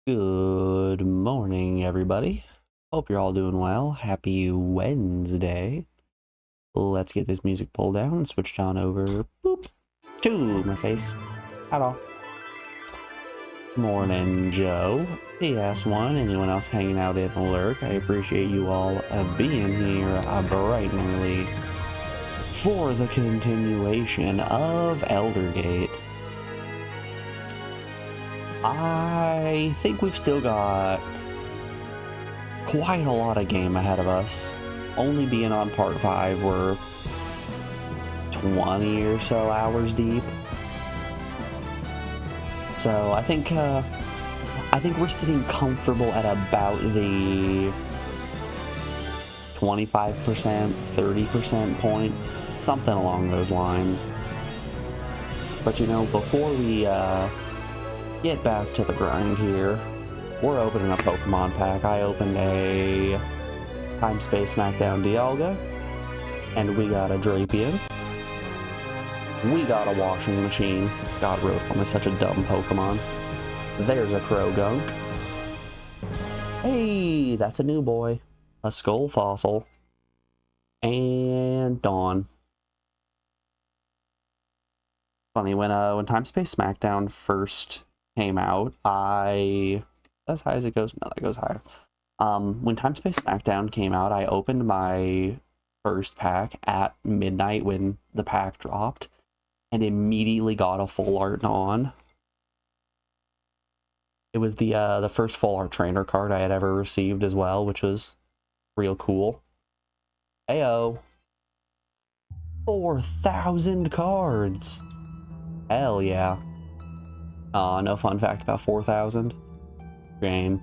Good morning, everybody. Hope you're all doing well. Happy Wednesday. Let's get this music pulled down and switched on over to my face. Hello. Morning, Joe. ps1, anyone else hanging out in the lurk? I appreciate you all being here bright and early for the continuation of Eldergate. I think we've still got quite a lot of game ahead of us. Only being on part 5, we're 20 or so hours deep. So I think we're sitting comfortable at about the 25%, 30% point, something along those lines. But you know, before we get back to the grind here, we're opening a Pokemon pack. I opened a Time Space Smackdown Dialga, and we got a Drapion. We got a washing machine. God, Rotom is such a dumb Pokemon. There's a Krogunk. Hey, that's a new boy. A Skull Fossil. And Dawn. Funny, when Time Space Smackdown first came out, as high as it goes? No, that goes higher. When Time Space Smackdown came out, I opened my first pack at midnight when the pack dropped, and immediately got a full art on. It was the first full art trainer card I had ever received as well, which was real cool. Ayo. 4,000 cards! Hell yeah. No fun fact about 4,000. Game.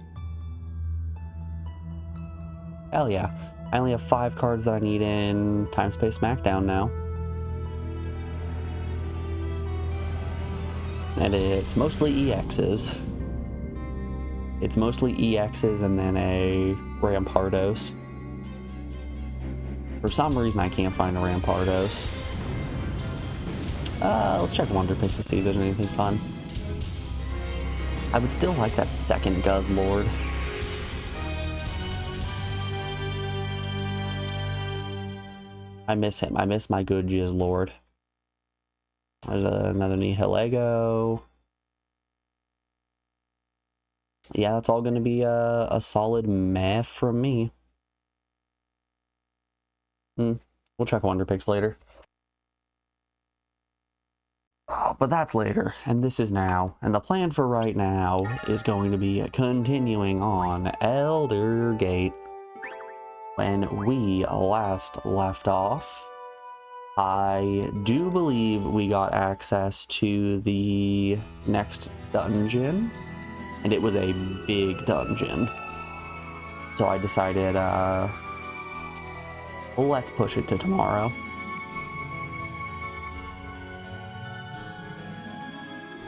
Hell yeah. I only have 5 cards that I need in Time Space Smackdown now. And it's mostly EXs. It's mostly EXs and then a Rampardos. For some reason I can't find a Rampardos. Let's check Wonder Picks to see if there's anything fun. I would still like that second Guzzlord. I miss him. I miss my good Jizzlord. There's another Nihilego. Yeah, that's all going to be a solid meh from me. We'll check Wonder Picks later. But that's later, and this is now. And the plan for right now is going to be continuing on Eldergate. When we last left off, I do believe we got access to the next dungeon, and it was a big dungeon. So I decided, let's push it to tomorrow.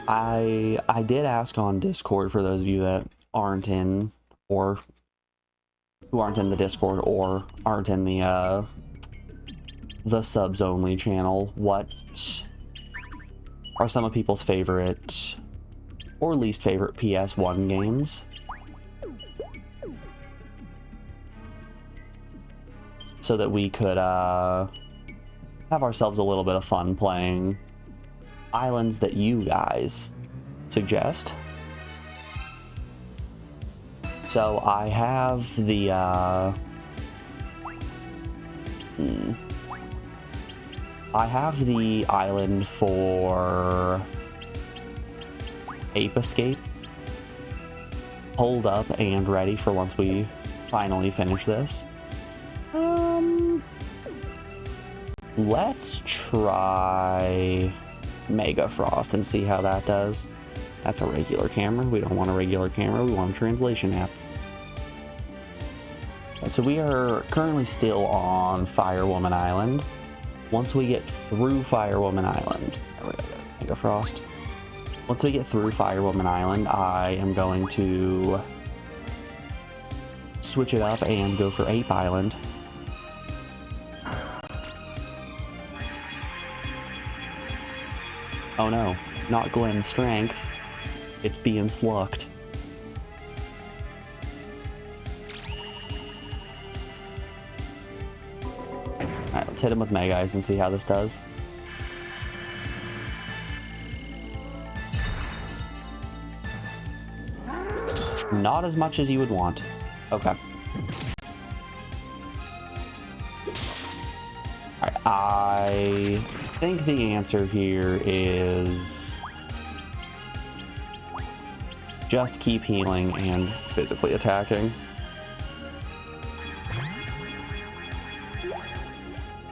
I did ask on Discord, for those of you that aren't in, or who aren't in the Discord or aren't in the subs only channel, what are some of people's favorite or least favorite PS1 games, so that we could have ourselves a little bit of fun playing islands that you guys suggest. So I have the island for Ape Escape pulled up and ready for once we finally finish this. Let's try Mega Frost and see how that does. That's a regular camera. We don't want a regular camera. We want a translation app. So we are currently still on Firewoman Island. Once we get through Firewoman Island, Mega Frost. Once we get through Firewoman Island, I am going to switch it up and go for Ape Island. Oh no, not Glenn's strength. It's being slucked. hit him with Mega Eyes and see how this does. Not as much as you would want. Okay. Alright, I think the answer here is just keep healing and physically attacking.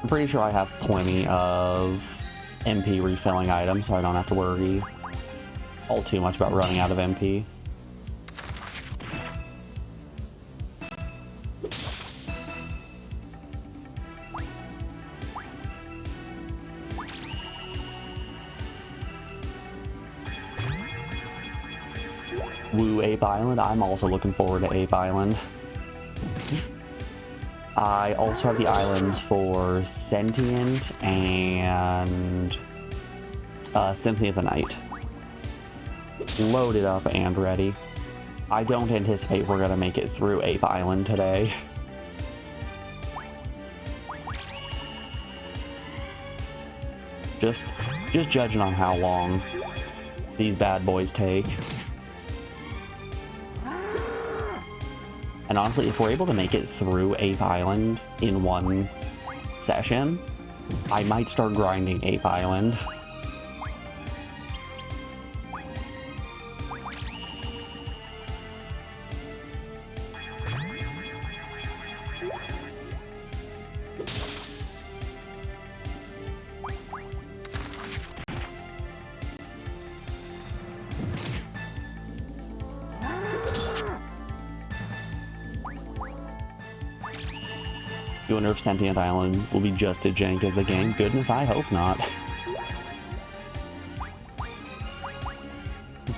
I'm pretty sure I have plenty of MP refilling items, so I don't have to worry all too much about running out of MP. Woo, Ape Island. I'm also looking forward to Ape Island. I also have the islands for Sentient and Symphony of the Night loaded up and ready. I don't anticipate we're gonna make it through Ape Island today. Just judging on how long these bad boys take. And honestly, if we're able to make it through Ape Island in one session, I might start grinding Ape Island. You wonder if Sentient Island will be just as jank as the game? Goodness, I hope not.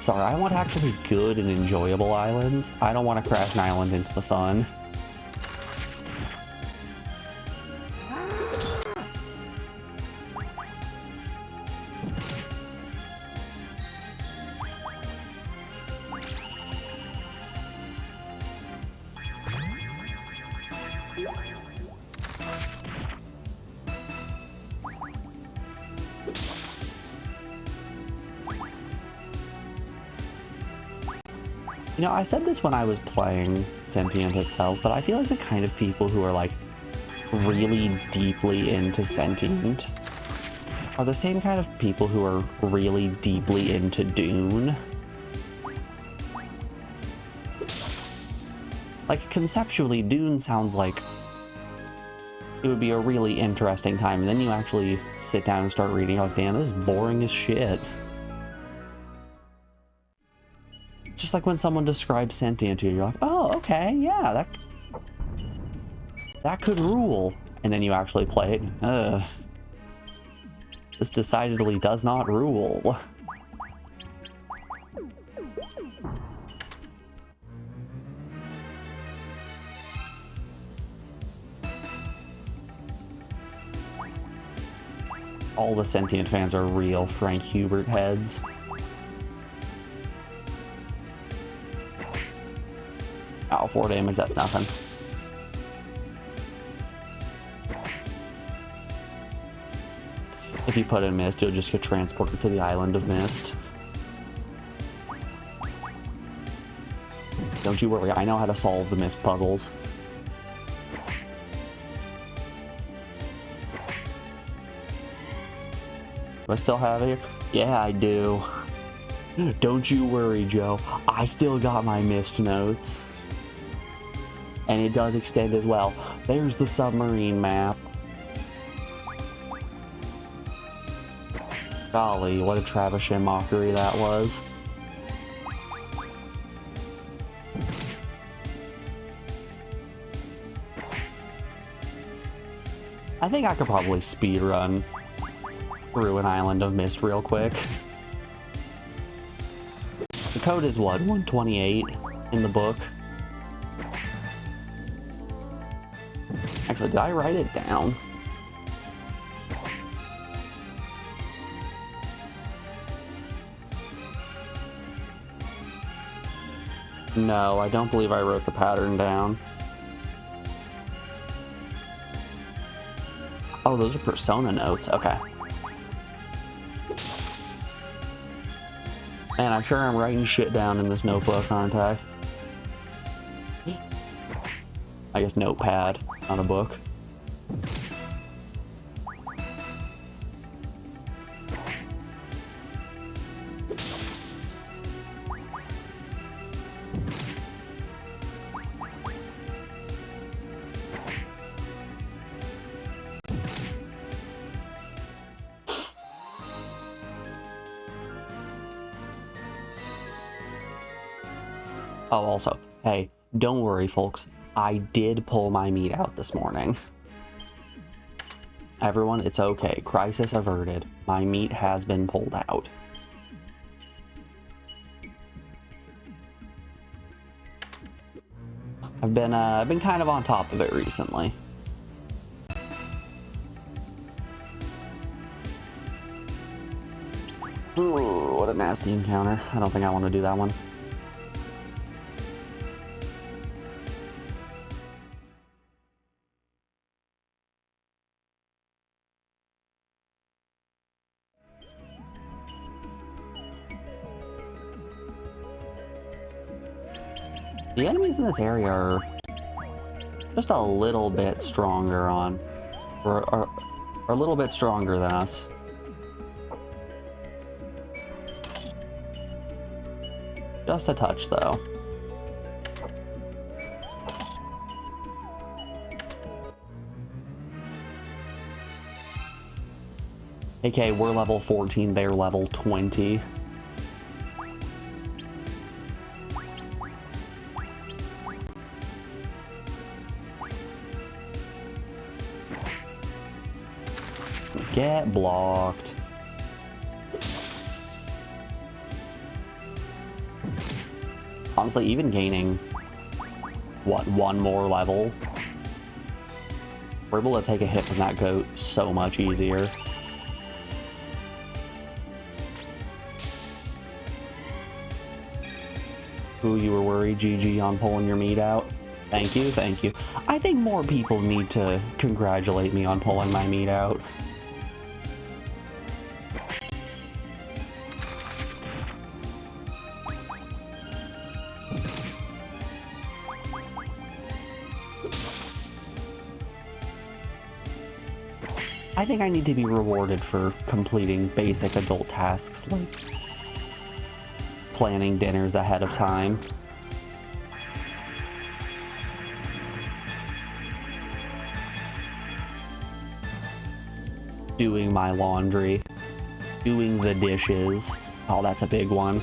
Sorry, I want actually good and enjoyable islands. I don't want to crash an island into the sun. You know, I said this when I was playing Sentient itself, but I feel like the kind of people who are like really deeply into Sentient are the same kind of people who are really deeply into Dune. Like, conceptually, Dune sounds like it would be a really interesting time, and then you actually sit down and start reading, you're like, damn, this is boring as shit. It's just like when someone describes Sentient to you, you're like, oh, okay, yeah, that could rule. And then you actually play it. This decidedly does not rule. All the Sentient fans are real Frank Hubert heads. Oh, 4 damage, that's nothing. If you put in Mist, you'll just get transported to the Island of Mist. Don't you worry, I know how to solve the Mist puzzles. Do I still have it here? Yeah, I do. Don't you worry, Joe. I still got my Mist notes. And it does extend as well. There's the submarine map. Golly, what a Travishan mockery that was. I think I could probably speedrun through an Island of Mist real quick. The code is what, 128 in the book? Actually, did I write it down? No, I don't believe I wrote the pattern down. Oh, those are persona notes. Okay. Man, I'm sure I'm writing shit down in this notebook, aren't I? I guess notepad, not a book. Oh, also, hey, don't worry, folks. I did pull my meat out this morning. Everyone, it's okay. Crisis averted. My meat has been pulled out. I've been kind of on top of it recently. Ooh, what a nasty encounter. I don't think I want to do that one. The enemies in this area are just a little bit stronger are a little bit stronger than us. Just a touch, though. Okay, we're level 14, they're level 20. Get blocked. Honestly, even gaining, what, one more level, we're able to take a hit from that goat so much easier. Ooh, you were worried, GG, on pulling your meat out. Thank you, thank you. I think more people need to congratulate me on pulling my meat out. I think I need to be rewarded for completing basic adult tasks like planning dinners ahead of time. Doing my laundry. Doing the dishes. Oh, that's a big one.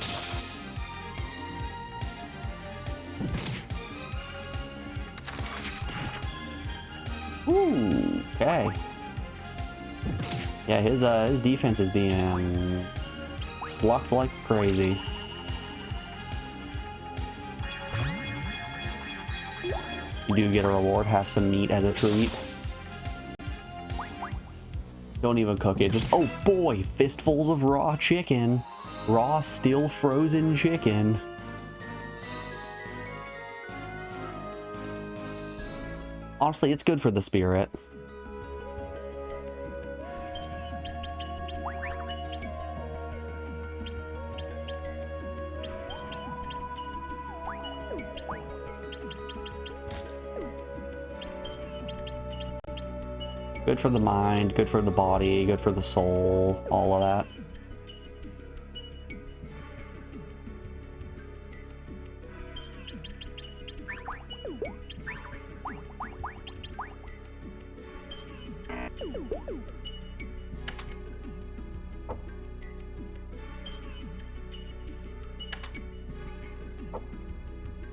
Ooh, okay. Yeah, his defense is being slucked like crazy. You do get a reward, have some meat as a treat. Don't even cook it, just, oh boy, fistfuls of raw chicken. Raw, still frozen chicken. Honestly, it's good for the spirit. Good for the mind, good for the body, good for the soul, all of that.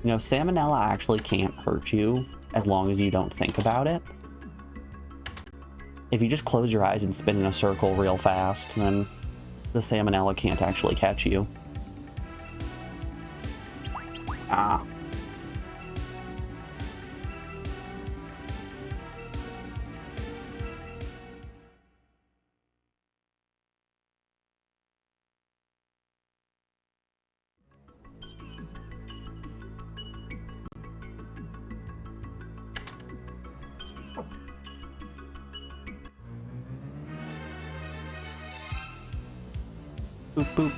You know, salmonella actually can't hurt you as long as you don't think about it. If you just close your eyes and spin in a circle real fast, then the salmonella can't actually catch you. Ah. Boop, boop.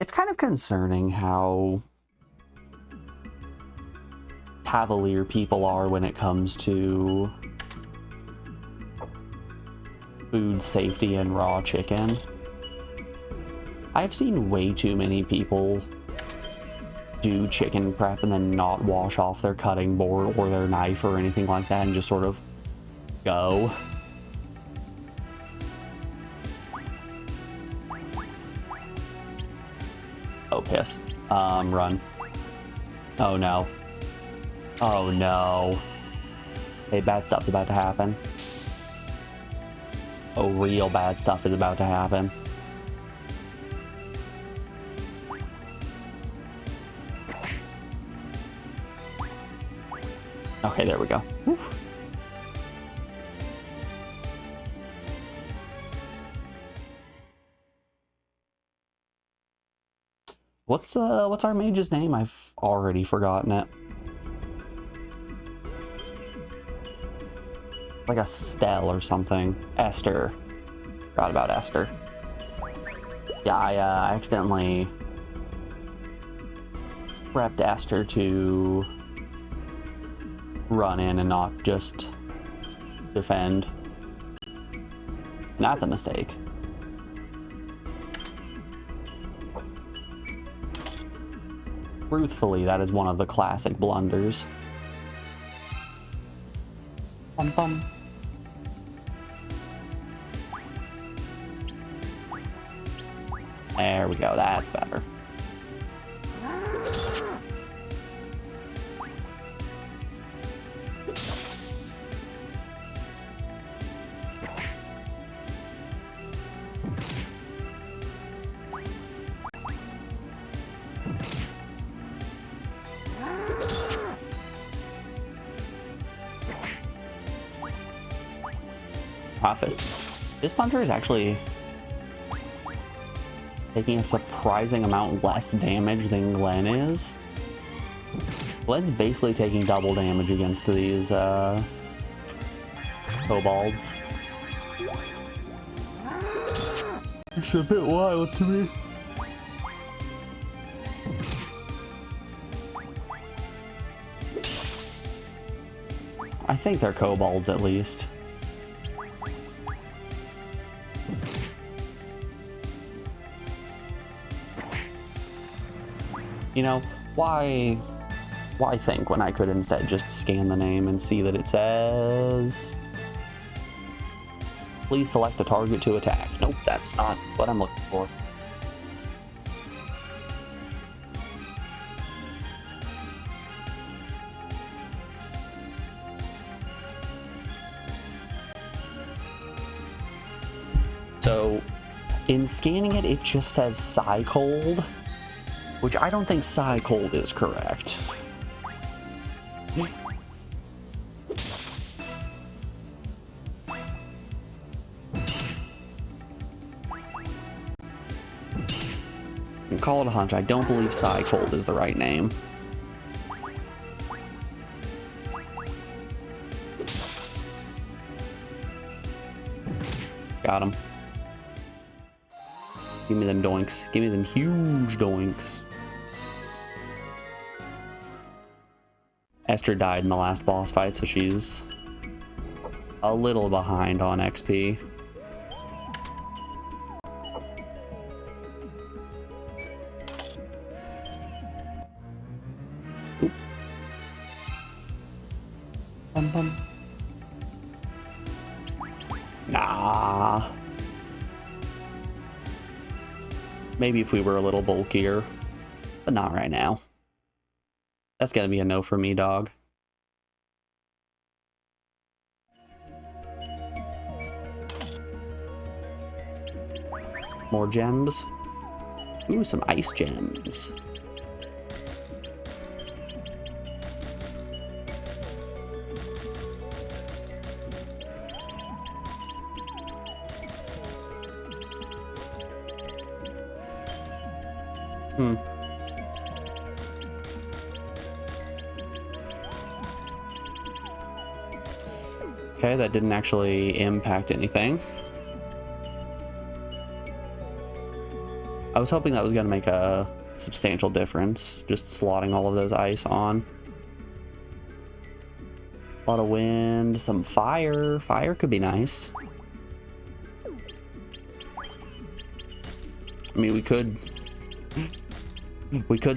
It's kind of concerning how cavalier people are when it comes to food safety and raw chicken. I've seen way too many people do chicken prep and then not wash off their cutting board or their knife or anything like that and just sort of go. Oh, piss. Run. Oh, no. Oh, no. Hey, bad stuff's about to happen. Oh, real bad stuff is about to happen. Okay, there we go. Whew. What's our mage's name? I've already forgotten it. Like Estelle or something. Esther. Forgot about Esther. Yeah, I accidentally prepped Esther to run in and not just defend. That's a mistake. Truthfully, that is one of the classic blunders. Bum bum. There we go, that's better. This puncher is actually taking a surprising amount less damage than Glenn is. Glenn's basically taking double damage against these kobolds. It's a bit wild to me. I think they're kobolds at least. You know, why think when I could instead just scan the name and see that it says, please select a target to attack. Nope, that's not what I'm looking for. So, in scanning it, it just says Psy-Cold, which I don't think Psy-Cold is correct. And call it a hunch, I don't believe Psy-Cold is the right name. Got him. Give me them doinks. Give me them huge doinks. Esther died in the last boss fight, so she's a little behind on XP. Oop. Bum bum. Nah. Maybe if we were a little bulkier, but not right now. That's gonna be a no for me, dog. More gems. Ooh, some ice gems. Hmm. Okay, that didn't actually impact anything. I was hoping that was going to make a substantial difference, just slotting all of those ice on. A lot of wind, some fire. Fire could be nice. I mean, we could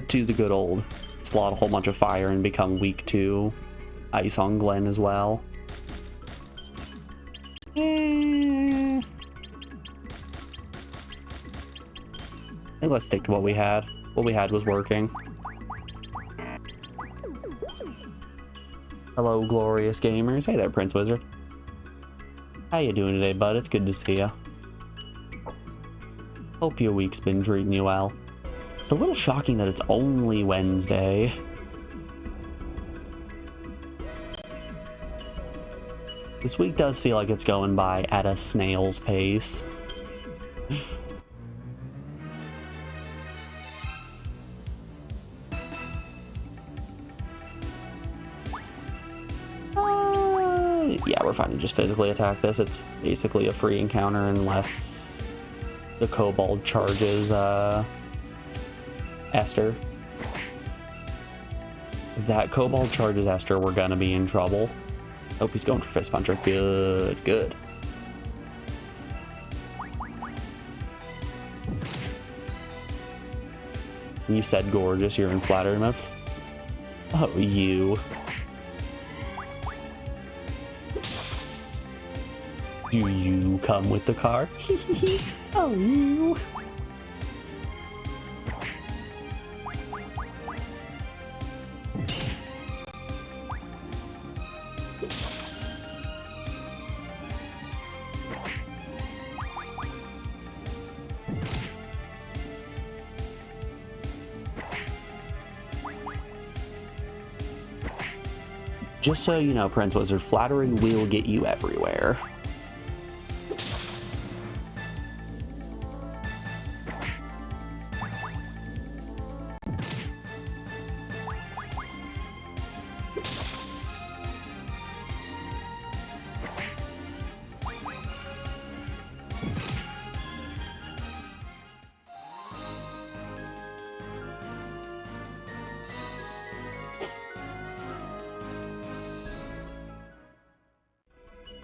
do the good old slot a whole bunch of fire and become weak to ice on Glen as well. I think let's stick to what we had. What we had was working. Hello, glorious gamers. Hey there, Prince Wizard. How you doing today, bud? It's good to see ya. Hope your week's been treating you well. It's a little shocking that it's only Wednesday. This week does feel like it's going by at a snail's pace. Yeah, we're fine to just physically attack this. It's basically a free encounter unless the kobold charges Esther. If that kobold charges Esther, we're gonna be in trouble. Oh, he's going for Fist Puncher. Good, good. You said gorgeous, you're in flattery mode. Oh, you. Do you come with the car? Oh, you. Just so you know, Prince Wizard, flattery will get you everywhere.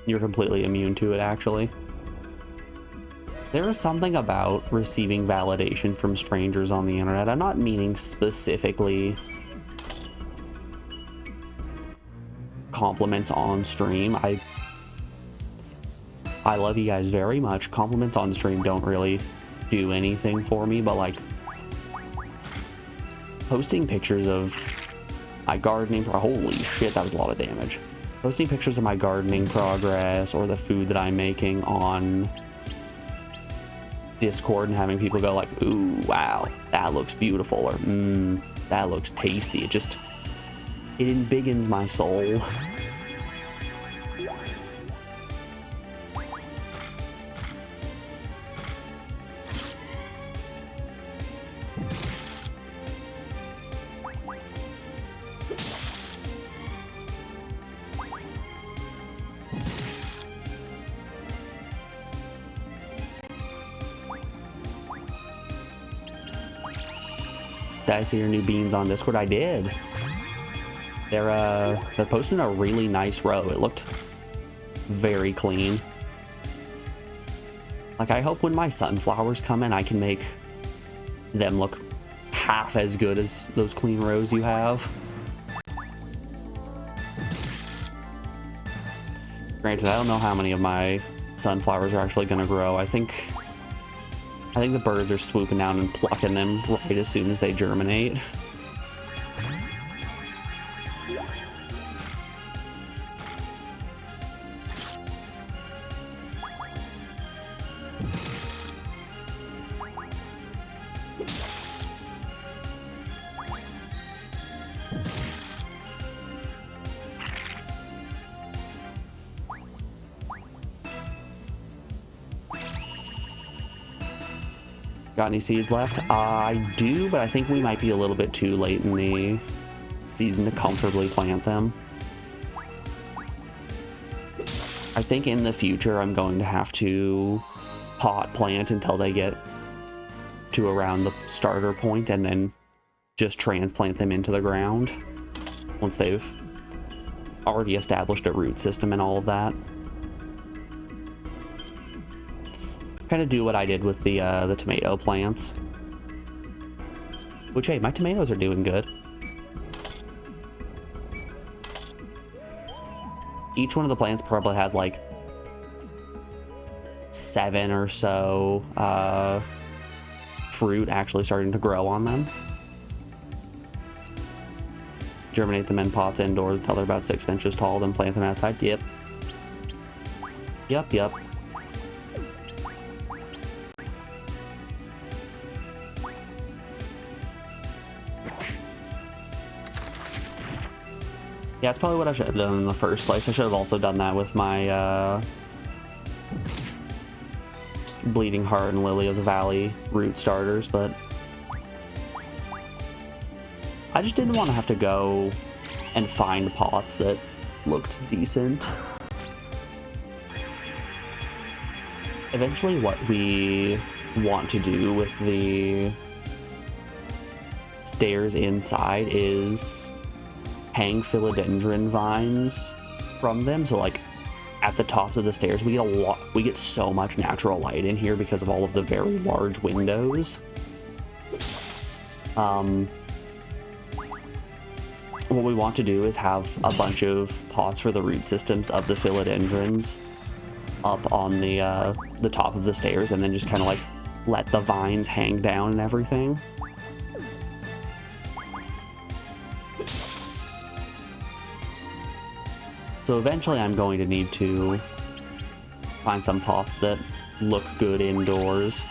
You're completely immune to it, actually. There is something about receiving validation from strangers on the internet. I'm not meaning specifically compliments on stream. I love you guys very much. Compliments on stream don't really do anything for me, but like posting pictures of my gardening, holy shit, that was a lot of damage. Posting pictures of my gardening progress or the food that I'm making on Discord and having people go like, ooh, wow, that looks beautiful, or that looks tasty. It embiggens my soul. Did I see your new beans on Discord? I did. They're posting a really nice row. It looked very clean. Like, I hope when my sunflowers come in, I can make them look half as good as those clean rows you have. Granted, I don't know how many of my sunflowers are actually going to grow. I think the birds are swooping down and plucking them right as soon as they germinate. Got any seeds left? I do, but I think we might be a little bit too late in the season to comfortably plant them. I think in the future I'm going to have to pot plant until they get to around the starter point and then just transplant them into the ground once they've already established a root system and all of that. Kind of do what I did with the tomato plants. Which, hey, my tomatoes are doing good. Each one of the plants probably has like 7 or so fruit actually starting to grow on them. Germinate them in pots indoors until they're about 6 inches tall, then plant them outside. Yep. Yep, yep. Yeah, that's probably what I should have done in the first place. I should have also done that with my Bleeding Heart and Lily of the Valley root starters, but I just didn't want to have to go and find pots that looked decent. Eventually what we want to do with the stairs inside is hang philodendron vines from them, so like at the tops of the stairs we get so much natural light in here because of all of the very large windows. What we want to do is have a bunch of pots for the root systems of the philodendrons up on the top of the stairs, and then just kind of like let the vines hang down and everything. So eventually I'm going to need to find some pots that look good indoors.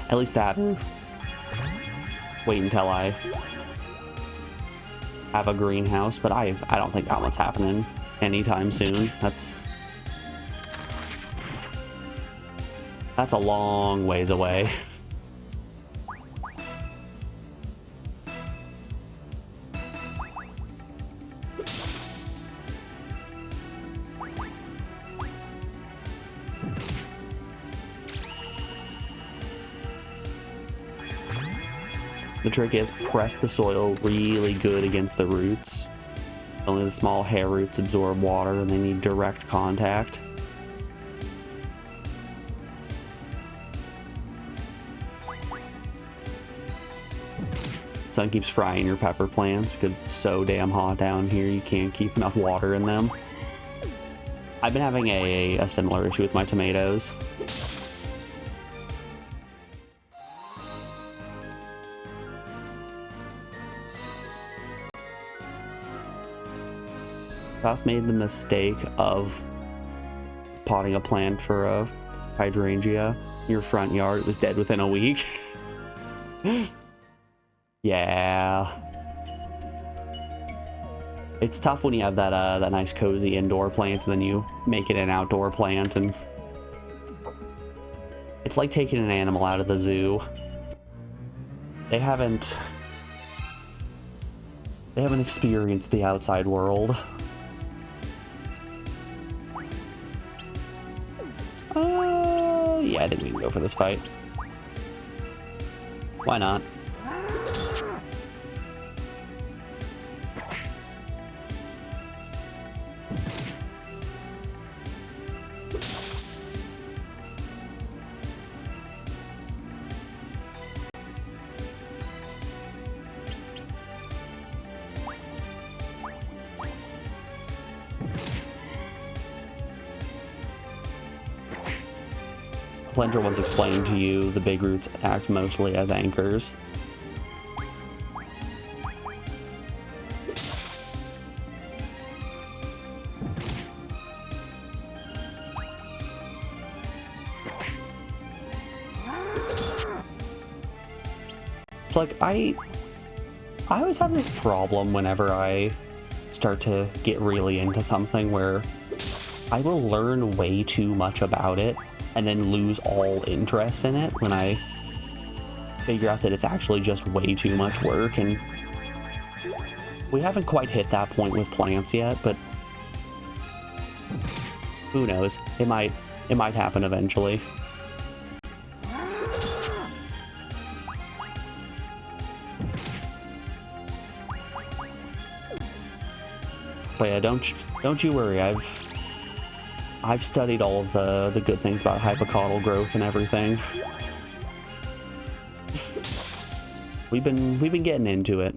At least that. Wait until I have a greenhouse, but I don't think that one's happening anytime soon. That's a long ways away. The trick is press the soil really good against the roots. Only the small hair roots absorb water and they need direct contact. Sun keeps frying your pepper plants because it's so damn hot down here you can't keep enough water in them. I've been having a similar issue with my tomatoes. Ross made the mistake of potting a plant for a hydrangea in your front yard. It was dead within a week. Yeah. It's tough when you have that nice cozy indoor plant and then you make it an outdoor plant, and it's like taking an animal out of the zoo. They haven't experienced the outside world. Yeah, I didn't even go for this fight. Why not? Planter once explained to you the big roots act mostly as anchors. It's like I always have this problem whenever I start to get really into something where I will learn way too much about it and then lose all interest in it when I figure out that it's actually just way too much work, and we haven't quite hit that point with plants yet, but who knows? It might happen eventually. But yeah, don't you worry. I've studied all of the good things about hypocaudal growth and everything. We've been getting into it.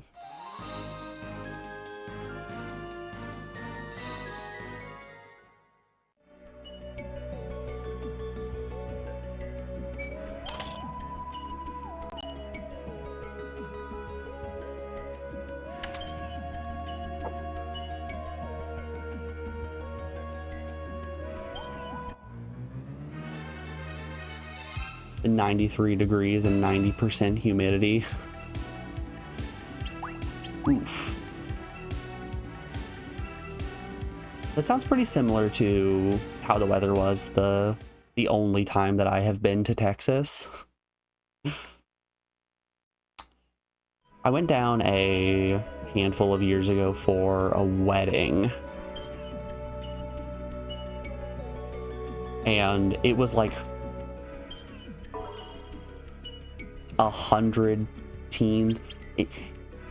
And 93 degrees and 90% humidity. Oof. That sounds pretty similar to how the weather was the only time that I have been to Texas. I went down a handful of years ago for a wedding. And it was like 100 teens,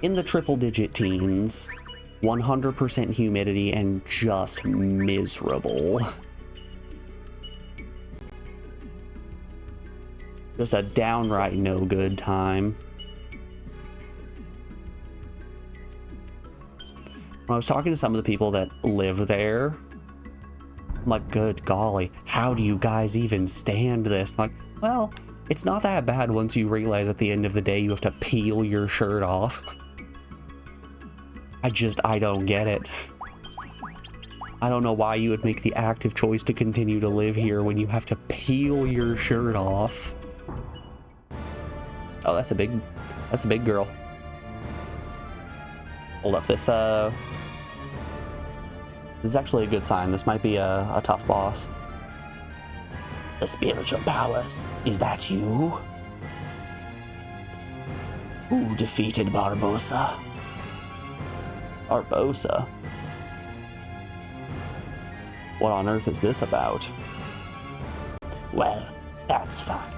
in the triple digit teens, 100% humidity, and just miserable. Just a downright no good time. When I was talking to some of the people that live there, I'm like, good golly, how do you guys even stand this? I'm like, well, it's not that bad once you realize at the end of the day you have to peel your shirt off. I don't get it. I don't know why you would make the active choice to continue to live here when you have to peel your shirt off. Oh, that's a big girl. Hold up, this is actually a good sign. This might be a tough boss. The spiritual powers, is that you? Who defeated Barbosa? Barbosa? What on earth is this about? Well, that's fine.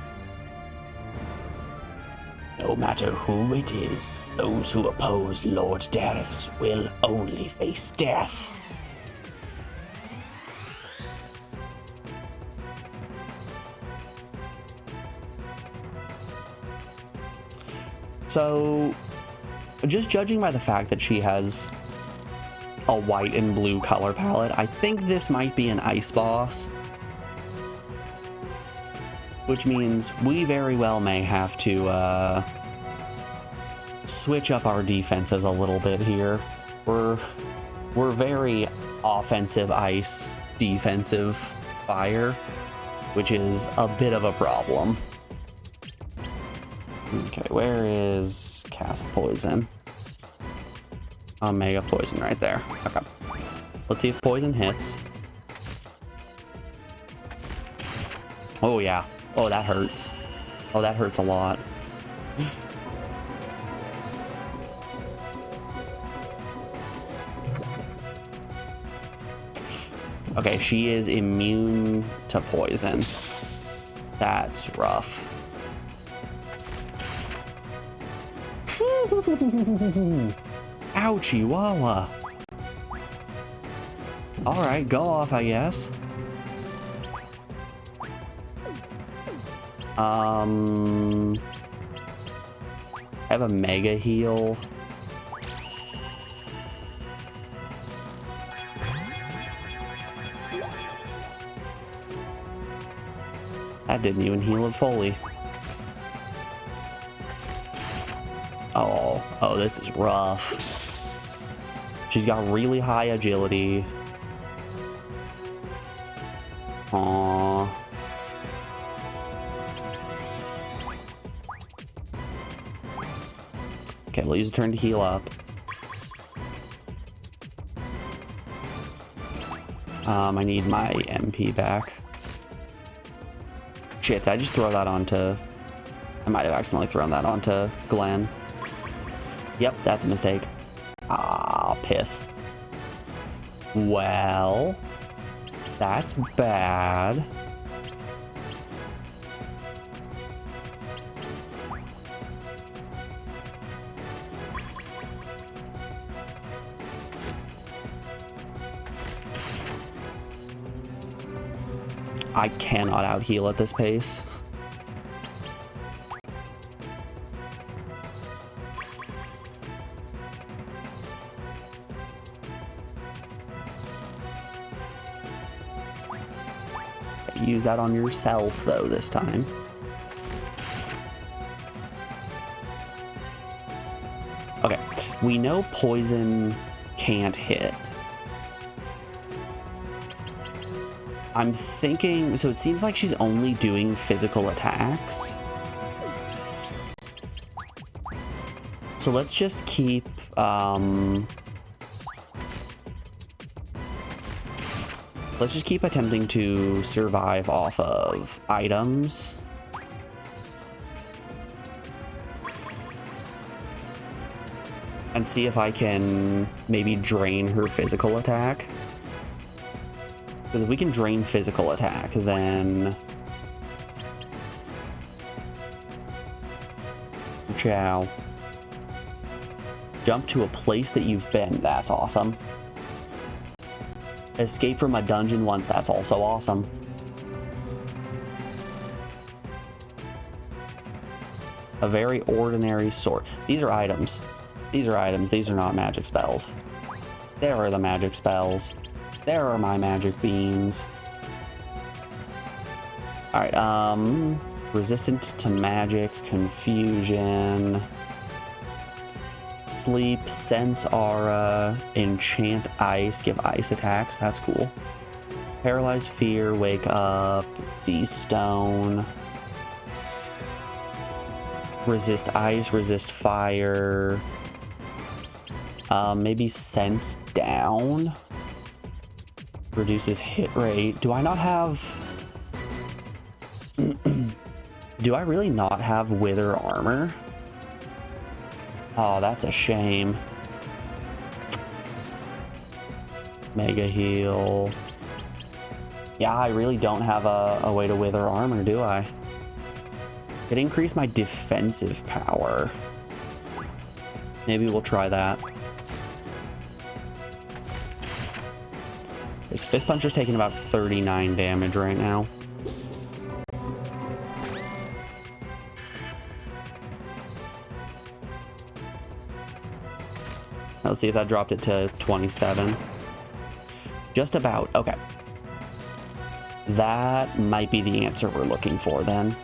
No matter who it is, those who oppose Lord Darius will only face death. So, just judging by the fact that she has a white and blue color palette, I think this might be an ice boss. Which means we very well may have to switch up our defenses a little bit here. We're very offensive ice, defensive fire, which is a bit of a problem. Okay, where is Cast Poison? Mega Poison right there. Okay. Let's see if Poison hits. Oh, yeah. Oh, that hurts. Oh, that hurts a lot. Okay, she is immune to poison. That's rough. Ouchie wawa. Alright, go off, I guess. I have a mega heal. That didn't even heal it fully. Oh, this is rough. She's got really high agility. Aww. Okay, we'll use a turn to heal up. I need my MP back. Shit, did I just throw that onto I might have accidentally thrown that onto Glenn. Yep, that's a mistake. Ah, piss. Well, that's bad. I cannot out-heal at this pace. Use that on yourself, though, this time. Okay, we know poison can't hit. I'm thinking, so it seems like she's only doing physical attacks. So let's just keep, let's just keep attempting to survive off of items. And see if I can maybe drain her physical attack. Because if we can drain physical attack, then... Ciao. Jump to a place that you've been. That's awesome. Escape from a dungeon once. That's also awesome. A very ordinary sword. These are items. These are items. These are not magic spells. There are the magic spells. There are my magic beans. Alright, resistant to magic, confusion, sleep, sense aura, enchant ice, give ice attacks. That's cool. Paralyzed fear, wake up, de-stone, resist ice, resist fire, maybe sense down. Reduces hit rate. Do I not have... Do I really not have wither armor? Oh, that's a shame. Mega heal. Yeah, I really don't have a way to wither armor, do I? It increased my defensive power. Maybe we'll try that. This Fist Puncher's taking about 39 damage right now. Let's see if that dropped it to 27. Just about. Okay. That might be the answer we're looking for then.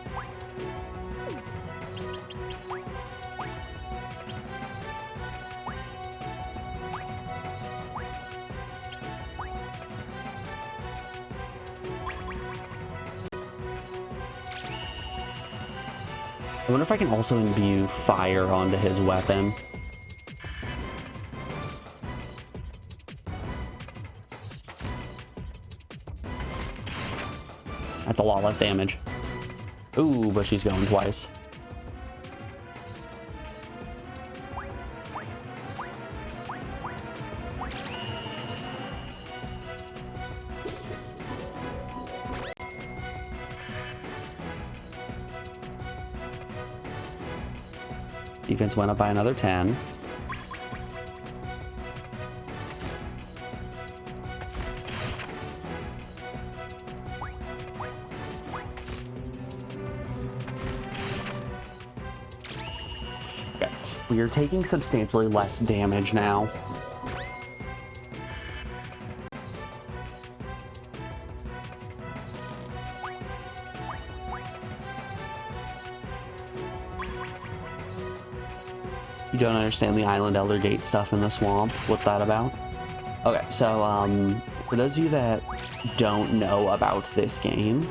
I wonder if I can also imbue fire onto his weapon. That's a lot less damage. Ooh, but she's going twice. Defense went up by another 10. Okay, we are taking substantially less damage now. You don't understand the Island Elder Gate stuff in the swamp. What's that about? Okay, so for those of you that don't know about this game,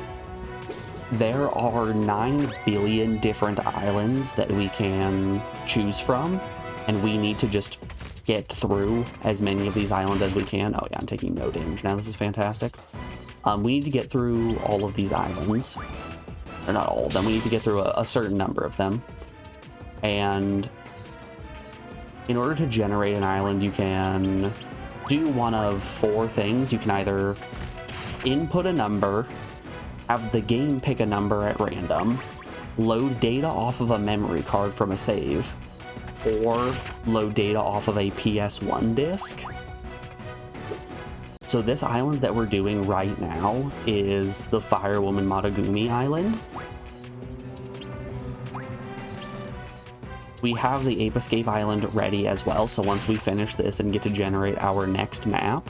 there are 9 billion different islands that we can choose from, and we need to just get through as many of these islands as we can. Oh yeah, I'm taking no damage now. This is fantastic. We need to get through all of these islands. or not all of them, we need to get through a certain number of them. And in order to generate an island, you can do one of 4 things. You can either input a number, have the game pick a number at random, load data off of a memory card from a save, or load data off of a ps1 disk. So this island that we're doing right now is the Firewoman Matagumi Island. We have the Ape Escape Island ready as well, so once we finish this and get to generate our next map,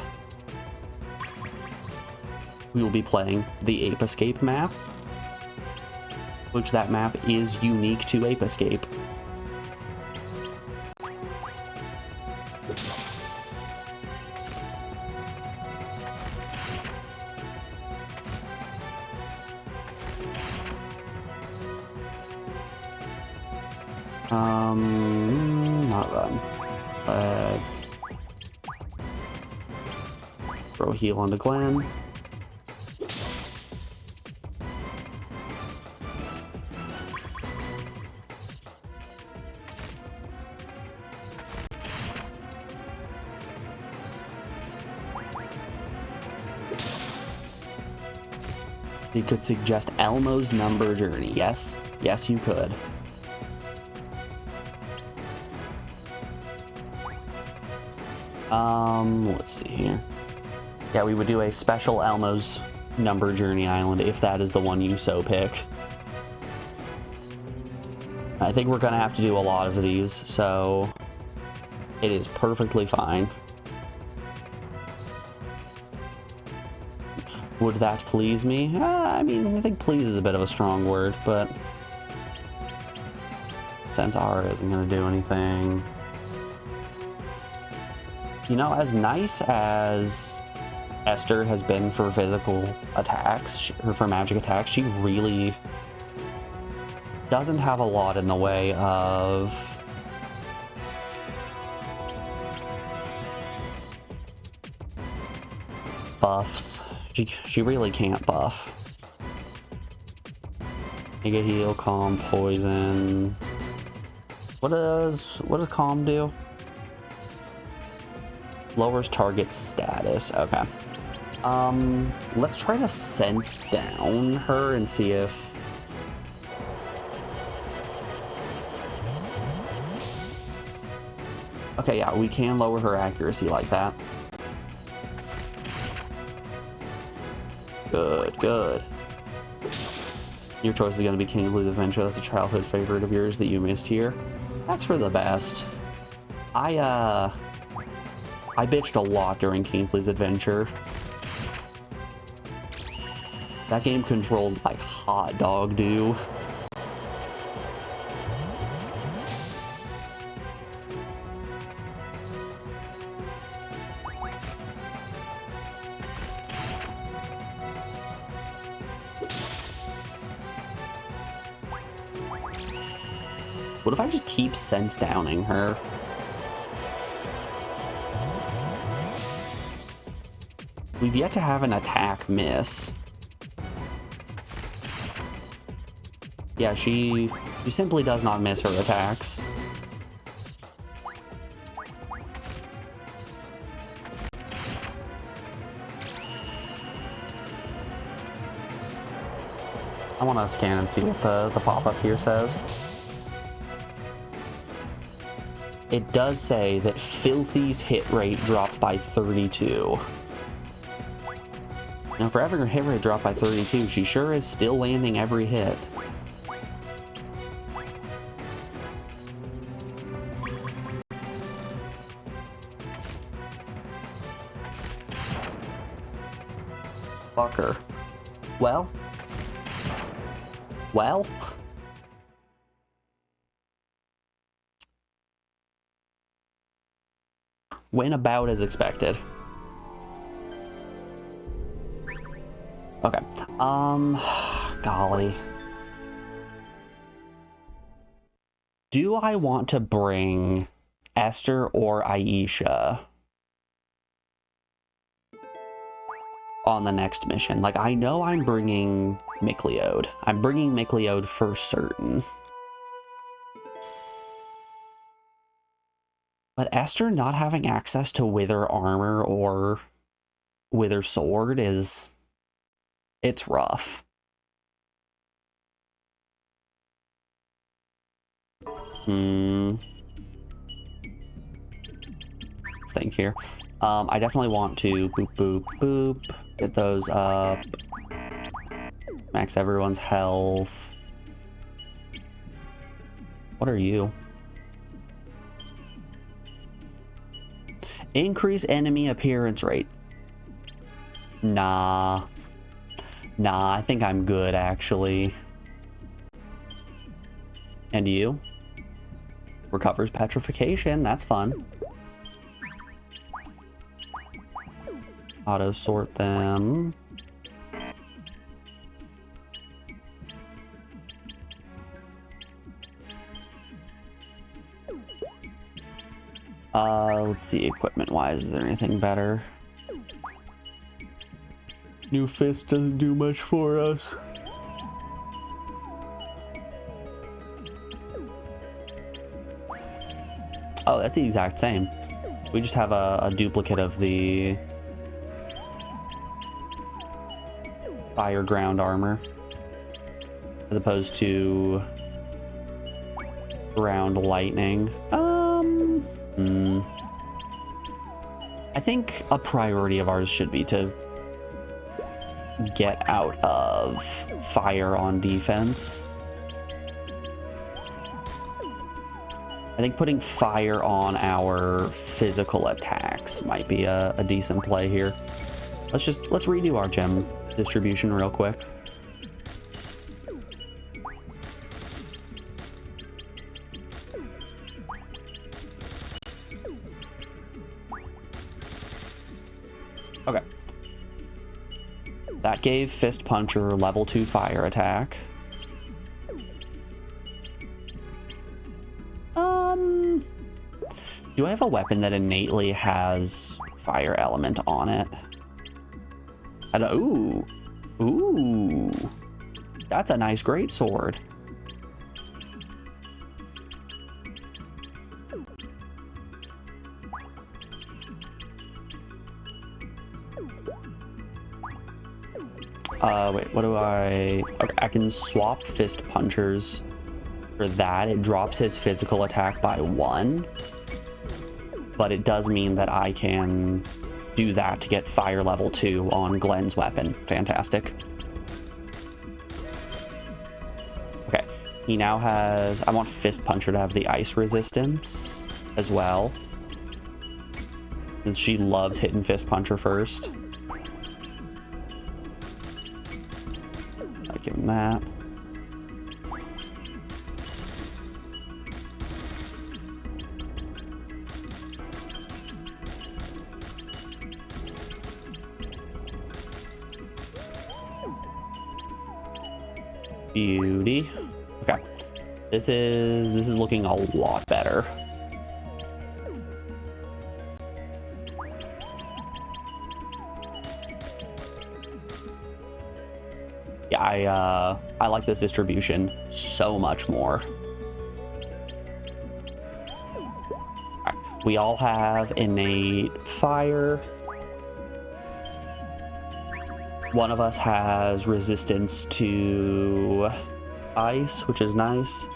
we will be playing the Ape Escape map, which that map is unique to Ape Escape. Not run. Let's throw a heal onto Glenn. You could suggest Elmo's number journey. Yes, yes, you could. Let's see here. Yeah, we would do a special Elmo's number journey island if that is the one you so pick. I think we're gonna have to do a lot of these, so it is perfectly fine. Would that please me? I mean, I think please is a bit of a strong word, but since R isn't gonna do anything. You know, as nice as Esther has been for physical attacks, or for magic attacks, she really doesn't have a lot in the way of buffs. She really can't buff. Mega heal, calm, poison. What does calm do? Lowers target status. Okay. Let's try to sense down her and see if okay, yeah, we can lower her accuracy like that. Good, good. Your choice is going to be Kingsley's Adventure. That's a childhood favorite of yours that you missed here. That's for the best. I bitched a lot during Kingsley's Adventure. That game controls like hot dog do. What if I just keep sense downing her? We've yet to have an attack miss. Yeah, she simply does not miss her attacks. I want to scan and see what the pop-up here says. It does say that Filthy's hit rate dropped by 32. Now, for having her hit rate drop by 32, she sure is still landing every hit. Fucker. Well? Well? Went about as expected. Okay. Golly. Do I want to bring Esther or Aisha? on the next mission. Like, I know I'm bringing Micleode. I'm bringing Micleode for certain. But Esther not having access to Wither armor or Wither sword it's rough. Let's think here. I definitely want to boop, boop, boop. Get those up. Max everyone's health. What are you? Increase enemy appearance rate. Nah, I think I'm good, actually. And you? Recovers petrification. That's fun. Auto sort them. Let's see, equipment-wise, is there anything better? New fist doesn't do much for us. Oh, that's the exact same. We just have a duplicate of the fire ground armor as opposed to ground lightning. I think a priority of ours should be to get out of fire on defense. I think putting fire on our physical attacks might be a decent play here. Let's redo our gem distribution real quick. Okay. That gave Fist Puncher level 2 fire attack. Do I have a weapon that innately has fire element on it? Ooh. That's a nice greatsword. Wait, what do I... Okay, I can swap Fist Punchers for that. It drops his physical attack by 1. But it does mean that I can do that to get fire level 2 on Glenn's weapon. Fantastic. Okay, he now has... I want Fist Puncher to have the ice resistance as well, since she loves hitting Fist Puncher first. I'll give him that. Beauty. Okay. This is looking a lot better. Yeah, I like this distribution so much more. All right. We all have innate fire. One of us has resistance to ice, which is nice.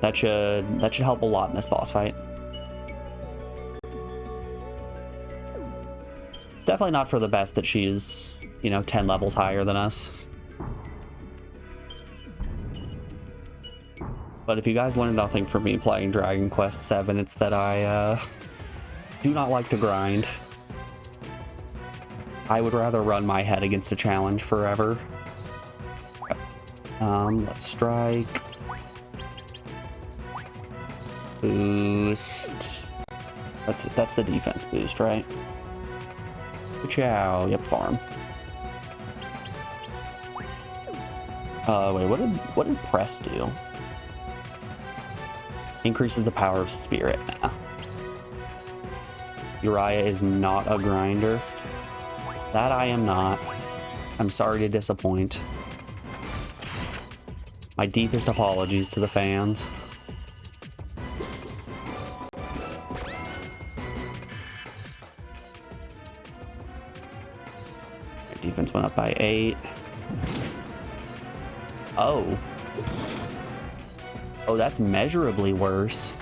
That should help a lot in this boss fight. Definitely not for the best that she's, 10 levels higher than us. But if you guys learned nothing from me playing Dragon Quest VII, it's that I do not like to grind. I would rather run my head against a challenge forever. Let's strike. Boost. That's the defense boost, right? Chow. Yep, farm. Wait, what did press do? Increases the power of spirit now. Uriah is not a grinder. That I am not. I'm sorry to disappoint. My deepest apologies to the fans. My defense went up by 8. Oh. Oh, that's measurably worse.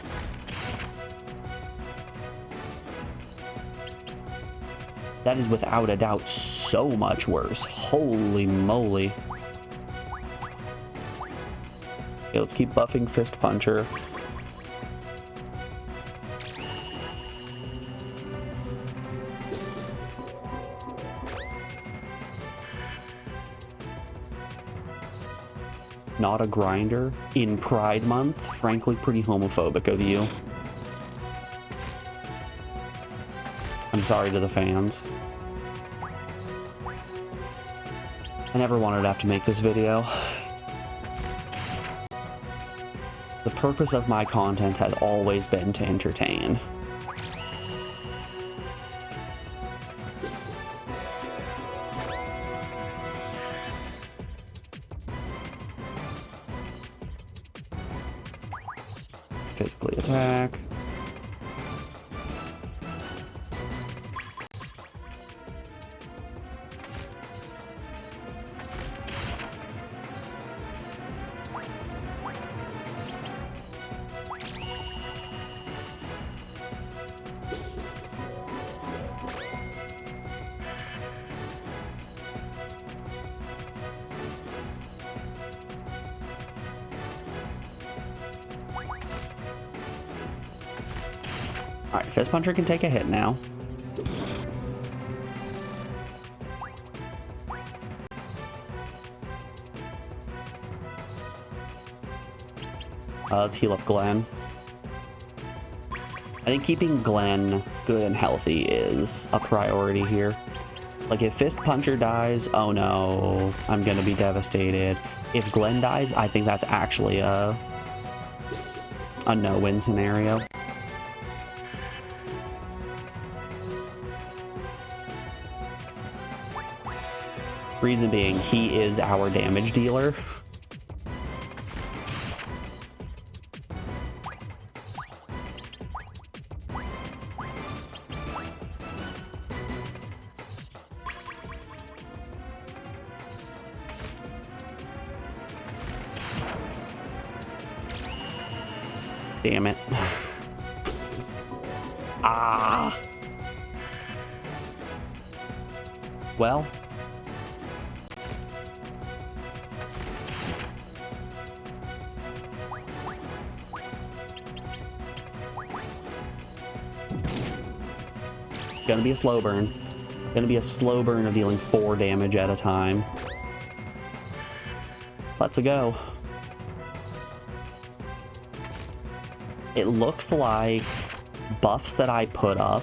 That is without a doubt so much worse. Holy moly. Okay, let's keep buffing Fist Puncher. Not a grinder in Pride Month? Frankly, pretty homophobic of you. I'm sorry to the fans. I never wanted to have to make this video. The purpose of my content has always been to entertain. Physically attack. Alright, Fist Puncher can take a hit now. Let's heal up Glenn. I think keeping Glenn good and healthy is a priority here. Like, if Fist Puncher dies, oh no, I'm gonna be devastated. If Glenn dies, I think that's actually a no-win scenario. Reason being, he is our damage dealer. Damn it. Ah. Well. Gonna be a slow burn. Gonna be a slow burn of dealing 4 damage at a time. Let's go. It looks like buffs that I put up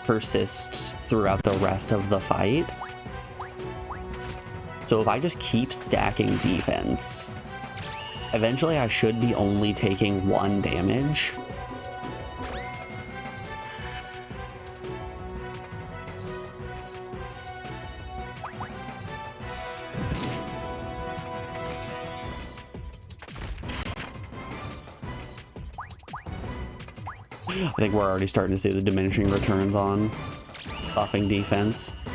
persist throughout the rest of the fight. So if I just keep stacking defense, eventually I should be only taking 1 damage. I think we're already starting to see the diminishing returns on buffing defense.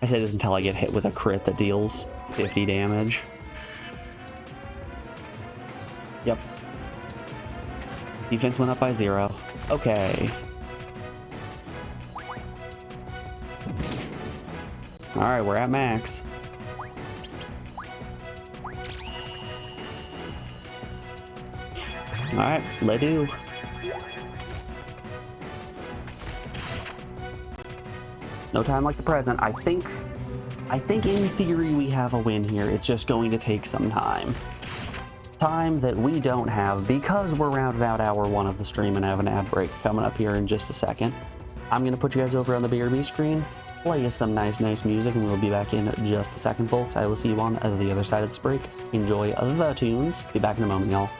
I say this until I get hit with a crit that deals 50 damage. Yep. Defense went up by 0. Okay. Alright, we're at max. Alright, let's do. No time like the present. I think in theory we have a win here. It's just going to take some time. Time that we don't have because we're rounding out hour 1 of the stream and have an ad break coming up here in just a second. I'm going to put you guys over on the BRB screen, play you some nice music, and we'll be back in just a second, folks. I will see you on the other side of this break. Enjoy the tunes. Be back in a moment, y'all.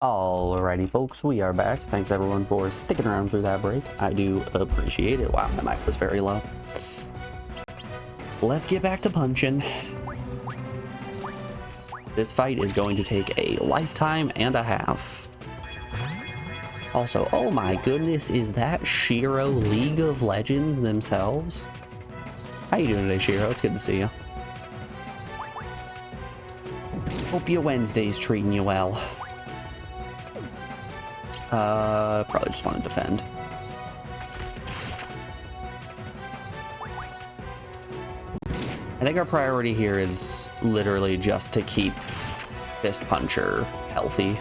Alrighty folks, we are back. Thanks everyone for sticking around through that break. I do appreciate it. Wow, my mic was very low. Let's get back to punching. This fight is going to take a lifetime and a half. Also, oh my goodness, is that Shiro League of Legends themselves? How you doing today, Shiro? It's good to see you. Hope your Wednesday's treating you well. Probably just want to defend. I think our priority here is literally just to keep Fist Puncher healthy.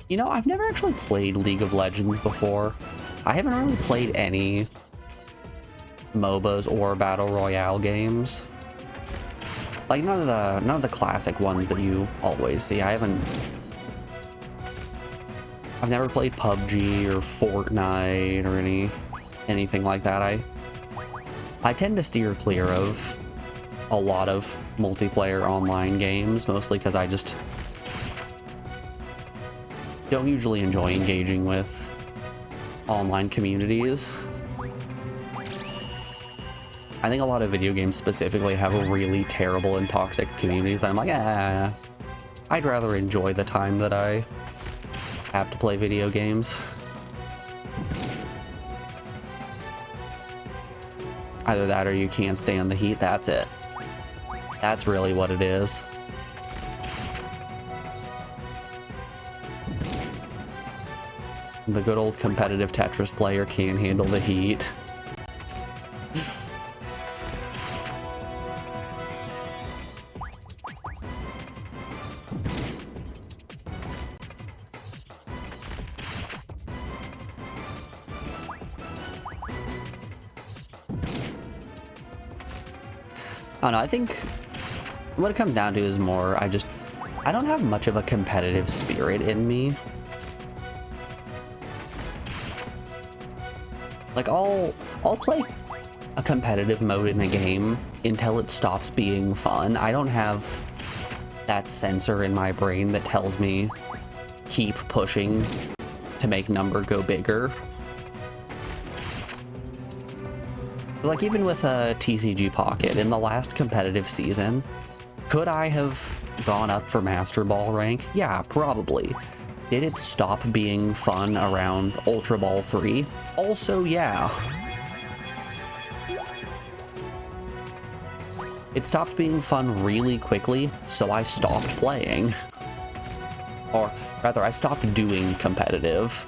You know, I've never actually played League of Legends before. I haven't really played any MOBAs or Battle Royale games. Like none of the classic ones that you always see. I've never played PUBG or Fortnite or anything like that. I tend to steer clear of a lot of multiplayer online games, mostly because I just don't usually enjoy engaging with online communities. I think a lot of video games specifically have really terrible and toxic communities. I'm like, I'd rather enjoy the time that I have to play video games. Either that or you can't stand the heat. That's it. That's really what it is. The good old competitive Tetris player can't handle the heat. I don't know, I think what it comes down to is more, I don't have much of a competitive spirit in me. Like, I'll play a competitive mode in a game until it stops being fun. I don't have that sensor in my brain that tells me keep pushing to make number go bigger. Like, even with a TCG Pocket, in the last competitive season, could I have gone up for Master Ball rank? Yeah, probably. Did it stop being fun around Ultra Ball 3? Also, yeah. It stopped being fun really quickly, so I stopped playing. Or rather, I stopped doing competitive.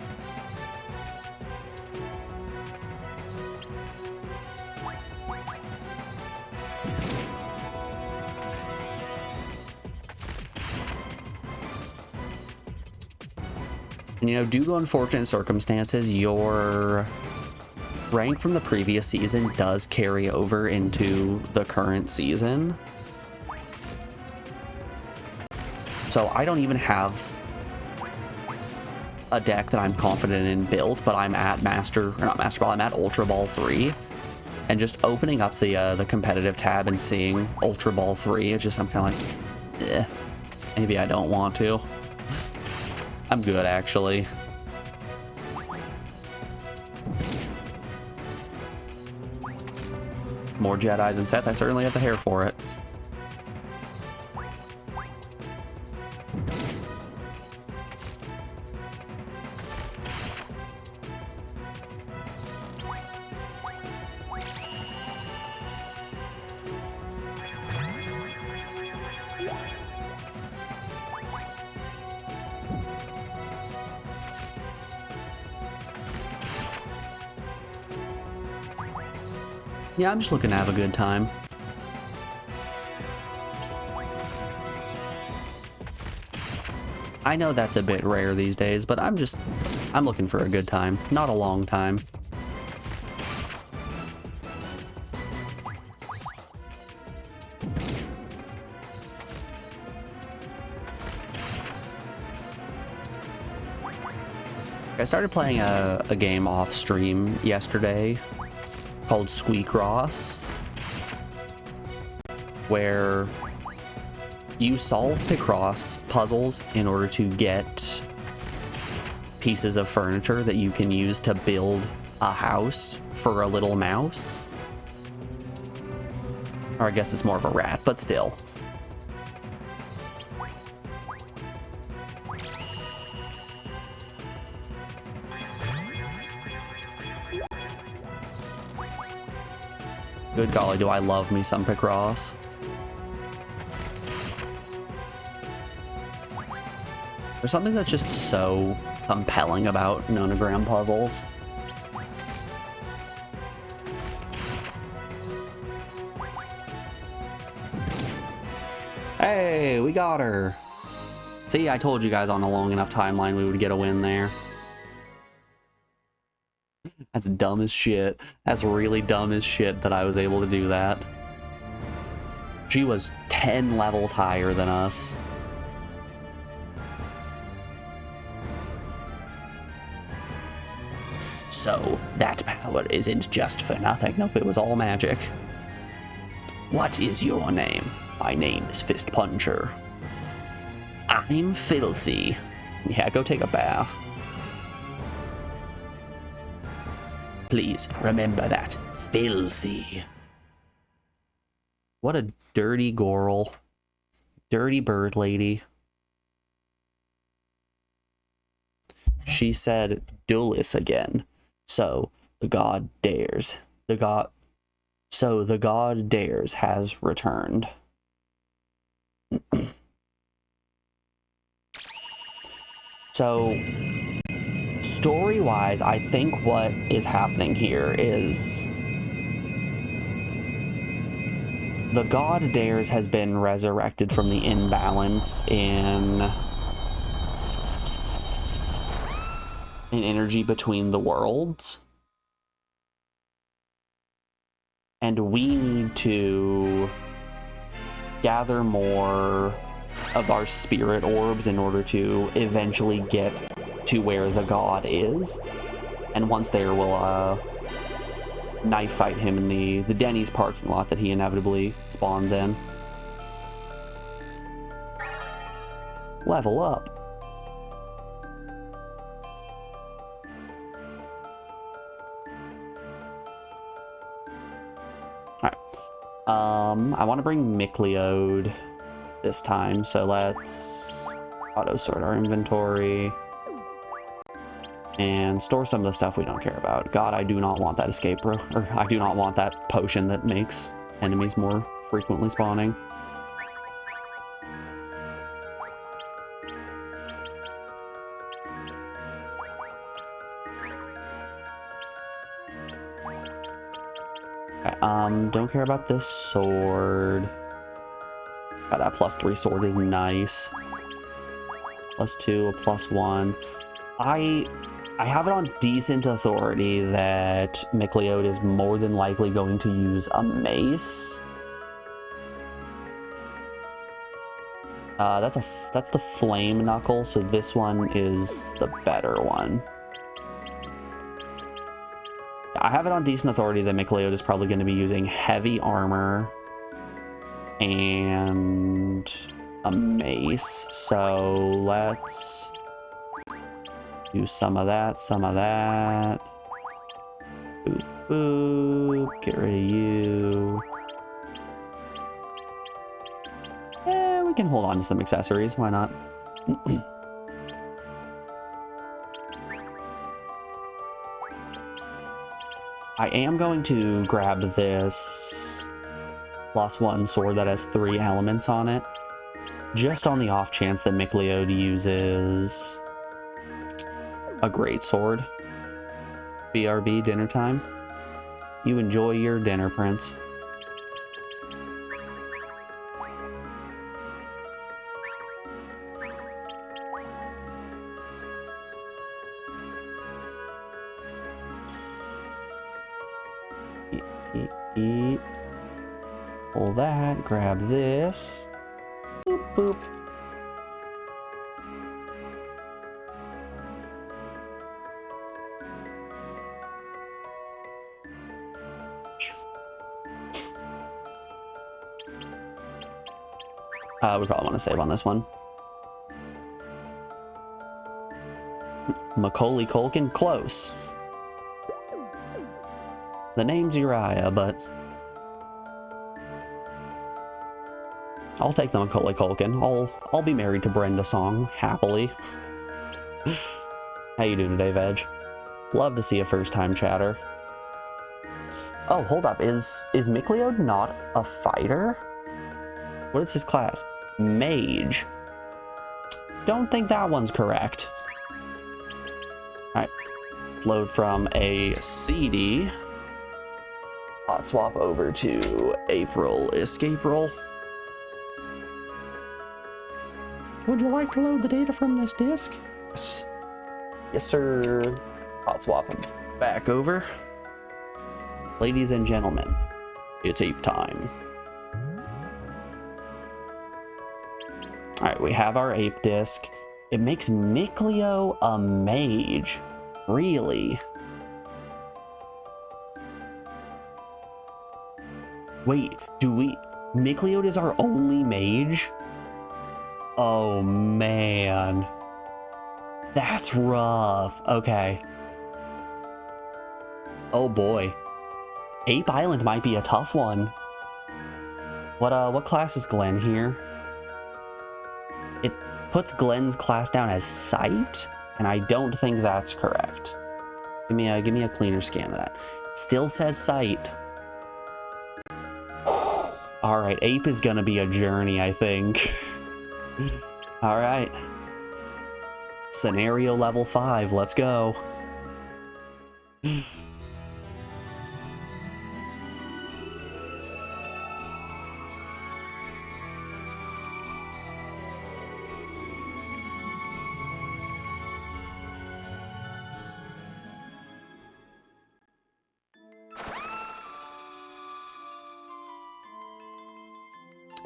And, you know, due to unfortunate circumstances, your rank from the previous season does carry over into the current season. So I don't even have a deck that I'm confident in built, but I'm at I'm at Ultra Ball 3. And just opening up the competitive tab and seeing Ultra Ball 3, it's just, I'm kind of like, maybe I don't want to. I'm good, actually. More Jedi than Seth. I certainly have the hair for it. Yeah, I'm just looking to have a good time. I know that's a bit rare these days, but I'm looking for a good time, not a long time. I started playing a game off stream yesterday called Squeakross, where you solve Picross puzzles in order to get pieces of furniture that you can use to build a house for a little mouse. Or I guess it's more of a rat, but still. Good golly, do I love me some Picross. There's something that's just so compelling about nonogram puzzles. Hey, we got her. See, I told you guys on a long enough timeline we would get a win there. That's dumb as shit. That's really dumb as shit that I was able to do that. She was 10 levels higher than us. So, that power isn't just for nothing. Nope, it was all magic. What is your name? My name is Fist Puncher. I'm filthy. Yeah, go take a bath. Please remember that. Filthy. What a dirty girl. Dirty bird lady. She said Dullis again. So the god dares. So the god dares has returned. So story-wise, I think what is happening here is the god dares has been resurrected from the imbalance in energy between the worlds. And we need to gather more of our spirit orbs in order to eventually get to where the god is. And once there, we'll knife fight him in the Denny's parking lot that he inevitably spawns in. Level up. I want to bring Micleode this time, so let's auto sort our inventory and store some of the stuff we don't care about. God, I do not want that escape or I do not want that potion that makes enemies more frequently spawning. Don't care about this sword. God, that +3 sword is nice. +2, a +1. I have it on decent authority that Micleode is more than likely going to use a mace. That's the flame knuckle, so this one is the better one. I have it on decent authority that Micleode is probably going to be using heavy armor and a mace. So let's do some of that, Boop, boop. Get rid of you. Yeah, we can hold on to some accessories. Why not? I am going to grab this +1 sword that has 3 elements on it, just on the off chance that Micleode uses a great sword. BRB dinner time. You enjoy your dinner, Prince. Eat. Pull that, grab this. Boop, boop. We probably want to save on this one. Macaulay Culkin, close. The name's Uriah, but I'll take the Macaulay Culkin. I'll be married to Brenda Song happily. How you doing today, Veg? Love to see a first-time chatter. Oh, hold up. Is Micleod not a fighter? What is his class? Mage. Don't think that one's correct. Alright. Load from a CD. Hot swap over to April escape roll. Would you like to load the data from this disk? Yes. Yes, sir. Hot swap him back over. Ladies and gentlemen, it's ape time. Alright, we have our ape disc. It makes Micleo a mage. Really? Wait, Micleod is our only mage? Oh man. That's rough. Okay. Oh boy. Ape Island might be a tough one. What class is Glenn here? It puts Glenn's class down as sight, and I don't think that's correct. Give me a cleaner scan of that. Still says sight. All right, ape is gonna be a journey, I think. All right. Scenario level 5, let's go.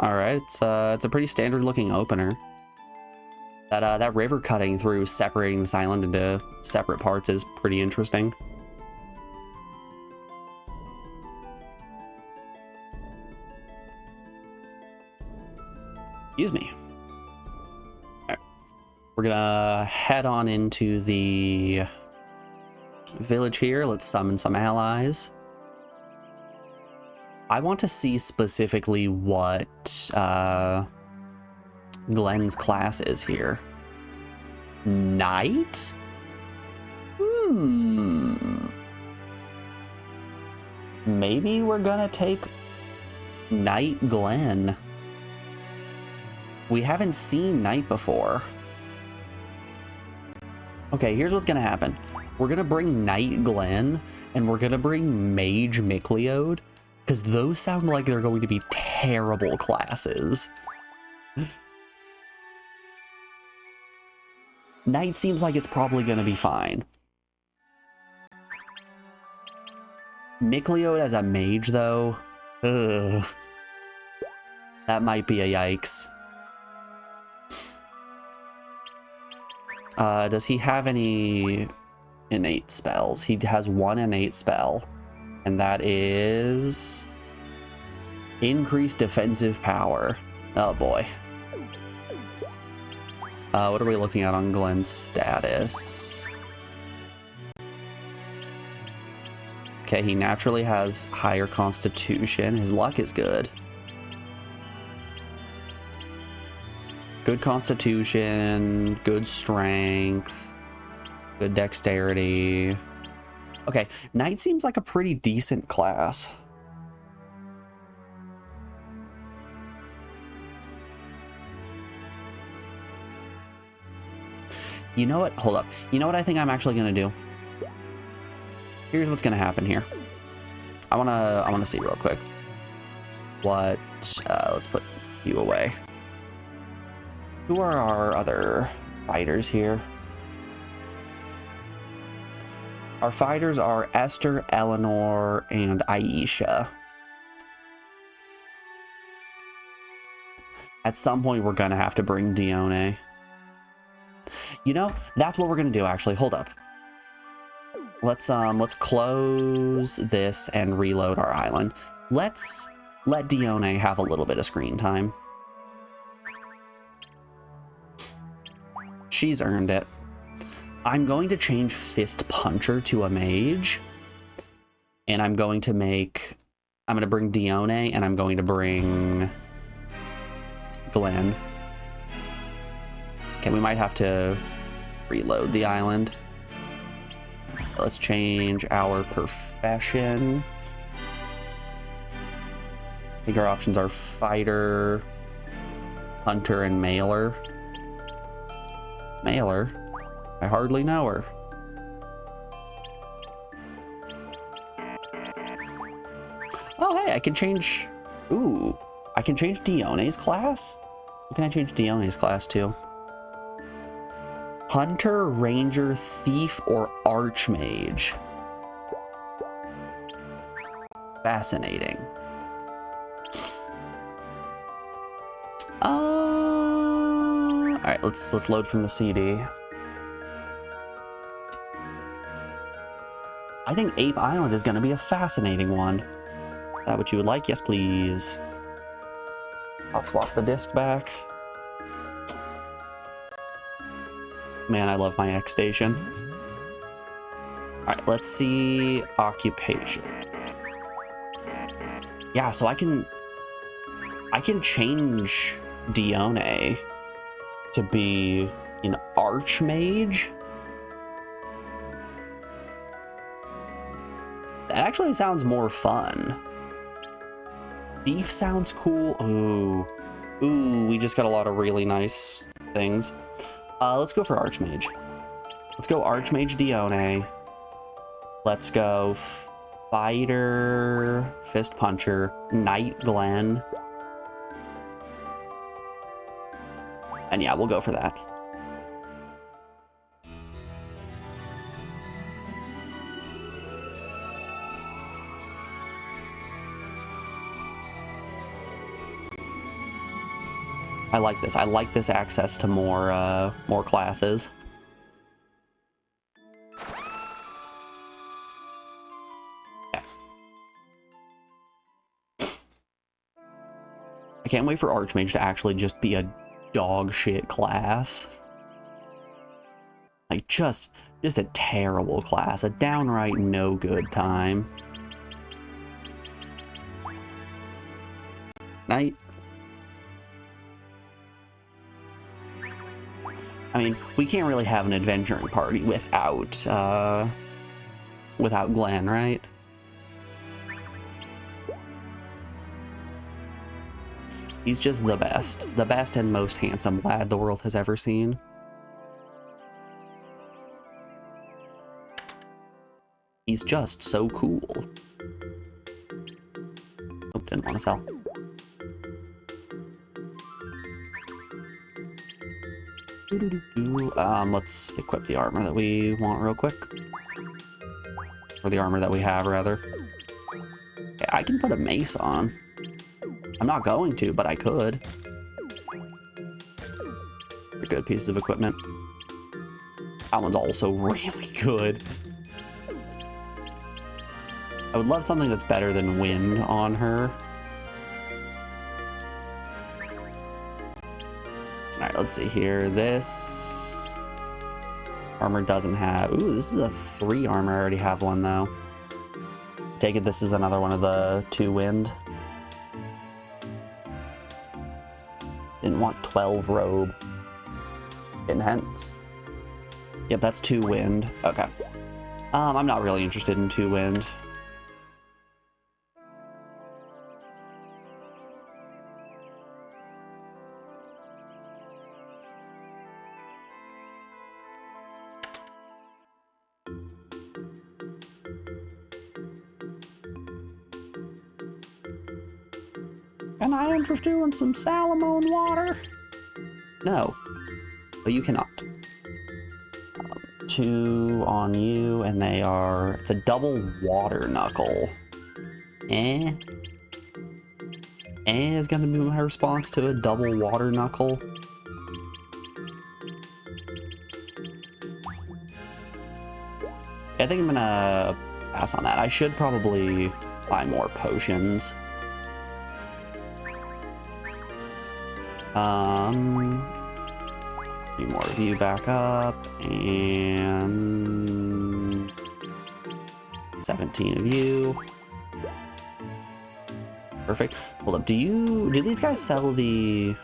All right, it's a pretty standard looking opener. That river cutting through, separating this island into separate parts is pretty interesting. Excuse me. All right. We're gonna head on into the village here. Let's summon some allies. I want to see specifically what Glenn's class is here. Knight? Maybe we're gonna take Knight Glenn. We haven't seen Knight before. Okay, here's what's gonna happen. We're gonna bring Knight Glenn, and we're gonna bring Mage Micleod, because those sound like they're going to be terrible classes. Knight seems like it's probably going to be fine. Micleod as a mage, though, ugh. That might be a yikes. Does he have any innate spells? He has one innate spell, and that is increased defensive power. Oh boy. What are we looking at on Glenn's status? Okay, he naturally has higher constitution. His luck is good. Good constitution, good strength, good dexterity. Okay, Knight seems like a pretty decent class. You know what? Hold up. You know what I think I'm actually going to do? Here's what's going to happen here. I wanna see real quick. What? Let's put you away. Who are our other fighters here? Our fighters are Esther, Eleanor, and Aisha. At some point, we're gonna have to bring Dione. You know, that's what we're gonna do, actually. Hold up. Let's close this and reload our island. Let's let Dione have a little bit of screen time. She's earned it. I'm going to change Fist Puncher to a mage. And I'm going to bring Dione, and I'm going to bring Glenn. Okay, we might have to reload the island. Let's change our profession. I think our options are fighter, hunter, and mailer. Mailer? I hardly know her. Oh, hey, I can change... Ooh, I can change Dione's class? What can I change Dione's class to? Hunter, Ranger, Thief, or Archmage? Fascinating. All right, let's load from the CD. I think Ape Island is going to be a fascinating one. Is that what you would like? Yes, please. I'll swap the disc back. Man, I love my X station. All right, let's see occupation. Yeah, so I can change Dione to be an Archmage. That actually sounds more fun. Thief sounds cool. Ooh, we just got a lot of really nice things. Let's go for Archmage. Let's go Archmage Dione. Let's go Fighter, Fist Puncher, Knight Glenn. And yeah, we'll go for that. I like this. I like this access to more classes. Okay. I can't wait for Archmage to actually just be a dog shit class. Like just a terrible class, a downright no good time. Knight. I mean, we can't really have an adventuring party without Glenn, right? He's just the best and most handsome lad the world has ever seen. He's just so cool. Oh, didn't want to sell. Let's equip the armor that we want real quick. Or the armor that we have, rather. Okay, I can put a mace on. I'm not going to, but I could. They're good pieces of equipment. That one's also really good. I would love something that's better than wind on her. Alright, let's see here. This armor doesn't have... Ooh, this is a 3 armor. I already have one, though. Take it this is another one of the 2 wind. Didn't want 12 robe. Enhance. Yep, that's 2 wind. Okay. I'm not really interested in 2 wind. Can I interest you in some Salamone water? No, but you cannot. 2 on you, and they are... It's a double water knuckle. Eh is gonna be my response to a double water knuckle. I think I'm gonna pass on that. I should probably buy more potions. Need more of you back up, and 17 of you. Perfect. Hold up, do these guys sell the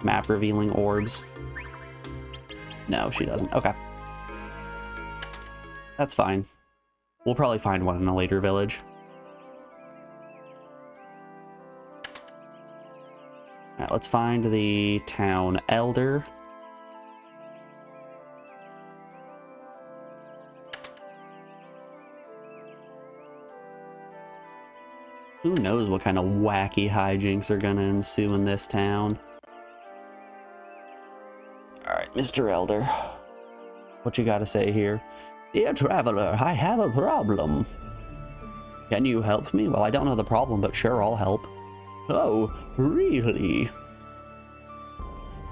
map revealing orbs? No, she doesn't. Okay. That's fine. We'll probably find one in a later village. All right, let's find the town elder. Who knows what kind of wacky hijinks are gonna ensue in this town. All right, Mr. Elder, what you gotta say here? Dear traveler, I have a problem. Can you help me? Well, I don't know the problem, but sure, I'll help. Oh, really?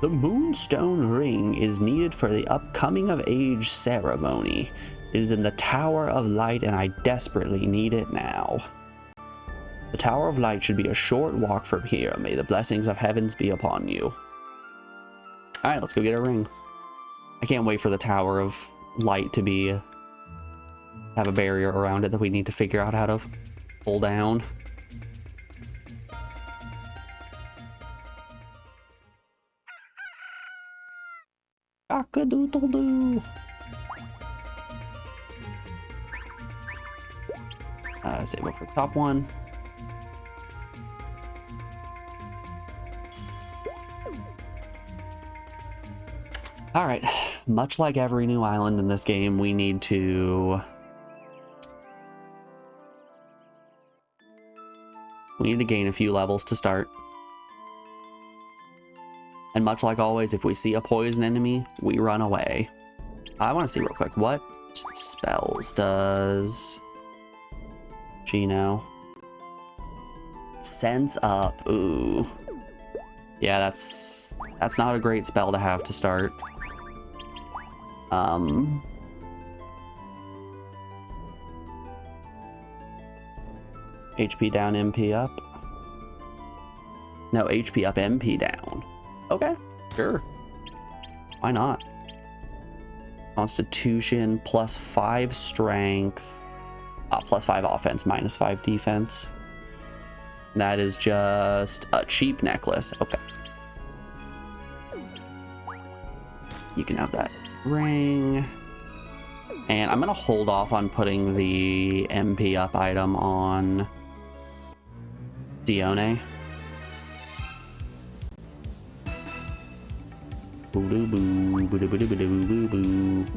The Moonstone Ring is needed for the upcoming of age ceremony. It is in the Tower of Light, and I desperately need it now. The Tower of Light should be a short walk from here. May the blessings of heavens be upon you. All right, let's go get a ring. I can't wait for the Tower of Light to be have a barrier around it that we need to figure out how to pull down. Cock-a-doodle-doo. Save up for the top one. All right, much like every new island in this game, we need to gain a few levels to start. And much like always, if we see a poison enemy, we run away. I want to see real quick, what spells does Gino? Sense up. Ooh. Yeah, that's not a great spell to have to start. HP down, MP up. No, HP up, MP down. Okay, sure. Why not? Constitution, +5 strength, +5 offense, -5 defense. That is just a cheap necklace. Okay. You can have that ring. And I'm gonna hold off on putting the MP up item on Dione.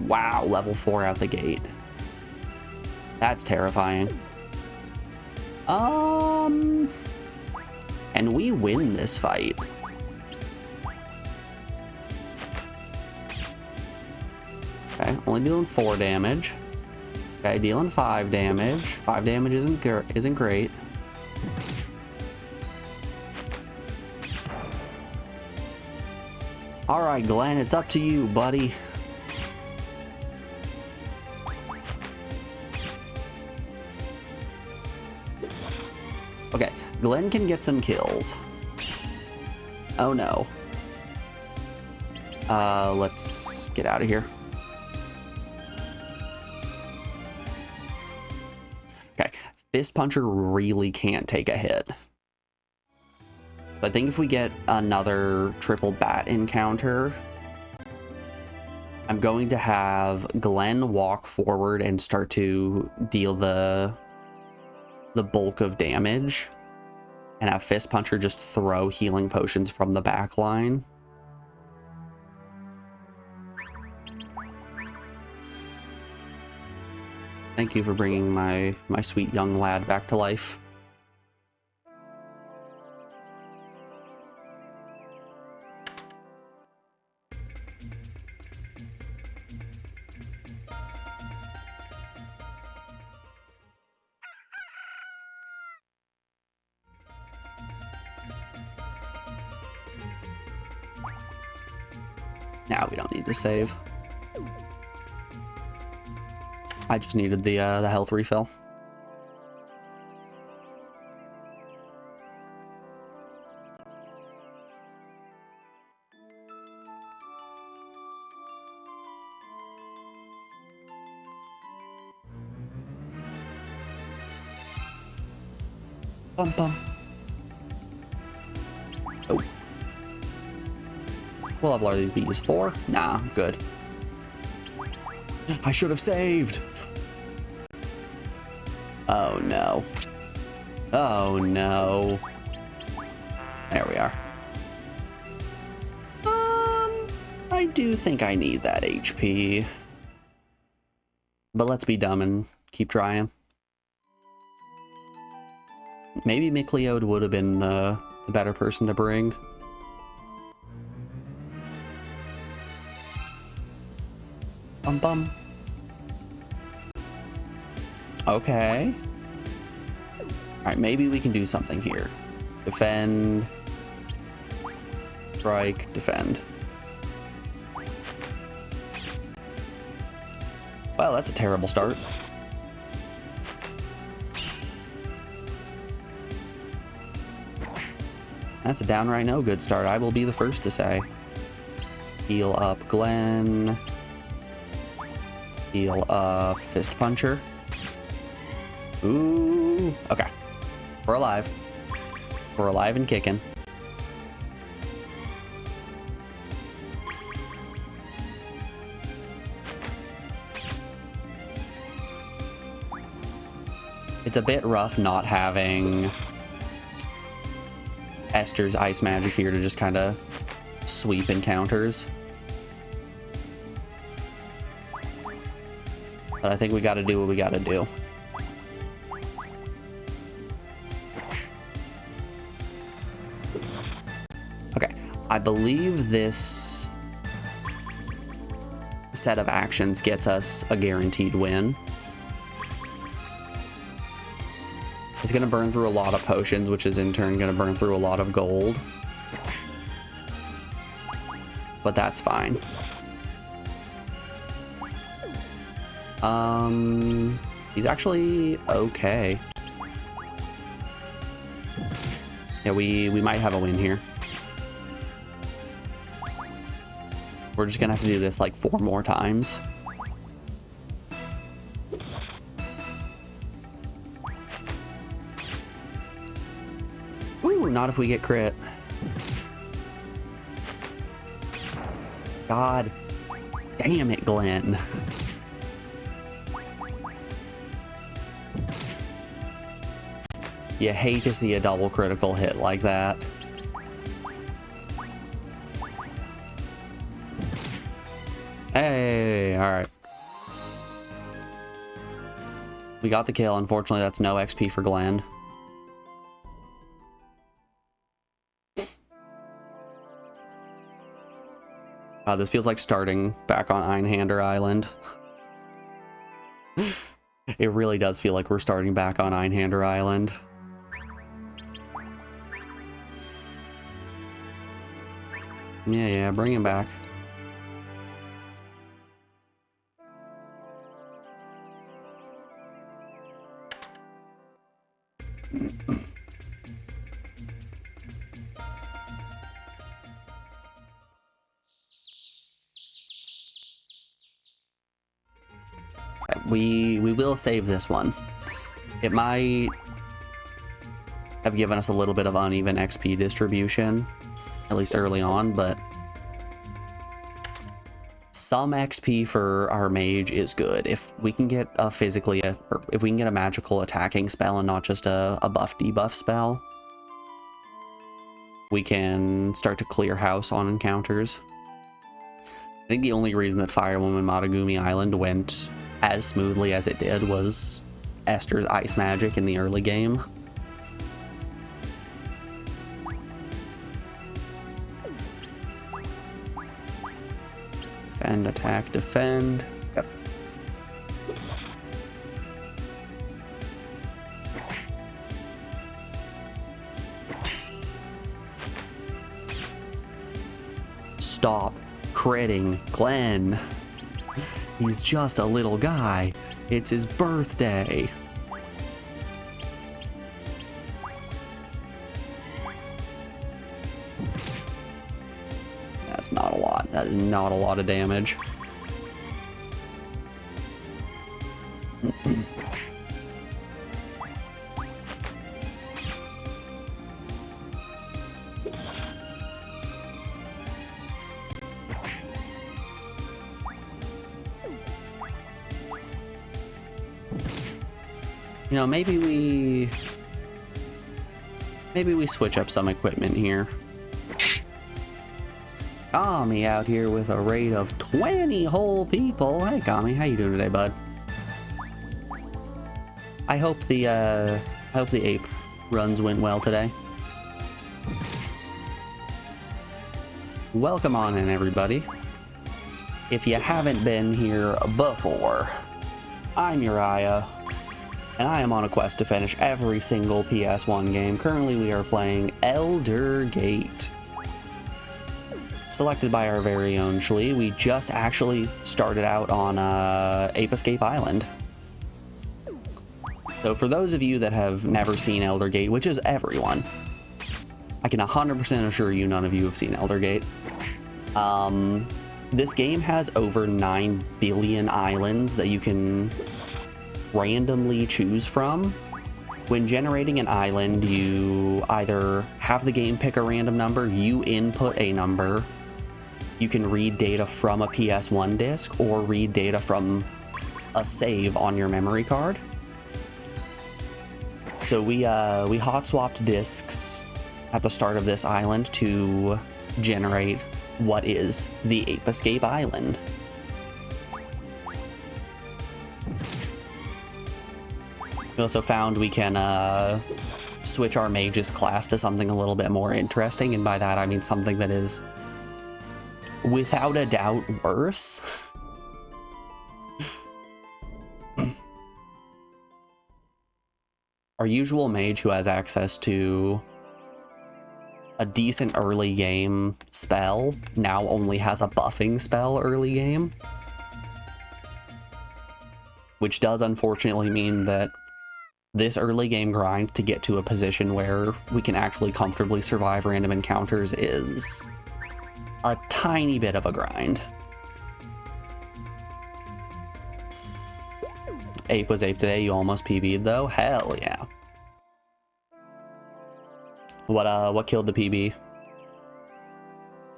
Wow, level 4 out the gate. That's terrifying. And we win this fight. Okay, only dealing 4 damage. Okay, dealing 5 damage. 5 damage isn't great. All right, Glenn, it's up to you, buddy. Okay, Glenn can get some kills. Oh no. Let's get out of here. Okay, Fist Puncher really can't take a hit. I think if we get another triple bat encounter, I'm going to have Glenn walk forward and start to deal the bulk of damage, and have Fist Puncher just throw healing potions from the back line. Thank you for bringing my sweet young lad back to life. Now we don't need to save. I just needed the health refill. Bum bum. Oh. What level are these bees? 4? Nah, good. I should have saved. Oh no. Oh no. There we are. I do think I need that HP. But let's be dumb and keep trying. Maybe Micleode would have been the better person to bring. Bum bum. Okay. Alright, maybe we can do something here. Defend. Strike, defend. Well, that's a terrible start. That's a downright no good start, I will be the first to say. Heal up Glenn. Heal up Fist Puncher. Ooh, okay. We're alive. We're alive and kicking. It's a bit rough not having Esther's ice magic here to just kind of sweep encounters. But I think we got to do what we got to do. Okay, I believe this set of actions gets us a guaranteed win. It's going to burn through a lot of potions, which is in turn going to burn through a lot of gold. But that's fine. He's actually okay. Yeah, we might have a win here. We're just gonna have to do this like 4 more times. Ooh, not if we get crit. God damn it, Glenn. You hate to see a double critical hit like that. Hey, alright. We got the kill. Unfortunately, that's no XP for Glenn. This feels like starting back on Einhander Island. It really does feel like we're starting back on Einhander Island. Yeah, bring him back. We will save this one. It might have given us a little bit of uneven XP distribution, at least early on, but some XP for our mage is good. If we can get a or if we can get a magical attacking spell and not just a buff debuff spell, we can start to clear house on encounters. I think the only reason that Firewoman Matagumi Island went as smoothly as it did was Esther's ice magic in the early game. Defend, attack, defend. Yep. Stop. Critting Glenn. He's just a little guy. It's his birthday. That's not a lot. That is not a lot of damage. You know, maybe we switch up some equipment here. Kami out here with a raid of 20 whole people. Hey Kami, how you doing today, bud? I hope the ape runs went well today. Welcome on in, everybody. If you haven't been here before, I'm Uriah, and I am on a quest to finish every single PS1 game. Currently, we are playing Elder Gate. Selected by our very own Shlee. We just actually started out on Ape Escape Island. So for those of you that have never seen Elder Gate, which is everyone, I can 100% assure you none of you have seen Elder Gate. This game has over 9 billion islands that you can randomly choose from. When generating an island, you either have the game pick a random number, you input a number, you can read data from a PS1 disc, or read data from a save on your memory card. So we hot swapped discs at the start of this island to generate what is the Ape Escape Island. We also found we can switch our mage's class to something a little bit more interesting, and by that I mean something that is without a doubt worse. Our usual mage, who has access to a decent early game spell, now only has a buffing spell early game, which does unfortunately mean that this early game grind to get to a position where we can actually comfortably survive random encounters is a tiny bit of a grind. Ape was ape today. You almost PB'd though. Hell yeah. What killed the PB?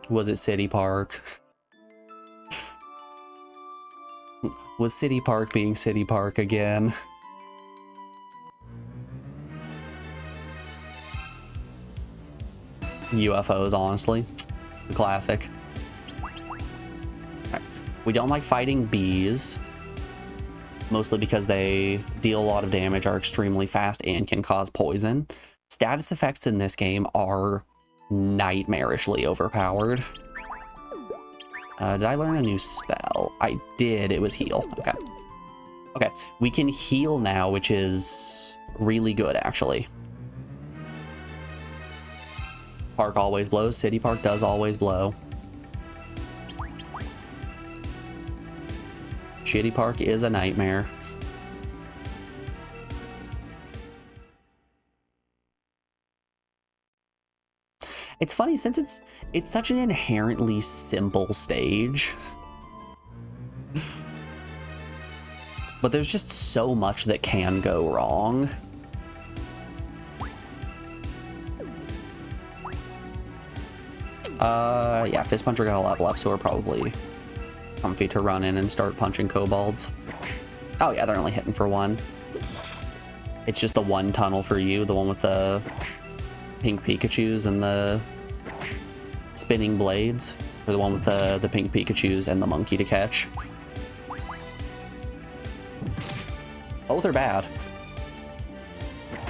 Was it City Park? Was City Park being City Park again? UFOs, honestly. The classic. We don't like fighting bees, mostly because they deal a lot of damage, are extremely fast, and can cause poison. Status effects in this game are nightmarishly overpowered. Did I learn a new spell? I did. It was heal. Okay. Okay. We can heal now, which is really good, actually. Park always blows. City Park does always blow. Shitty Park is a nightmare. It's funny, since it's such an inherently simple stage, but there's just so much that can go wrong. Yeah, Fist Puncher got a level up, so we're probably comfy to run in and start punching kobolds. Oh yeah, they're only hitting for one. It's just the one tunnel for you, the one with the pink Pikachus and the spinning blades, or the one with the pink Pikachus and the monkey to catch. Both are bad.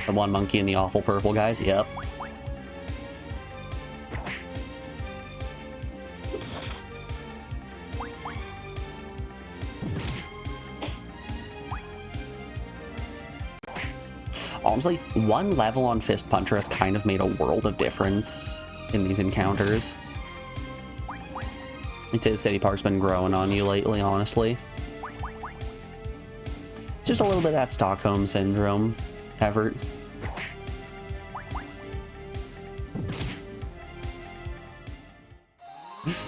The one monkey and the awful purple guys, yep. Honestly, one level on Fist Puncher has kind of made a world of difference in these encounters. I'd say the city park's been growing on you lately, honestly. It's just a little bit of that Stockholm syndrome, Everett.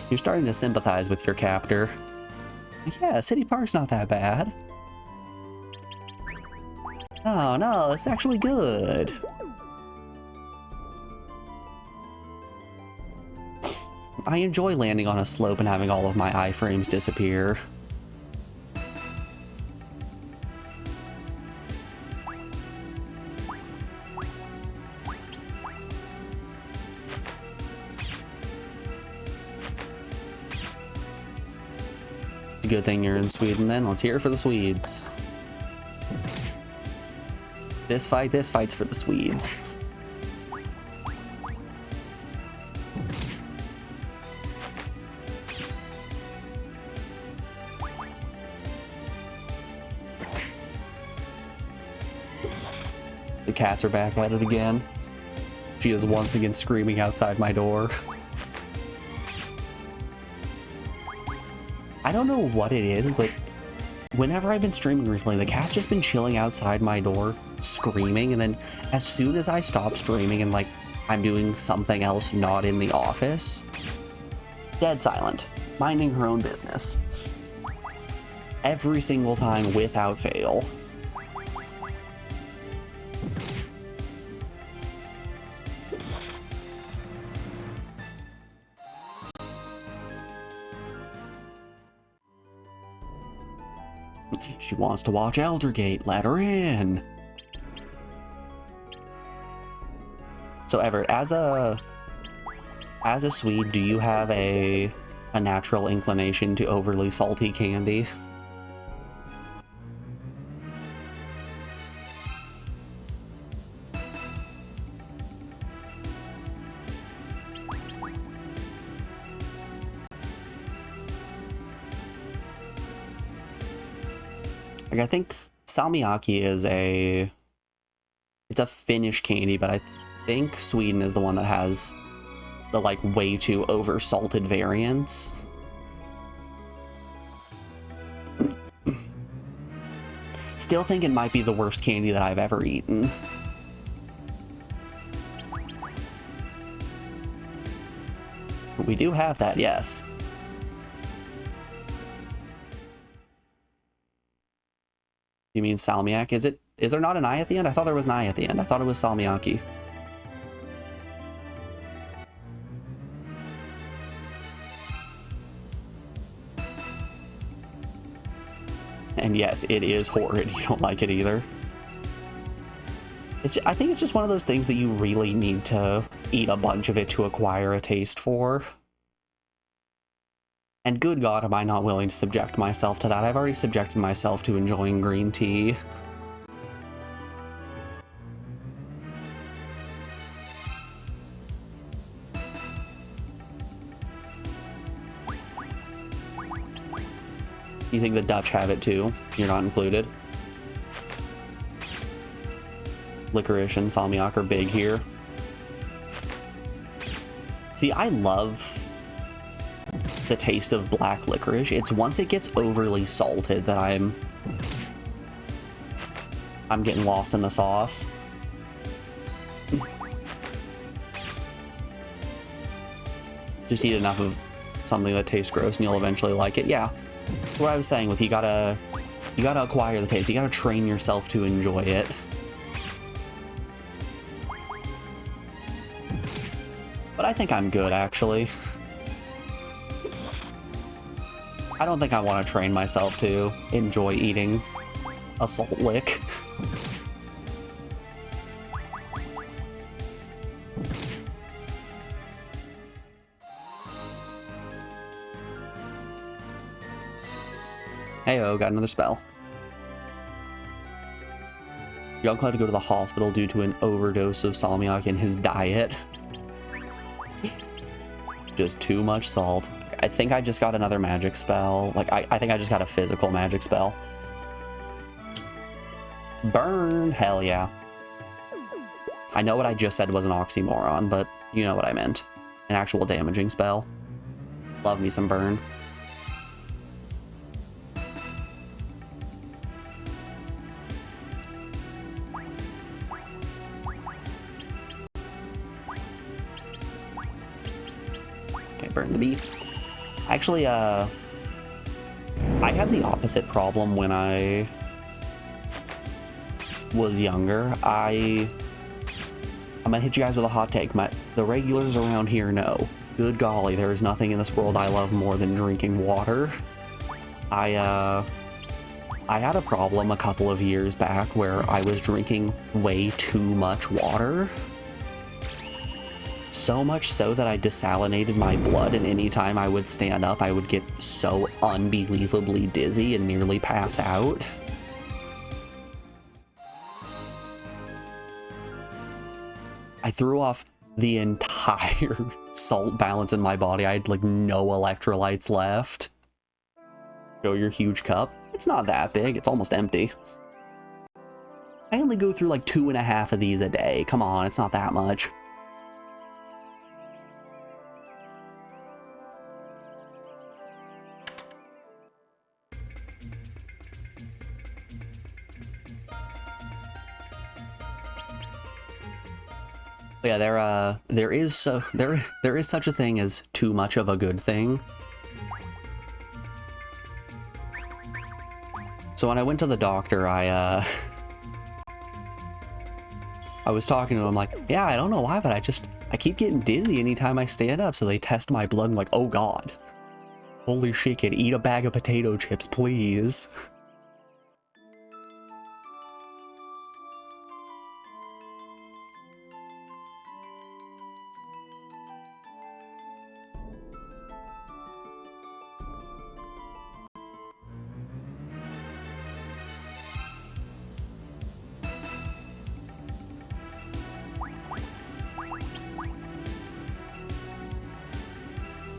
You're starting to sympathize with your captor. Yeah, city park's not that bad. No, no, it's actually good. I enjoy landing on a slope and having all of my iframes disappear. It's a good thing you're in Sweden then. Let's hear it for the Swedes. This fight's for the Swedes. The cats are back at it again. She is once again screaming outside my door. I don't know what it is, but whenever I've been streaming recently, the cat's just been chilling outside my door, screaming, and then as soon as I stop streaming and like I'm doing something else not in the office, dead silent, minding her own business. Every single time without fail. She wants to watch Eldergate. Let her in. So Everett, as a Swede, do you have a natural inclination to overly salty candy? Like, I think salmiakki is it's a Finnish candy, but I think Sweden is the one that has the like way too over salted variants. Still think it might be the worst candy that I've ever eaten. We do have that, yes. You mean salmiak? Is there not an I at the end? I thought there was an I at the end. I thought it was salmiakki. And yes, it is horrid. You don't like it either. I think it's just one of those things that you really need to eat a bunch of it to acquire a taste for. And good God, am I not willing to subject myself to that. I've already subjected myself to enjoying green tea. You think the Dutch have it too? You're not included? Licorice and salmiak are big here. See, I love the taste of black licorice. It's once it gets overly salted that I'm getting lost in the sauce. Just eat enough of something that tastes gross and you'll eventually like it. Yeah, what I was saying with you gotta acquire the taste. You gotta train yourself to enjoy it. But I think I'm good, actually. I don't think I want to train myself to enjoy eating a salt lick. Heyo, got another spell. Your uncle had to go to the hospital due to an overdose of salmiak in his diet. Just too much salt. I think I just got another magic spell. Like, I think I just got a physical magic spell. Burn! Hell yeah. I know what I just said was an oxymoron, but you know what I meant. An actual damaging spell. Love me some burn. Okay, burn the bee. Actually, I had the opposite problem when I was younger. I'm gonna hit you guys with a hot take. The regulars around here know. Good golly, there is nothing in this world I love more than drinking water. I had a problem a couple of years back where I was drinking way too much water. So much so that I desalinated my blood, and anytime I would stand up, I would get so unbelievably dizzy and nearly pass out. I threw off the entire salt balance in my body. I had like no electrolytes left. Show your huge cup. It's not that big, it's almost empty. I only go through like 2.5 of these a day. Come on, it's not that much. Yeah, there is such a thing as too much of a good thing. So when I went to the doctor, I was talking to him like, yeah, I don't know why, but I keep getting dizzy anytime I stand up. So they test my blood and like, oh God, holy shit, kid, eat a bag of potato chips, please.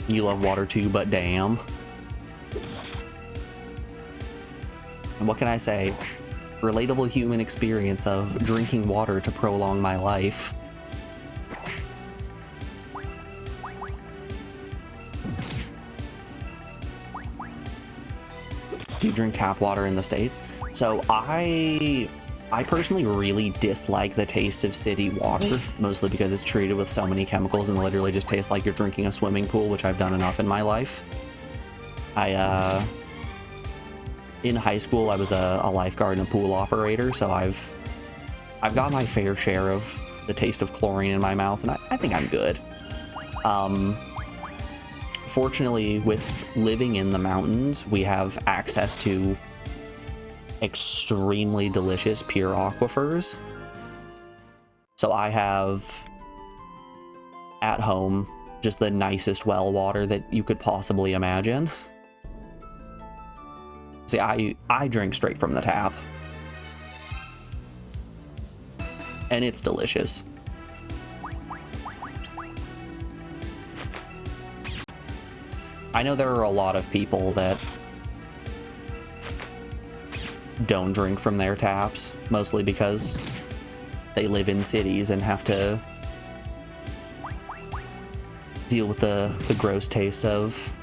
You love water too, but damn. And what can I say? Relatable human experience of drinking water to prolong my life. Do you drink tap water in the States? So I personally really dislike the taste of city water, mostly because it's treated with so many chemicals and literally just tastes like you're drinking a swimming pool, which I've done enough in my life. In high school, I was a lifeguard and a pool operator, so I've got my fair share of the taste of chlorine in my mouth, and I think I'm good. Fortunately, with living in the mountains, we have access to extremely delicious pure aquifers. So I have at home just the nicest well water that you could possibly imagine. See, I drink straight from the tap, and it's delicious. I know there are a lot of people that don't drink from their taps, mostly because they live in cities and have to deal with the gross taste of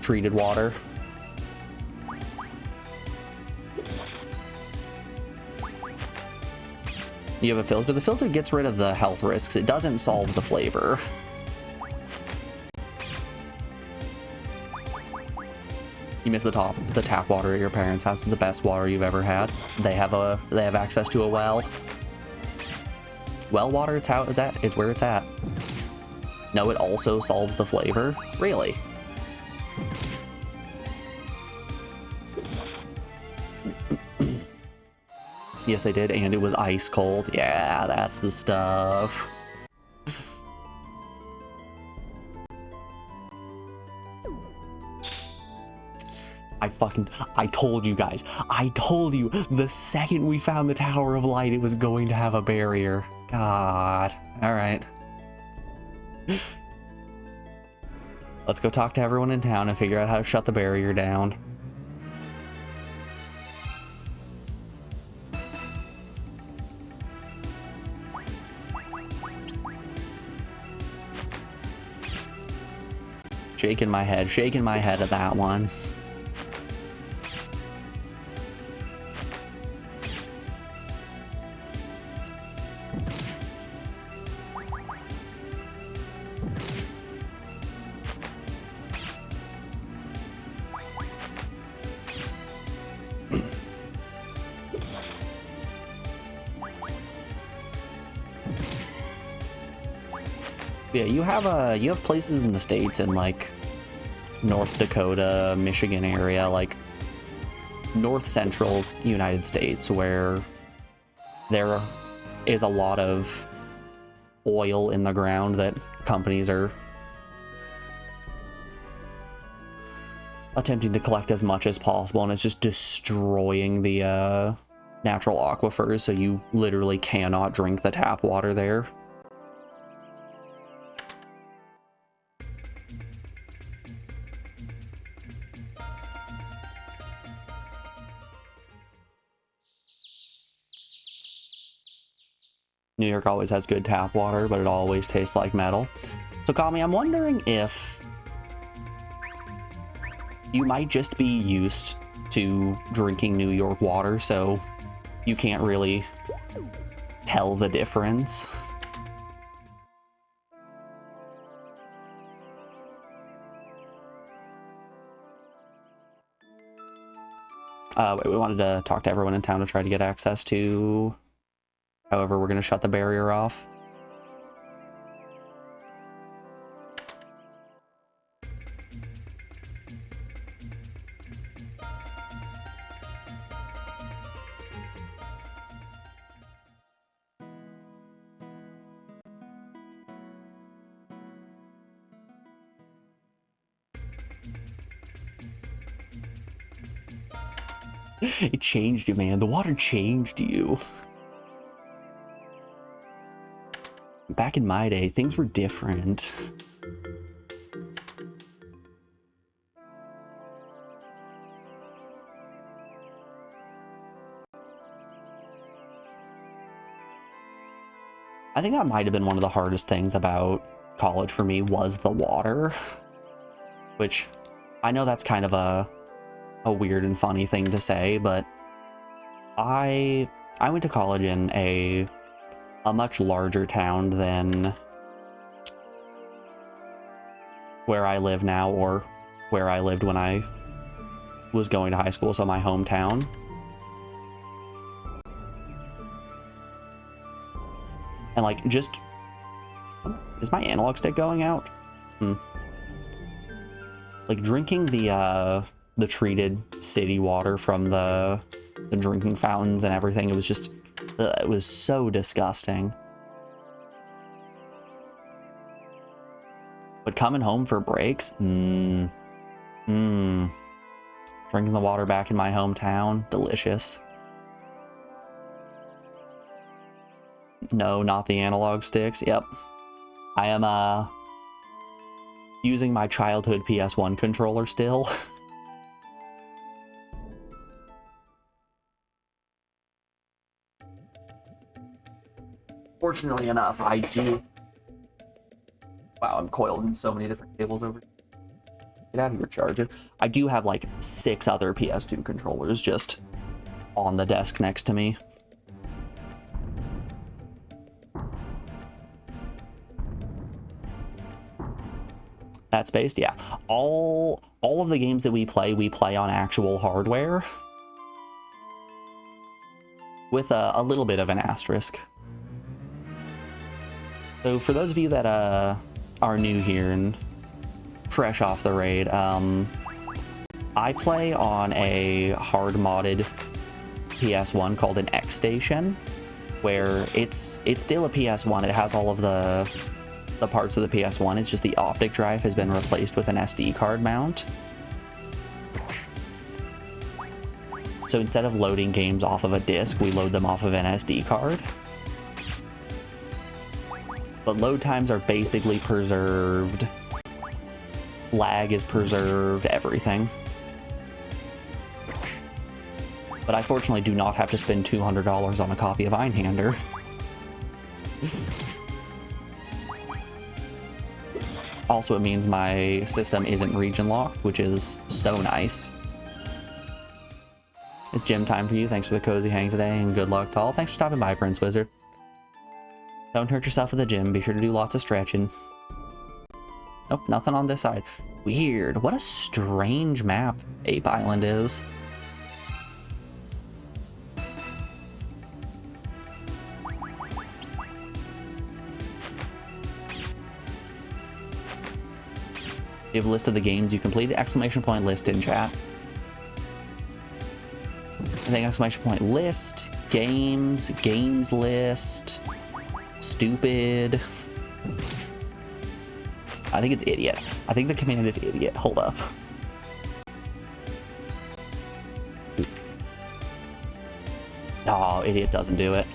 treated water. You have a filter. The filter gets rid of the health risks. It doesn't solve the flavor. You miss the tap water at your parents' house. It's the best water you've ever had. They have access to a well. Well water, it's where it's at. No, it also solves the flavor. Really? Yes, they did, and it was ice cold. Yeah, that's the stuff. I told you guys. I told you the second we found the Tower of Light, it was going to have a barrier. God. All right. Let's go talk to everyone in town and figure out how to shut the barrier down. shaking my head at that one. Yeah, you have places in the States in like North Dakota, Michigan area, like north central United States, where there is a lot of oil in the ground that companies are attempting to collect as much as possible, and it's just destroying the natural aquifers, so you literally cannot drink the tap water there. New York always has good tap water, but it always tastes like metal. So Kami, I'm wondering if you might just be used to drinking New York water, so you can't really tell the difference. We wanted to talk to everyone in town to try to get access to... However, we're going to shut the barrier off. It changed you, man. The water changed you. Back in my day, things were different. I think that might have been one of the hardest things about college for me, was the water. Which, I know that's kind of a weird and funny thing to say, but I went to college in a much larger town than where I live now, or where I lived when I was going to high school, so my hometown. And like, just... Is my analog stick going out? Like, drinking the treated city water from the drinking fountains and everything, it was just... it was so disgusting. But coming home for breaks, drinking the water back in my hometown, delicious. No, not the analog sticks. Yep. I am using my childhood PS1 controller still. Fortunately enough, I do... Wow, I'm coiled in so many different cables over here. Get out of your charger. I do have like 6 other PS2 controllers just on the desk next to me. That's based, yeah. All of the games that we play on actual hardware. With a little bit of an asterisk. So for those of you that are new here and fresh off the raid, I play on a hard modded PS1 called an X Station, where it's still a PS1. It has all of the parts of the PS1. It's just the optic drive has been replaced with an SD card mount. So instead of loading games off of a disc, we load them off of an SD card. But load times are basically preserved. Lag is preserved, everything. But I fortunately do not have to spend $200 on a copy of Einhander. Also, it means my system isn't region locked, which is so nice. It's gym time for you. Thanks for the cozy hang today, and good luck to all. Thanks for stopping by, Prince Wizard. Don't hurt yourself at the gym. Be sure to do lots of stretching. Nope, nothing on this side. Weird. What a strange map Ape Island is. You have a list of the games you completed. Exclamation point list in chat. I think exclamation point list, games, games list, stupid. I think it's idiot. I think the command is idiot. Hold up. Oh, idiot doesn't do it.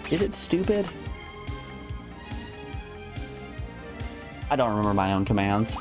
Is it stupid? I don't remember my own commands.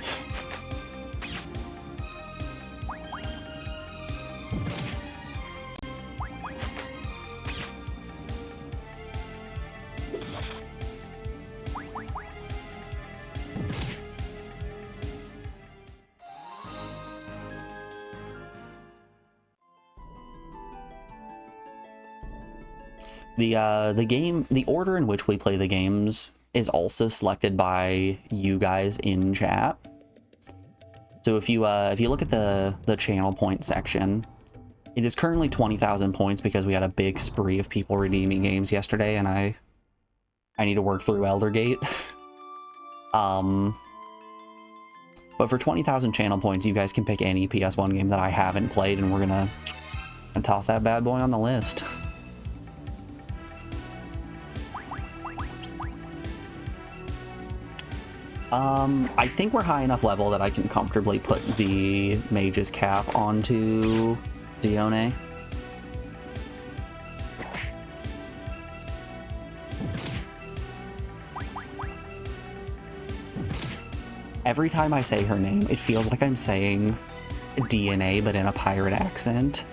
The order in which we play the games is also selected by you guys in chat. So if you look at the channel point section, it is currently 20,000 points because we had a big spree of people redeeming games yesterday, and I need to work through Eldergate. But for 20,000 channel points, you guys can pick any PS1 game that I haven't played, and we're gonna toss that bad boy on the list. I think we're high enough level that I can comfortably put the Mage's Cap onto Dione. Every time I say her name, it feels like I'm saying DNA, but in a pirate accent.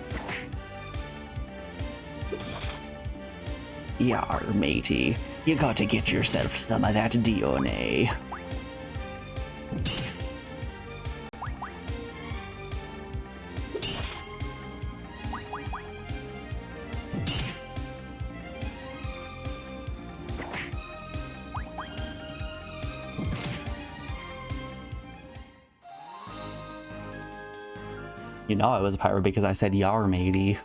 Yar, matey. You got to get yourself some of that Dione. You know I was a pirate because I said yar, matey.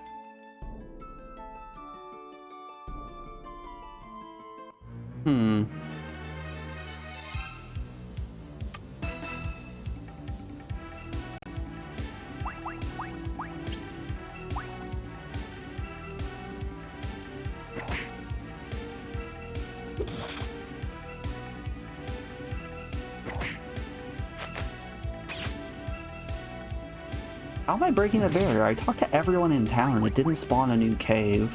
How am I breaking the barrier? I talked to everyone in town and it didn't spawn a new cave.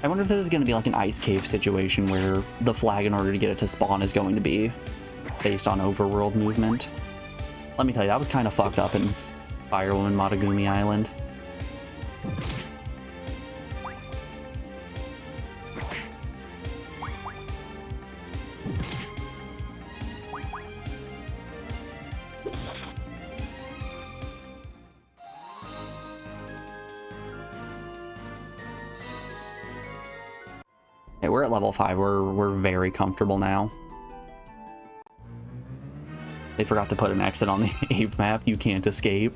I wonder if this is going to be like an ice cave situation where the flag, in order to get it to spawn, is going to be based on overworld movement. Let me tell you, that was kind of fucked up in Firewoman Matagumi Island. Okay, we're at level 5. We're very comfortable now. They forgot to put an exit on the Ape map. You can't escape.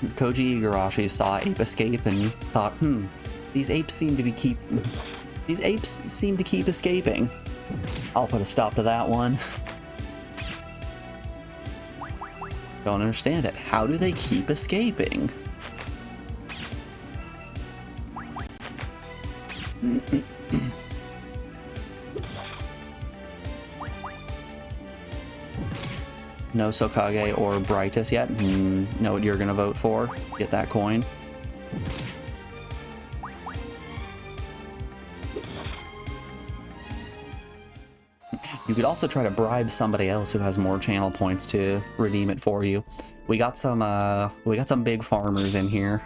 Koji Igarashi saw Ape escape and thought, these apes seem to keep escaping. I'll put a stop to that one. Don't understand it. How do they keep escaping? No Sokage or Brightest yet? Know what you're gonna vote for? Get that coin. You could also try to bribe somebody else who has more channel points to redeem it for you. We got some big farmers in here.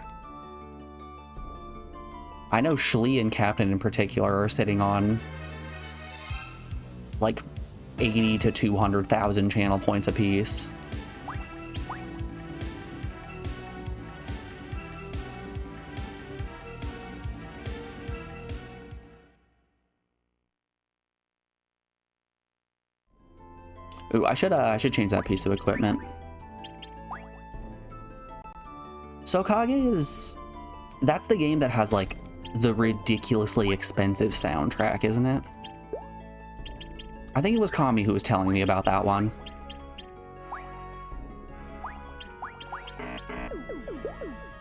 I know Schlee and Captain in particular are sitting on like 80 to 200,000 channel points apiece. Ooh, I should change that piece of equipment. Sokage that's the game that has like the ridiculously expensive soundtrack, isn't it? I think it was Kami who was telling me about that one.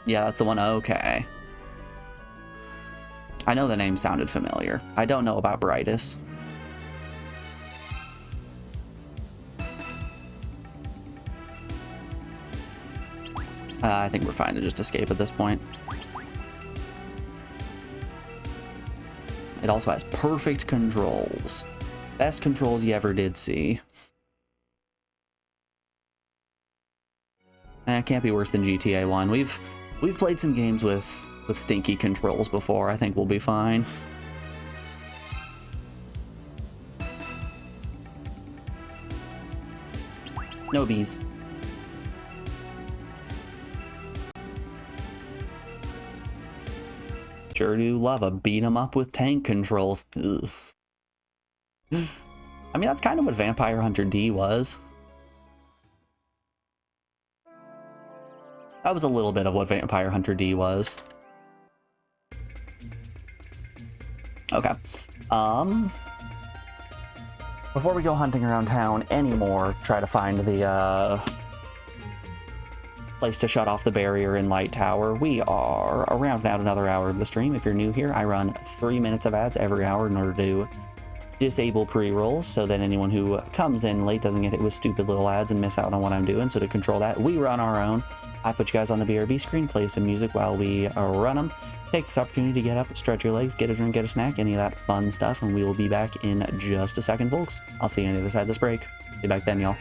Yeah, that's the one. Okay. I know the name sounded familiar. I don't know about Brightus. I think we're fine to just escape at this point. It also has perfect controls. Best controls you ever did see. It can't be worse than GTA 1. We've played some games with stinky controls before. I think we'll be fine. No bees. Sure do love a beat 'em up with tank controls. Ugh. I mean, that's kind of what Vampire Hunter D was. That was a little bit of what Vampire Hunter D was. Okay. Before we go hunting around town anymore, try to find the, place to shut off the barrier in Light Tower. We are around about another hour of the stream. If you're new here, I run 3 minutes of ads every hour in order to disable pre-rolls so that anyone who comes in late doesn't get hit with stupid little ads and miss out on what I'm doing. So to control that, we run our own. I put you guys on the BRB screen, play some music while we run them. Take this opportunity to get up, stretch your legs, get a drink, get a snack, any of that fun stuff, and we will be back in just a second, folks. I'll see you on the other side of this break. See you back then, y'all.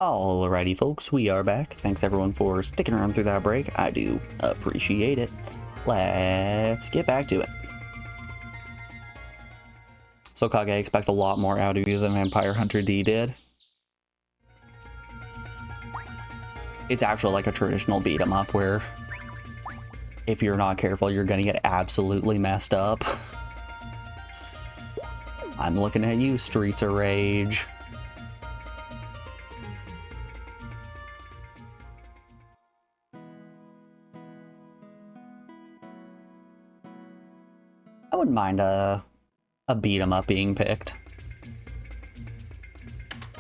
Alrighty folks, we are back. Thanks everyone for sticking around through that break. I do appreciate it. Let's get back to it. So Kage expects a lot more out of you than Vampire Hunter D did. It's actually like a traditional beat 'em up where if you're not careful, you're gonna get absolutely messed up. I'm looking at you, Streets of Rage. I wouldn't mind a beat 'em up being picked.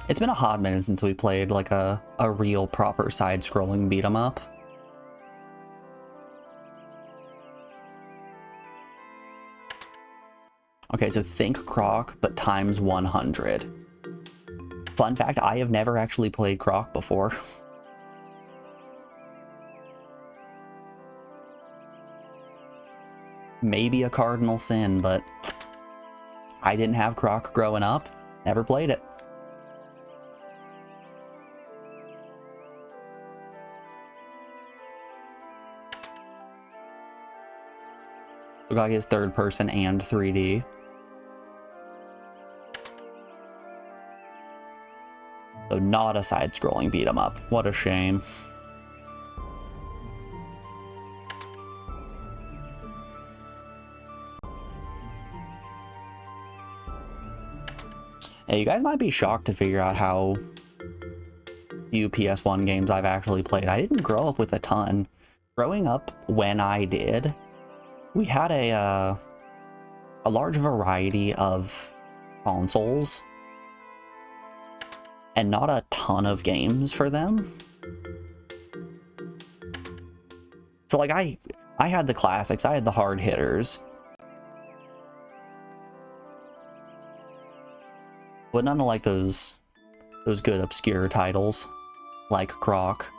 It's been a hot minute since we played like a real proper side-scrolling beat 'em up. Okay, so think Croc, but times 100. Fun fact, I have never actually played Croc before. Maybe a cardinal sin, but I didn't have Croc growing up. Never played it. Ukage is third person and 3D. So not a side-scrolling beat 'em up. What a shame. Hey, you guys might be shocked to figure out how few PS1 games I've actually played. I didn't grow up with a ton. Growing up when I did, we had a large variety of consoles and not a ton of games for them. So like I had the classics, I had the hard hitters. But none of like those good obscure titles like Croc.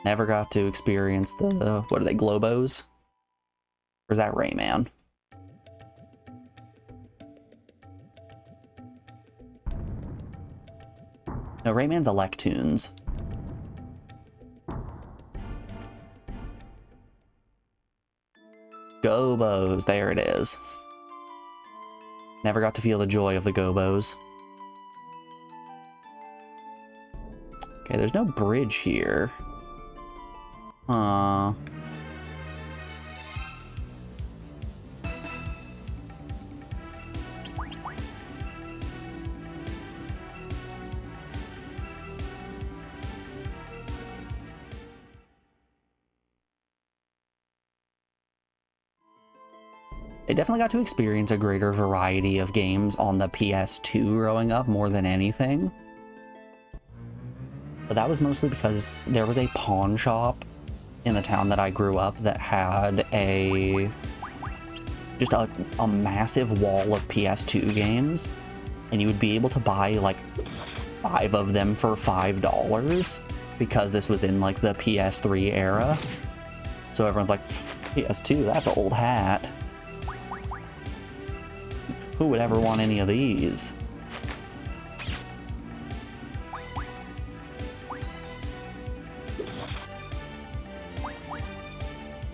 Never got to experience the, what are they, Globos? Or is that Rayman? No, Rayman's Electoons. Gobos, there it is. Never got to feel the joy of the Gobos. Okay, there's no bridge here. I definitely got to experience a greater variety of games on the PS2 growing up more than anything. But that was mostly because there was a pawn shop in the town that I grew up that had just a massive wall of PS2 games, and you would be able to buy like 5 of them for $5 because this was in like the PS3 era. So everyone's like, PS2, that's an old hat. Who would ever want any of these?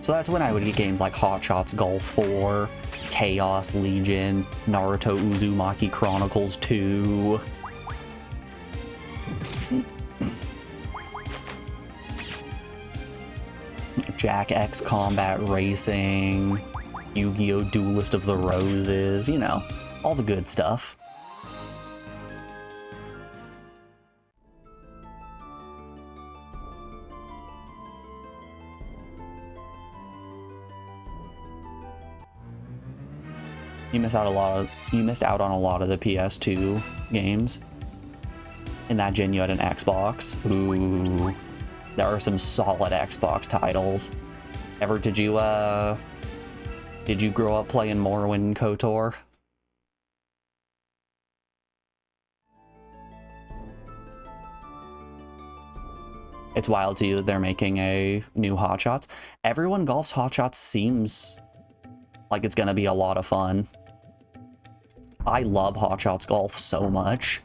So that's when I would get games like Hot Shots Golf 4, Chaos Legion, Naruto Uzumaki Chronicles 2. Jack X Combat Racing, Yu-Gi-Oh! Duelist of the Roses, you know, all the good stuff. You missed out on a lot of the PS2 games. In that gen, you had an Xbox. Ooh, there are some solid Xbox titles. Did you grow up playing Morrowind and KOTOR? It's wild to you that they're making a new Hot Shots. Everyone Golf's Hot Shots seems like it's gonna be a lot of fun. I love Hot Shots Golf so much.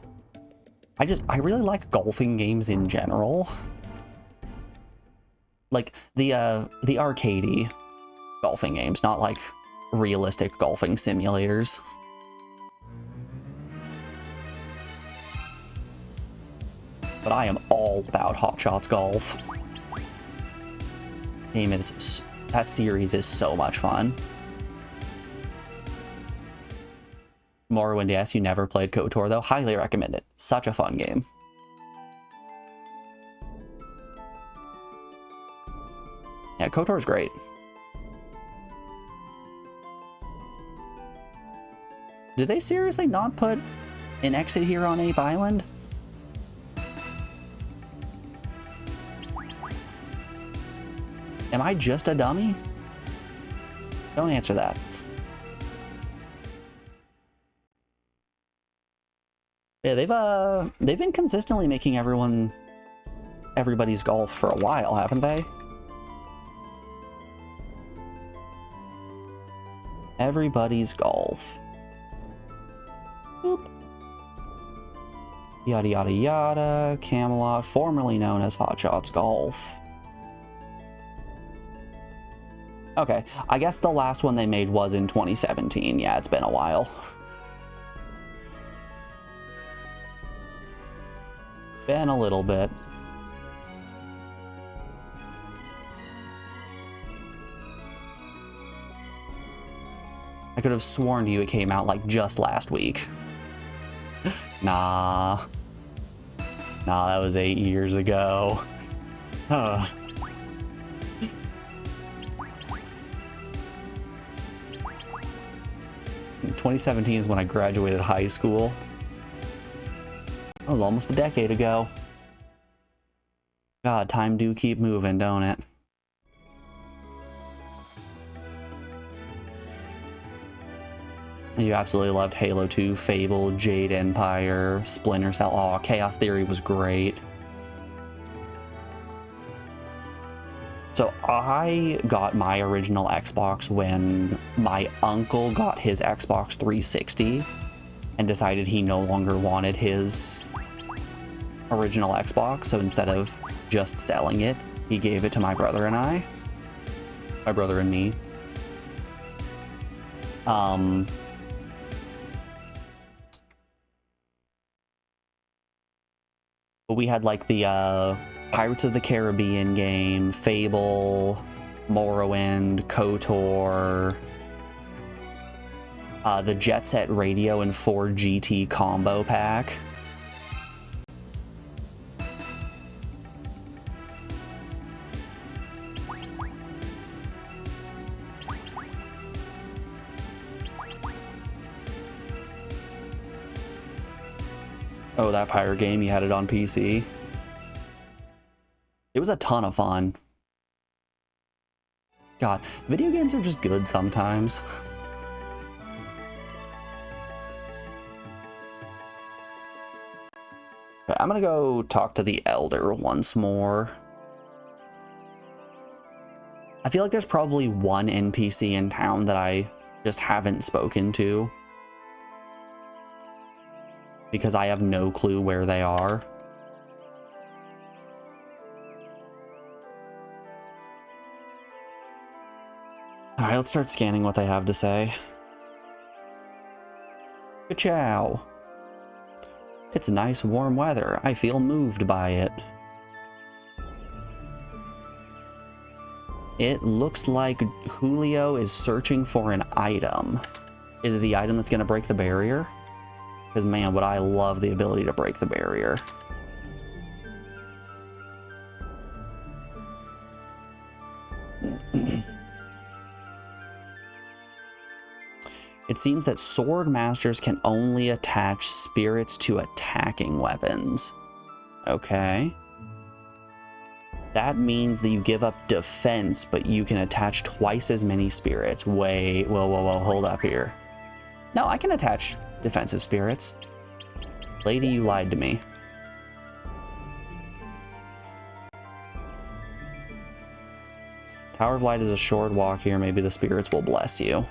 I really like golfing games in general. Like the arcadey golfing games, not like realistic golfing simulators. But I am all about Hot Shots Golf. That series is so much fun. Morrowind, yes, you never played KOTOR though. Highly recommend it. Such a fun game. Yeah, KOTOR's great. Did they seriously not put an exit here on Ape Island? Am I just a dummy? Don't answer that. Yeah, they've been consistently making everybody's golf for a while, haven't they? Everybody's golf. Boop. Yada yada yada. Camelot, formerly known as Hot Shots Golf. Okay, I guess the last one they made was in 2017. Yeah, it's been a while. Been a little bit. I could have sworn to you it came out like just last week. Nah. Nah, that was 8 years ago. Huh. 2017 is when I graduated high school. That was almost a decade ago. God, time do keep moving, don't it? You absolutely loved Halo 2, Fable, Jade Empire, Splinter Cell. Oh, Chaos Theory was great. So I got my original Xbox when my uncle got his Xbox 360 and decided he no longer wanted his original Xbox. So instead of just selling it, he gave it to my brother and I. My brother and me. But we had like the Pirates of the Caribbean game, Fable, Morrowind, KOTOR, the Jet Set Radio and 4GT combo pack. Oh, that pirate game, you had it on PC. It was a ton of fun. God, video games are just good sometimes. Okay, I'm gonna go talk to the Elder once more. I feel like there's probably one NPC in town that I just haven't spoken to, because I have no clue where they are. Alright, let's start scanning what they have to say. Ka-chow. It's nice warm weather. I feel moved by it. It looks like Julio is searching for an item. Is it the item that's going to break the barrier? Because, man, would I love the ability to break the barrier. It seems that sword masters can only attach spirits to attacking weapons. Okay. That means that you give up defense, but you can attach twice as many spirits. Wait, whoa, hold up here. No, I can attach defensive spirits. Lady, you lied to me. Tower of Light is a short walk here. Maybe the spirits will bless you.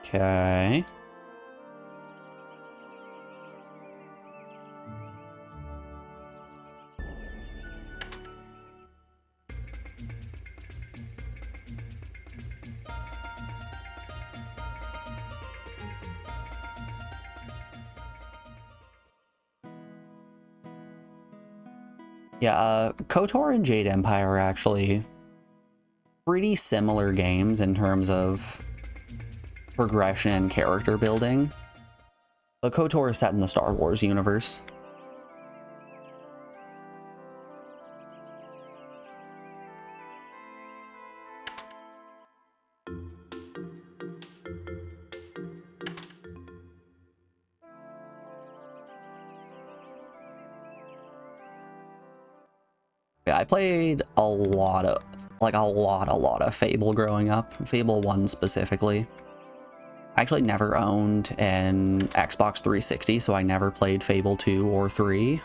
Okay. Yeah, KOTOR and Jade Empire are actually pretty similar games in terms of progression and character building. But KOTOR is set in the Star Wars universe. Yeah, I played a lot of Fable growing up. Fable 1 specifically. I actually never owned an Xbox 360, so I never played Fable 2 or 3.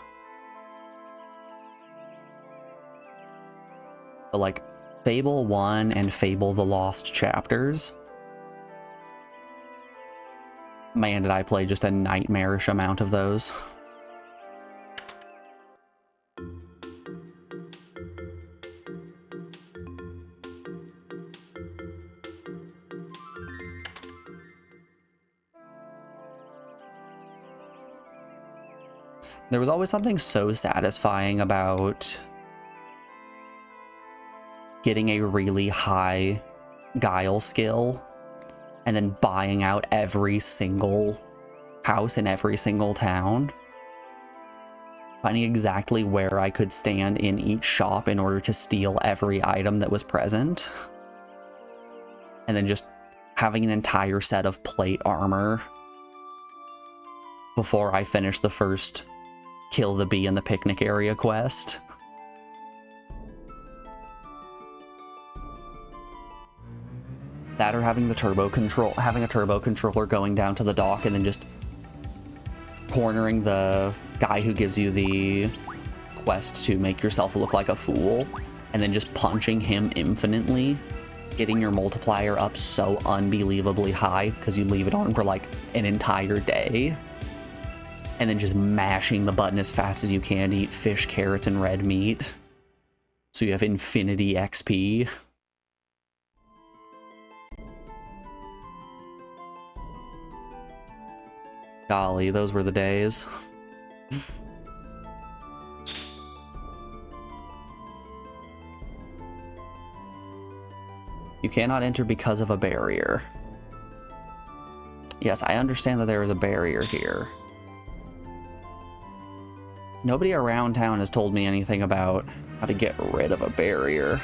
But like Fable 1 and Fable the Lost Chapters. Man, did I play just a nightmarish amount of those. There was always something so satisfying about getting a really high guile skill and then buying out every single house in every single town. Finding exactly where I could stand in each shop in order to steal every item that was present. And then just having an entire set of plate armor before I finished the first kill the bee in the picnic area quest. That or having a turbo controller going down to the dock and then just cornering the guy who gives you the quest to make yourself look like a fool, and then just punching him infinitely, getting your multiplier up so unbelievably high because you leave it on for like an entire day. And then just mashing the button as fast as you can to eat fish, carrots, and red meat. So you have infinity XP. Golly, those were the days. You cannot enter because of a barrier. Yes, I understand that there is a barrier here. Nobody around town has told me anything about how to get rid of a barrier.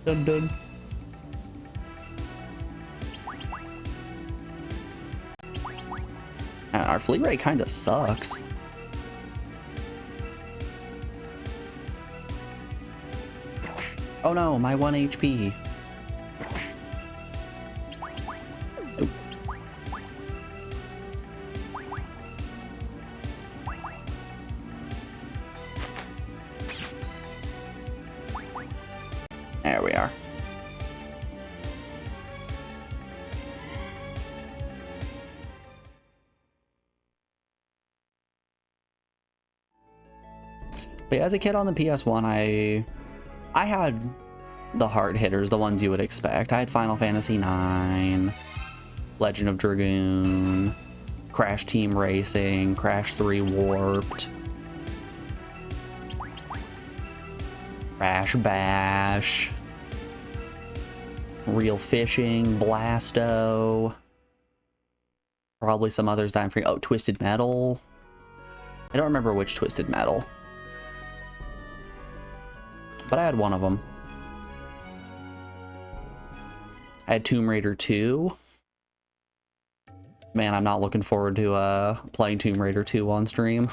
Dun dun. Man, our fleet rate kind of sucks. Oh no, my 1 HP. Oop. There we are. But yeah, as a kid on the PS1, I had the hard hitters, the ones you would expect. I had Final Fantasy IX, Legend of Dragoon, Crash Team Racing, Crash 3 Warped, Crash Bash, Real Fishing, Blasto, probably some others that I'm forgetting. Oh, Twisted Metal. I don't remember which Twisted Metal, but I had one of them. I had Tomb Raider 2. Man, I'm not looking forward to playing Tomb Raider 2 on stream.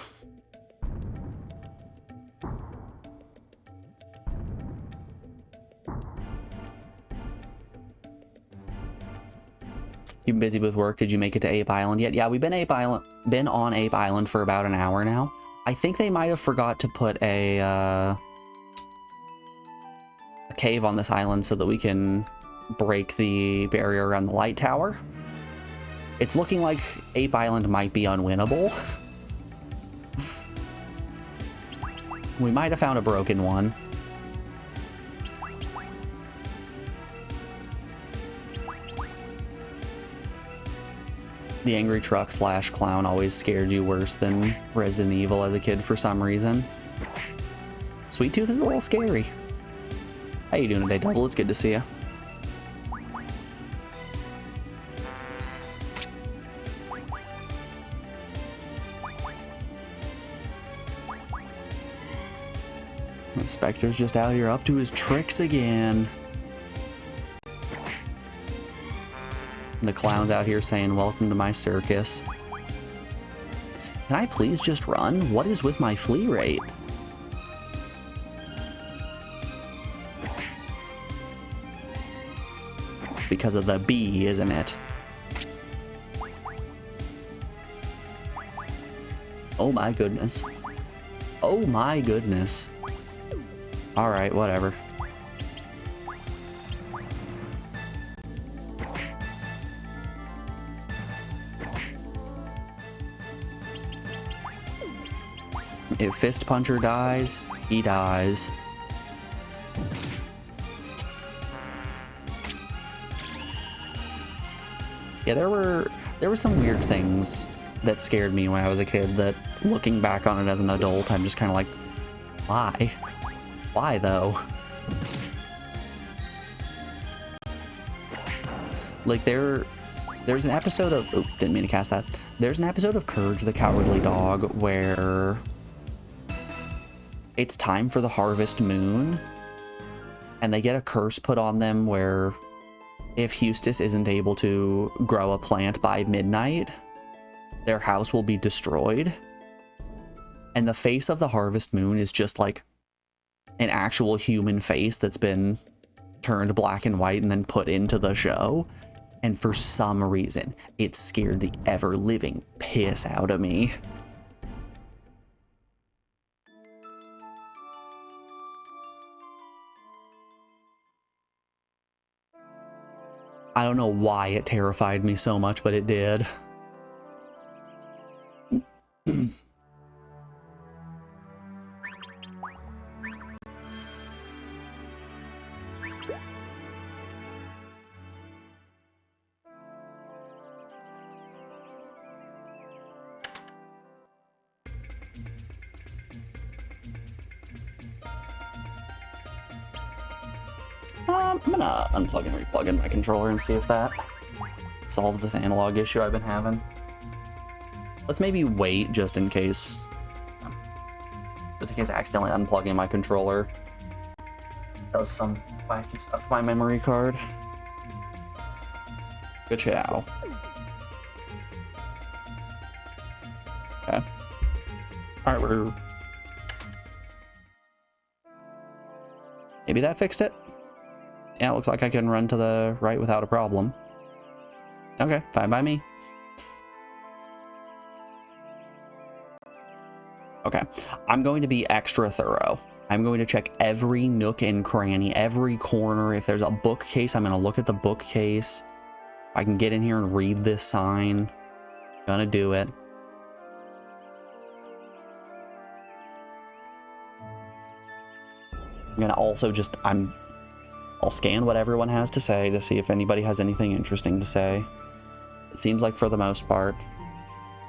You been busy with work? Did you make it to Ape Island yet? Yeah, we've been on Ape Island for about an hour now. I think they might have forgot to put a cave on this island so that we can break the barrier around the light tower. It's looking like Ape Island might be unwinnable. We might have found a broken one. The angry truck / clown always scared you worse than Resident Evil as a kid for some reason. Sweet Tooth is a little scary. How you doing today, Double? It's good to see you. Spectre's just out here up to his tricks again. The clown's out here saying, welcome to my circus. Can I please just run? What is with my flee rate? It's because of the bee, isn't it? Oh my goodness. Oh my goodness. Alright, whatever. If Fist Puncher dies, he dies. Yeah, there were some weird things that scared me when I was a kid that, looking back on it as an adult, I'm just kind of like, why? Why, though? Like, there's an episode of... Oh, didn't mean to cast that. There's an episode of Courage the Cowardly Dog where it's time for the harvest moon, and they get a curse put on them where if Eustace isn't able to grow a plant by midnight, their house will be destroyed. And the face of the harvest moon is just like an actual human face that's been turned black and white and then put into the show. And for some reason, it scared the ever-living piss out of me. I don't know why it terrified me so much, but it did. I'm gonna unplug and replug in my controller and see if that solves this analog issue I've been having. Let's maybe wait just in case accidentally unplugging my controller does some wacky stuff to my memory card. Good chow. Okay. Alright, we're... Maybe that fixed it? Yeah, it looks like I can run to the right without a problem. Okay, fine by me. Okay, I'm going to be extra thorough. I'm going to check every nook and cranny, every corner. If there's a bookcase, I'm going to look at the bookcase. I can get in here and read this sign. Gonna do it. I'm gonna also just, I'll scan what everyone has to say to see if anybody has anything interesting to say. It seems like for the most part.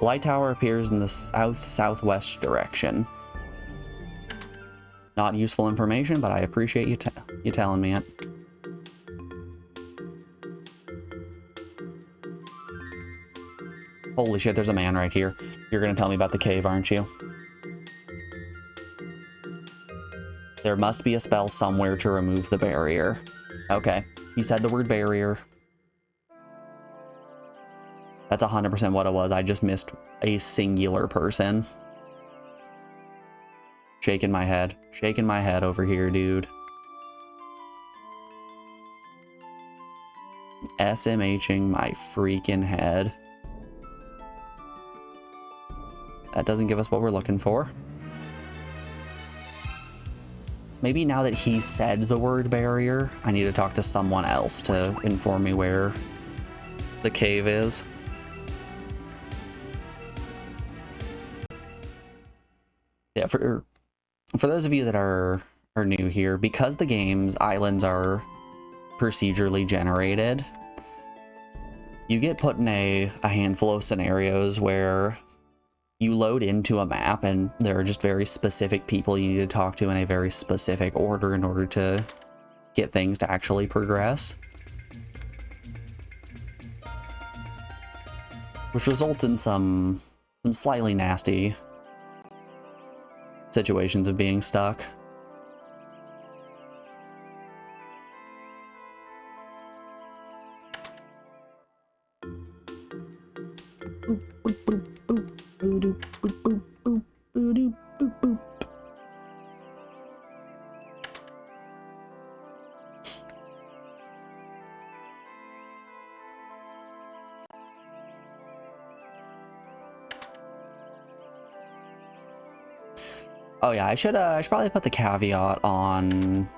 The light tower appears in the south-southwest direction. Not useful information, but I appreciate you telling me it. Holy shit, there's a man right here. You're gonna tell me about the cave, aren't you? There must be a spell somewhere to remove the barrier. Okay, he said the word barrier. That's 100% what it was. I just missed a singular person. Shaking my head. Shaking my head over here, dude. SMHing my freaking head. That doesn't give us what we're looking for. Maybe now that he said the word barrier, I need to talk to someone else to inform me where the cave is. Yeah, for those of you that are new here, because the game's islands are procedurally generated, you get put in a handful of scenarios where you load into a map and there are just very specific people you need to talk to in a very specific order in order to get things to actually progress. Which results in some slightly nasty situations of being stuck. Oh yeah, I should probably put the caveat on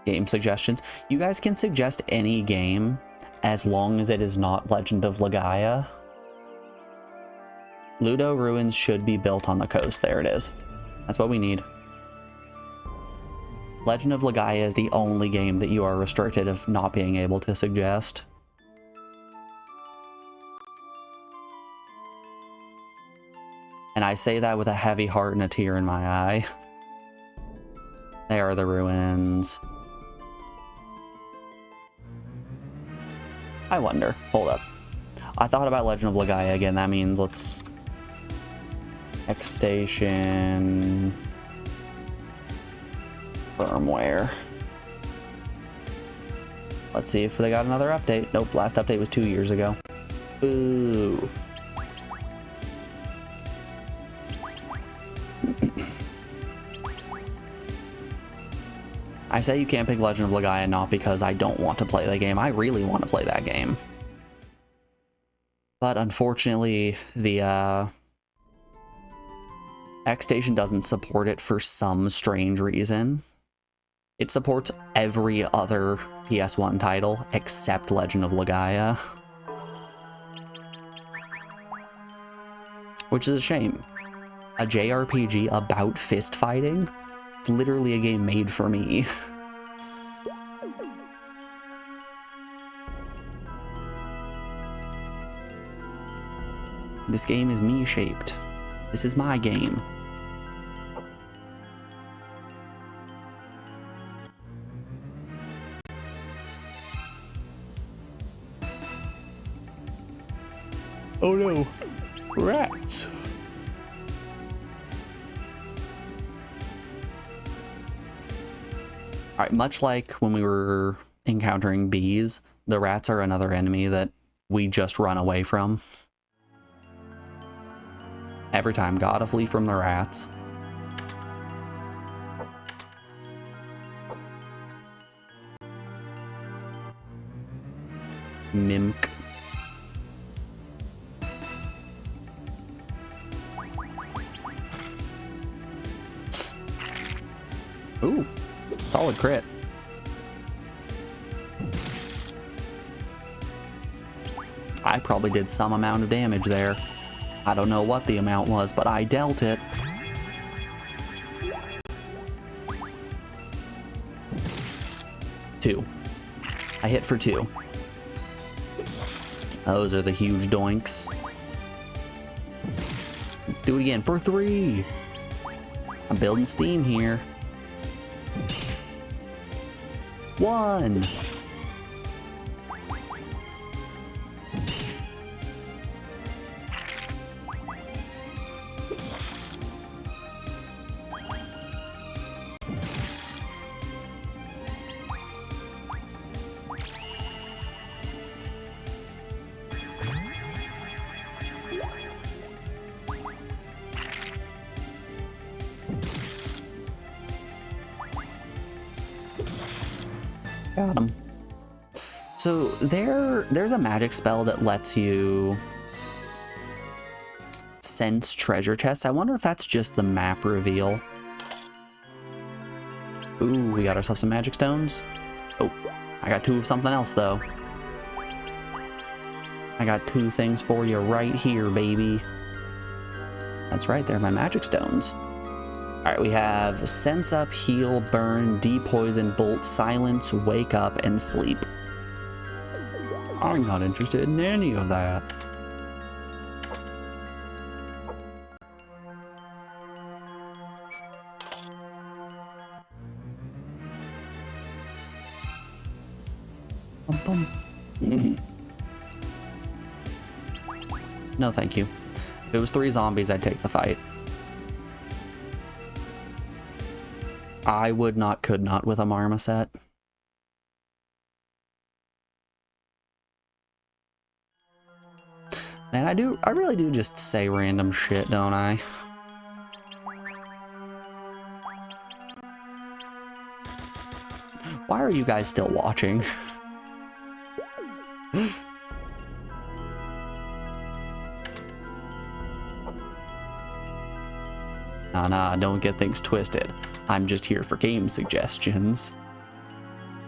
game suggestions. You guys can suggest any game as long as it is not Legend of Legaia. Ludo Ruins should be built on the coast. There it is. That's what we need. Legend of Legaia is the only game that you are restricted of not being able to suggest. And I say that with a heavy heart and a tear in my eye. There are the ruins. I wonder. Hold up. I thought about Legend of Legaia again. That means let's... X Station... Firmware. Let's see if they got another update. Nope, last update was 2 years ago. Ooh. I say you can't pick Legend of Legaia not because I don't want to play the game. I really want to play that game. But unfortunately, the X Station doesn't support it for some strange reason. It supports every other PS1 title except Legend of Legaia. Which is a shame. A JRPG about fist fighting? It's literally a game made for me. This game is me-shaped. This is my game. Oh no, rats. Alright, much like when we were encountering bees, the rats are another enemy that we just run away from. Every time, gotta flee from the rats. Mimk. Ooh, solid crit. I probably did some amount of damage there. I don't know what the amount was, but I dealt it. Two. I hit for 2. Those are the huge doinks. Do it again for 3. I'm building steam here. 1. Got him. So there's a magic spell that lets you sense treasure chests. I wonder if that's just the map reveal. Ooh, we got ourselves some magic stones. Oh, I got 2 of something else though. I got 2 things for you right here, baby. That's right, they're my magic stones. Alright, we have Sense Up, Heal, Burn, Depoison, Bolt, Silence, Wake Up, and Sleep. I'm not interested in any of that. No, thank you. If it was 3 zombies, I'd take the fight. I would not, could not with a marmoset. Man, I really do just say random shit, don't I? Why are you guys still watching? Nah, don't get things twisted. I'm just here for game suggestions.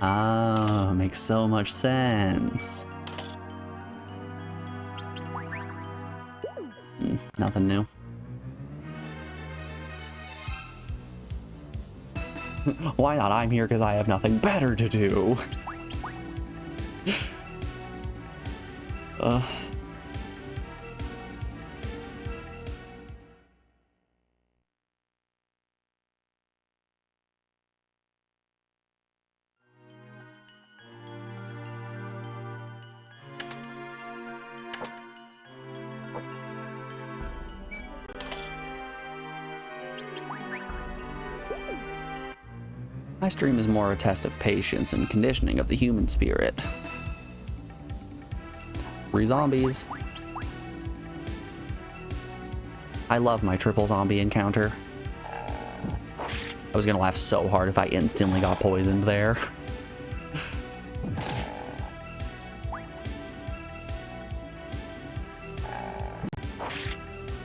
Ah, makes so much sense. Nothing new. Why not? I'm here because I have nothing better to do. My stream is more a test of patience and conditioning of the human spirit. 3 zombies. I love my triple zombie encounter. I was gonna laugh so hard if I instantly got poisoned there.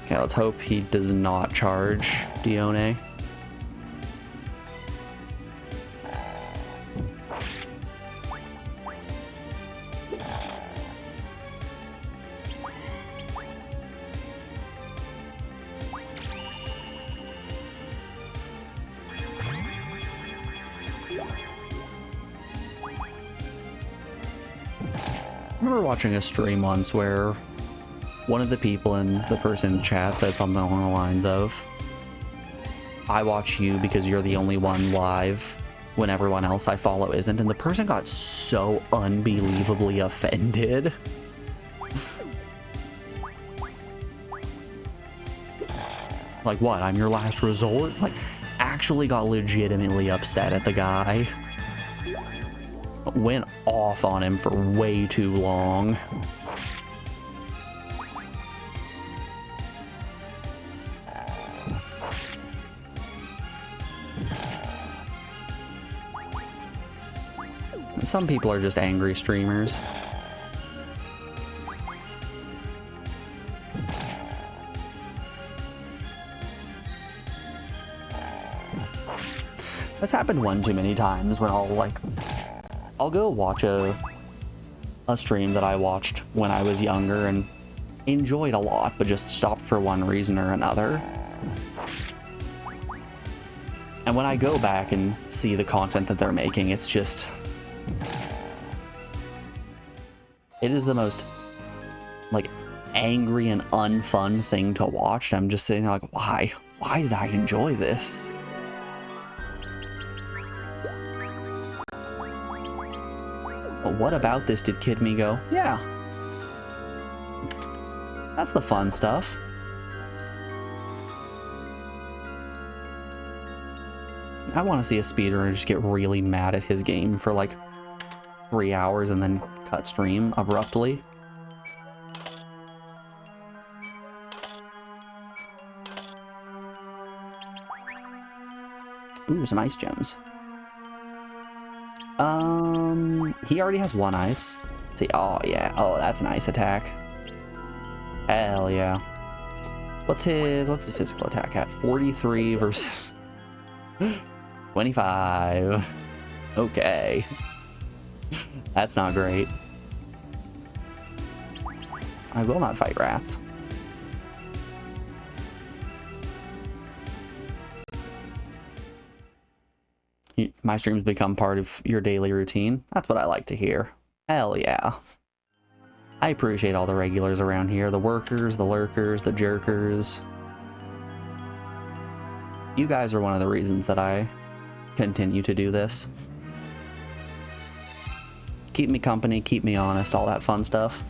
Okay, let's hope he does not charge Dione. I remember watching a stream once where one of the people in the person in chat said something along the lines of, I watch you because you're the only one live when everyone else I follow isn't, and the person got so unbelievably offended. Like, what, I'm your last resort? Like, actually got legitimately upset at the guy. Went off on him for way too long. Some people are just angry streamers. That's happened one too many times when I'll go watch a stream that I watched when I was younger and enjoyed a lot, but just stopped for one reason or another. And when I go back and see the content that they're making, it's just... it is the most, like, angry and unfun thing to watch. I'm just sitting there like, why? Why did I enjoy this? But what about this did kid me go, yeah. That's the fun stuff. I want to see a speedrunner just get really mad at his game for like 3 hours and then cut stream abruptly. Ooh, some ice gems. He already has 1 ice. Let's see, oh yeah, oh that's an ice attack. Hell yeah. What's his physical attack at? 43 versus 25. Okay. That's not great. I will not fight rats. My streams become part of your daily routine. That's what I like to hear. Hell yeah. I appreciate all the regulars around here. The workers, the lurkers, the jerkers. You guys are one of the reasons that I continue to do this. Keep me company, keep me honest, all that fun stuff.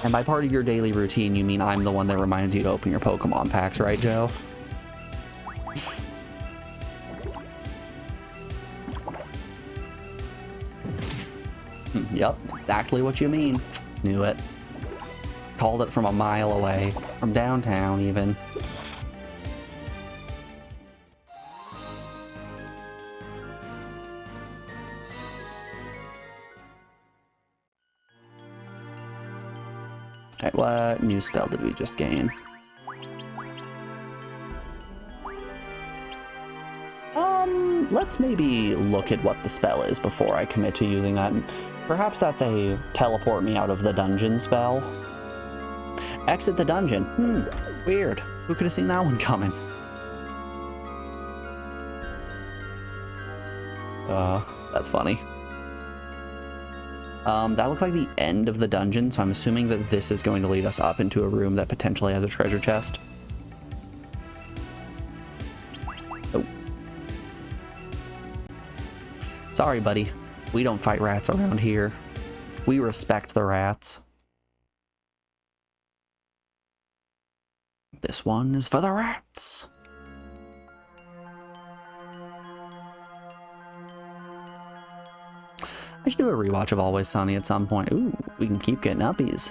And by part of your daily routine, you mean I'm the one that reminds you to open your Pokemon packs, right, Joe? Yep, exactly what you mean. Knew it. Called it from a mile away. From downtown, even. Alright, what new spell did we just gain? Let's maybe look at what the spell is before I commit to using that. Perhaps that's a teleport me out of the dungeon spell. Exit the dungeon. Weird. Who could have seen that one coming? That's funny. That looks like the end of the dungeon, so I'm assuming that this is going to lead us up into a room that potentially has a treasure chest. Oh. Sorry, buddy. We don't fight rats around here. We respect the rats. This one is for the rats. I should do a rewatch of Always Sunny at some point. Ooh, we can keep getting uppies.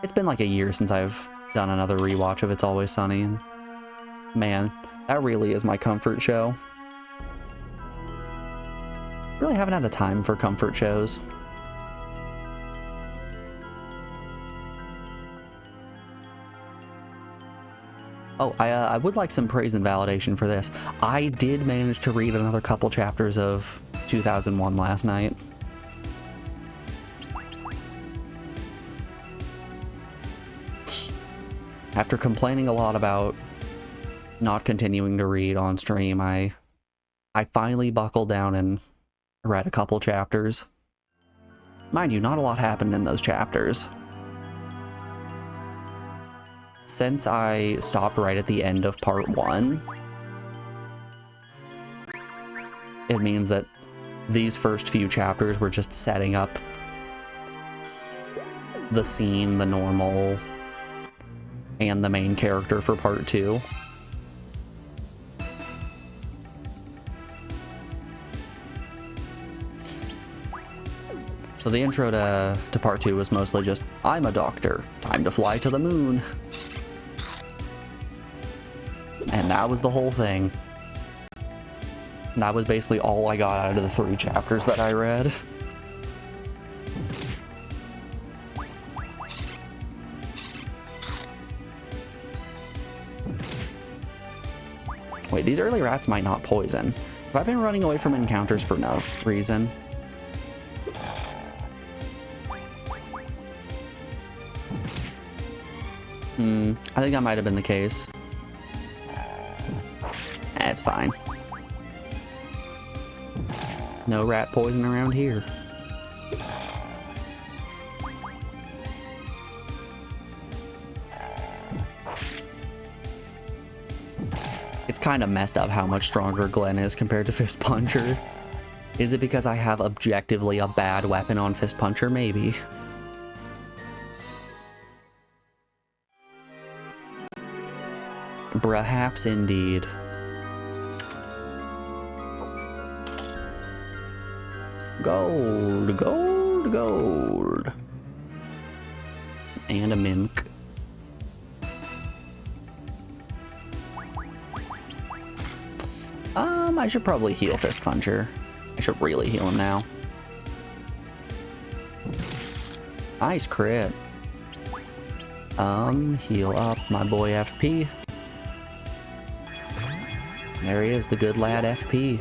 It's been like a year since I've done another rewatch of It's Always Sunny, and man, that really is my comfort show. Really haven't had the time for comfort shows. Oh, I would like some praise and validation for this. I did manage to read another couple chapters of 2001 last night. After complaining a lot about not continuing to read on stream, I finally buckled down and read a couple chapters. Mind you, not a lot happened in those chapters. Since I stopped right at the end of part 1, it means that these first few chapters were just setting up the scene, the normal, and the main character for part 2. So the intro to part 2 was mostly just, I'm a doctor, time to fly to the moon. And that was the whole thing. And that was basically all I got out of the 3 chapters that I read. Wait, these early rats might not poison. Have I been running away from encounters for no reason? I think that might have been the case. It's fine. No rat poison around here. It's kind of messed up how much stronger Glenn is compared to Fist Puncher. Is it because I have objectively a bad weapon on Fist Puncher? Maybe. Perhaps indeed. Gold, gold, gold. And a mink. I should probably heal Fist Puncher. I should really heal him now. Nice crit. Heal up my boy FP. There he is, the good lad FP.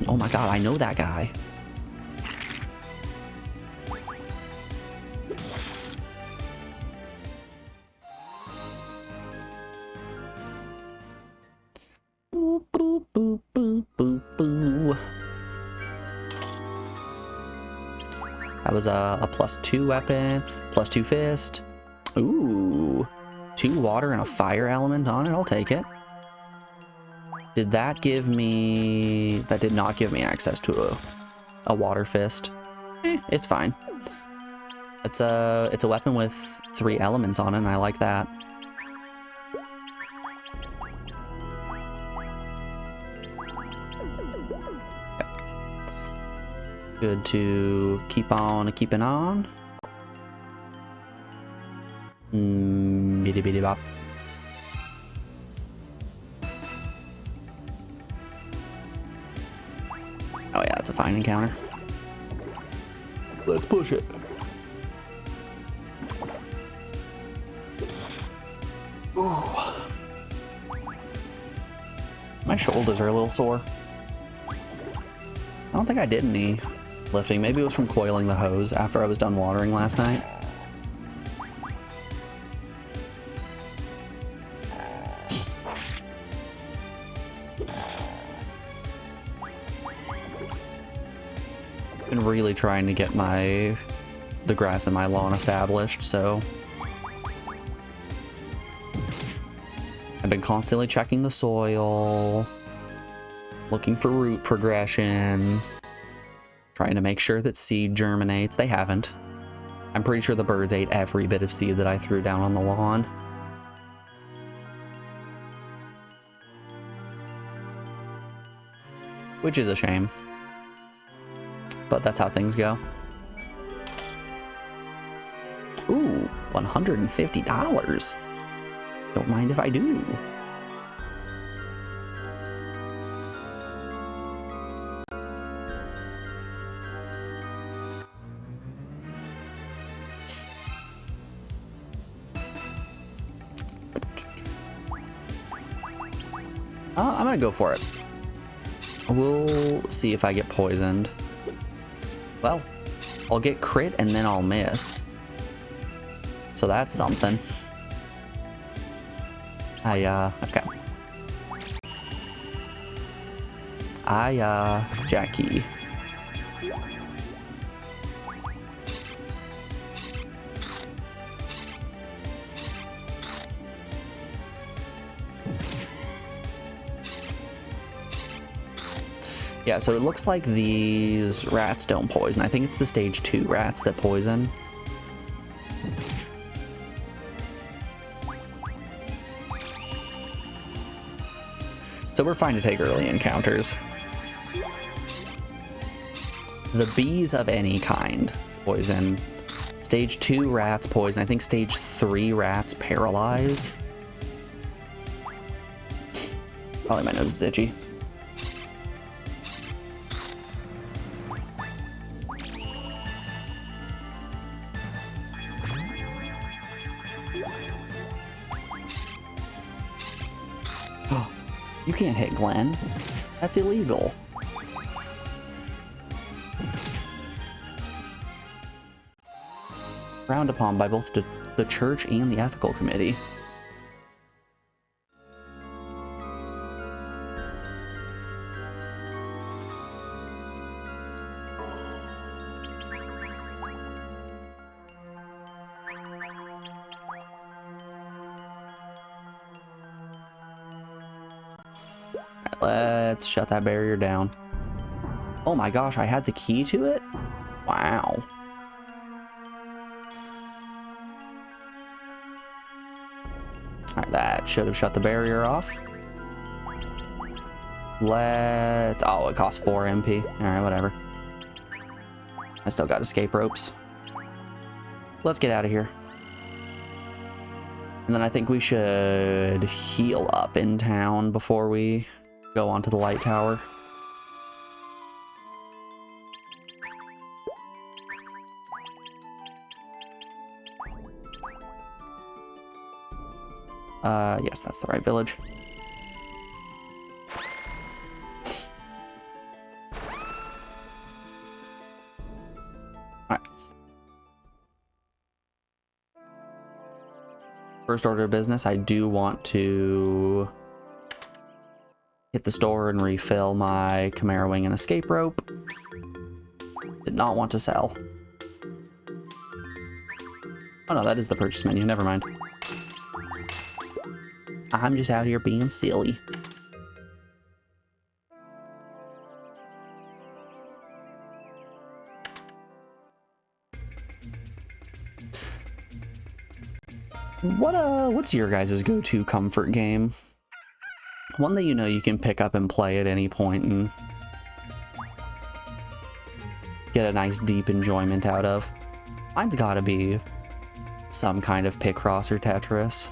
Oh my god, I know that guy. Boop, boop, boop, boop, boop, boop. That was a +2 weapon, +2 fist. Ooh, 2 water and a fire element on it, I'll take it. Did that give me... That did not give me access to a water fist. It's fine. It's a weapon with 3 elements on it, and I like that. Okay. Good to keep on keeping on. Bitty bitty bop. Oh yeah, it's a fine encounter. Let's push it. Ooh. My shoulders are a little sore. I don't think I did any lifting. Maybe it was from coiling the hose after I was done watering last night. Been really trying to get the grass in my lawn established, so I've been constantly checking the soil, looking for root progression, trying to make sure that seed germinates. They haven't. I'm pretty sure the birds ate every bit of seed that I threw down on the lawn. Which is a shame. But that's how things go. Ooh, $150. Don't mind if I do. I'm gonna go for it. We'll see if I get poisoned. Well, I'll get crit and then I'll miss. So that's something. Okay. Jackie. Yeah, so it looks like these rats don't poison. I think it's the stage 2 rats that poison. So we're fine to take early encounters. The bees of any kind poison. Stage 2 rats poison. I think stage 3 rats paralyze. Probably my nose is itchy. You can't hit Glenn. That's illegal. Frowned upon by both the church and the ethical committee. Let's shut that barrier down. Oh my gosh, I had the key to it? Wow. Alright, that should have shut the barrier off. Oh, it costs 4 MP. Alright, whatever. I still got escape ropes. Let's get out of here. And then I think we should heal up in town before we go onto the light tower. Yes, that's the right village. Alright. First order of business, I do want to hit the store and refill my Chimera Wing and escape rope. Did not want to sell. Oh no, that is the purchase menu, never mind. I'm just out here being silly. What's your guys' go-to comfort game? One that you know you can pick up and play at any point and get a nice deep enjoyment out of. Mine's gotta be some kind of Picross or Tetris.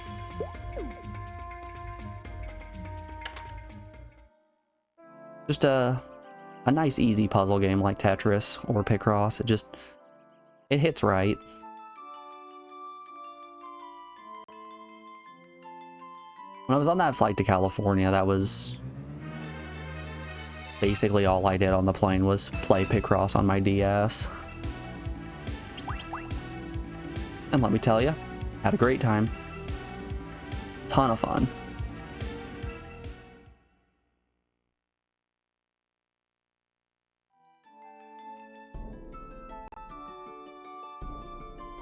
Just a nice easy puzzle game like Tetris or Picross. It hits right. When I was on that flight to California, that was basically all I did on the plane was play Picross on my DS. And let me tell you, had a great time. Ton of fun.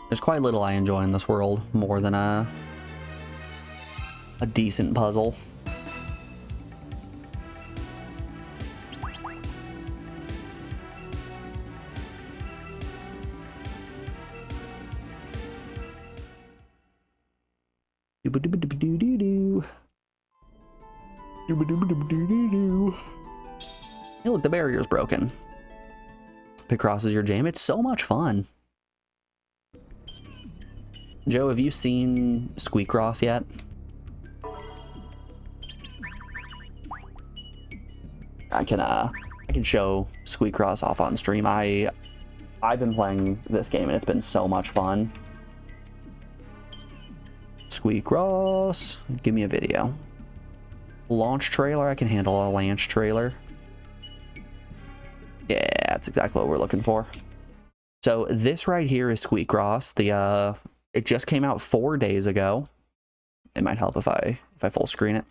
There's quite little I enjoy in this world more than a decent puzzle. Hey, look, the barrier's broken. Picross is your jam. It's so much fun. Joe, have you seen Squeakross yet? I can show Squeakross off on stream. I've been playing this game and it's been so much fun. Squeakross, give me a video. Launch trailer, I can handle a launch trailer. Yeah, that's exactly what we're looking for. So this right here is Squeakross. It just came out 4 days ago. It might help if I full screen it.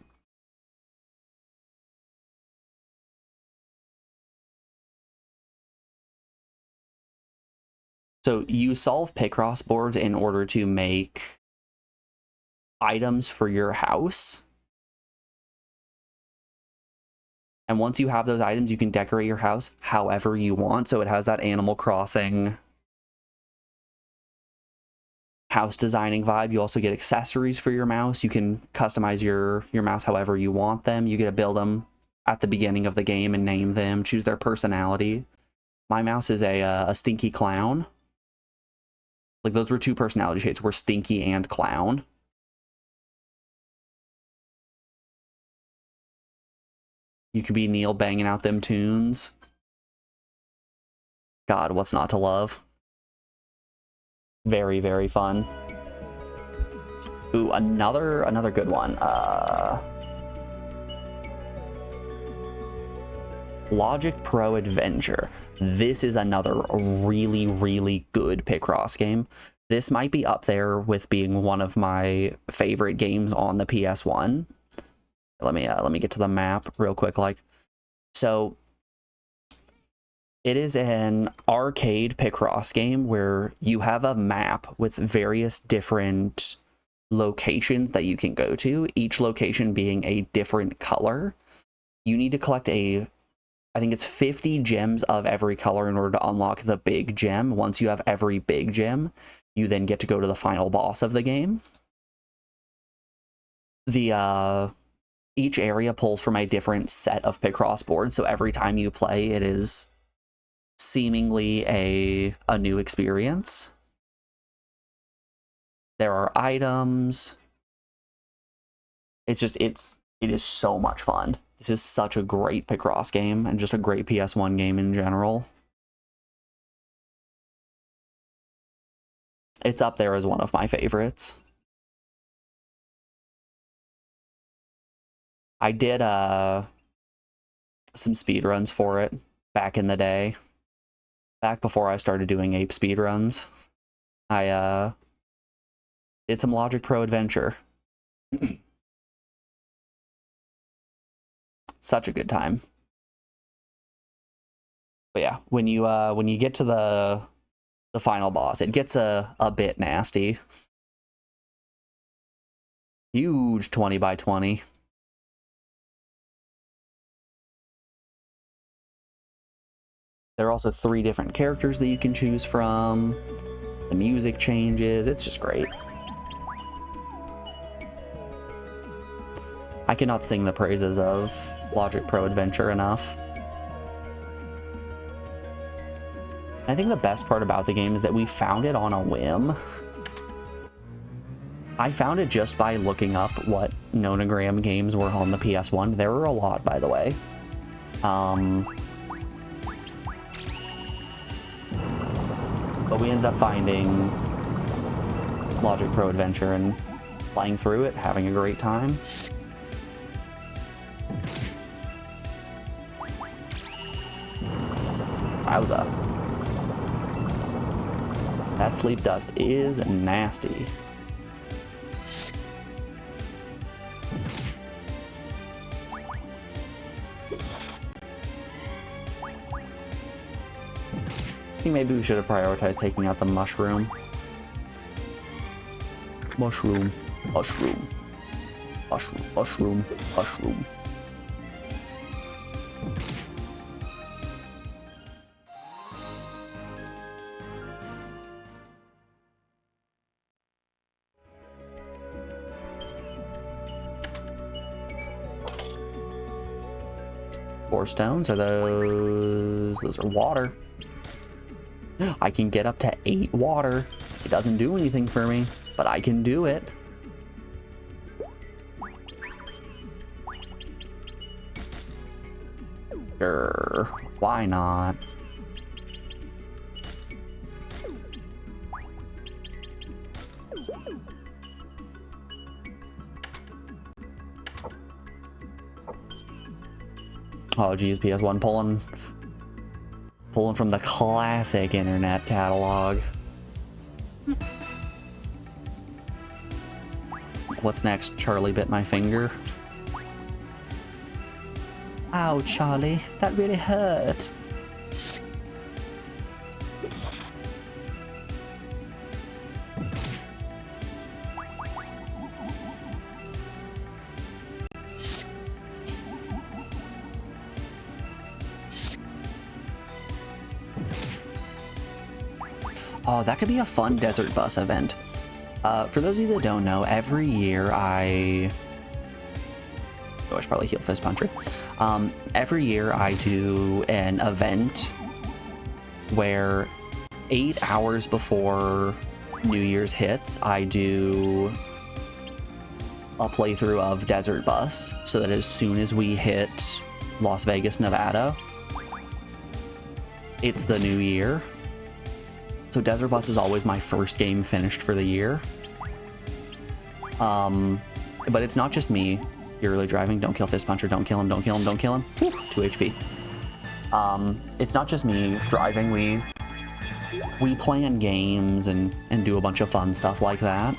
So you solve Picross boards in order to make items for your house. And once you have those items, you can decorate your house however you want. So it has that Animal Crossing house designing vibe. You also get accessories for your mouse. You can customize your mouse however you want them. You get to build them at the beginning of the game and name them, choose their personality. My mouse is a Stinky Clown. Like, those were two personality traits, were Stinky and Clown. You could be Neil banging out them tunes. God, what's not to love? Very, very fun. Ooh, another good one. Logic Pro Adventure. This is another really, really good Picross game. This might be up there with being one of my favorite games on the PS1. Let me get to the map real quick. So it is an arcade Picross game where you have a map with various different locations that you can go to, each location being a different color. You need to collect I think it's 50 gems of every color in order to unlock the big gem. Once you have every big gem, you then get to go to the final boss of the game. Each area pulls from a different set of Picross boards, so every time you play, it is seemingly a new experience. There are items. It is so much fun. This is such a great Picross game and just a great PS1 game in general. It's up there as one of my favorites. I did some speedruns for it back in the day. Back before I started doing ape speedruns. I did some Logic Pro Adventure. Such a good time. But yeah, when you get to the final boss, it gets a bit nasty. Huge 20 by 20. There are also 3 different characters that you can choose from. The music changes. It's just great. I cannot sing the praises of Logic Pro Adventure enough. I think the best part about the game is that we found it on a whim. I found it just by looking up what nonogram games were on the PS1. There were a lot, by the way. But we ended up finding Logic Pro Adventure and playing through it, having a great time. Wowza. That sleep dust is nasty. I think maybe we should have prioritized taking out the mushroom. Mushroom, mushroom, mushroom, mushroom, mushroom. Four stones, are those are water. I can get up to 8 water. It doesn't do anything for me, but I can do it. Sure, why not? Oh geez, PS1 pulling from the classic internet catalog. What's next? Charlie bit my finger. Ow, Charlie, that really hurt. Oh, that could be a fun desert bus event. For those of you that don't know, every year I should probably heal fist puncher. Every year I do an event where 8 hours before New Year's hits, I do a playthrough of Desert Bus, so that as soon as we hit Las Vegas, Nevada, it's the new year. So Desert Bus is always my first game finished for the year. But it's not just me. You're really driving. Don't kill Fist Puncher. Don't kill him. Don't kill him. Don't kill him. 2 HP. It's not just me driving. We plan games and do a bunch of fun stuff like that.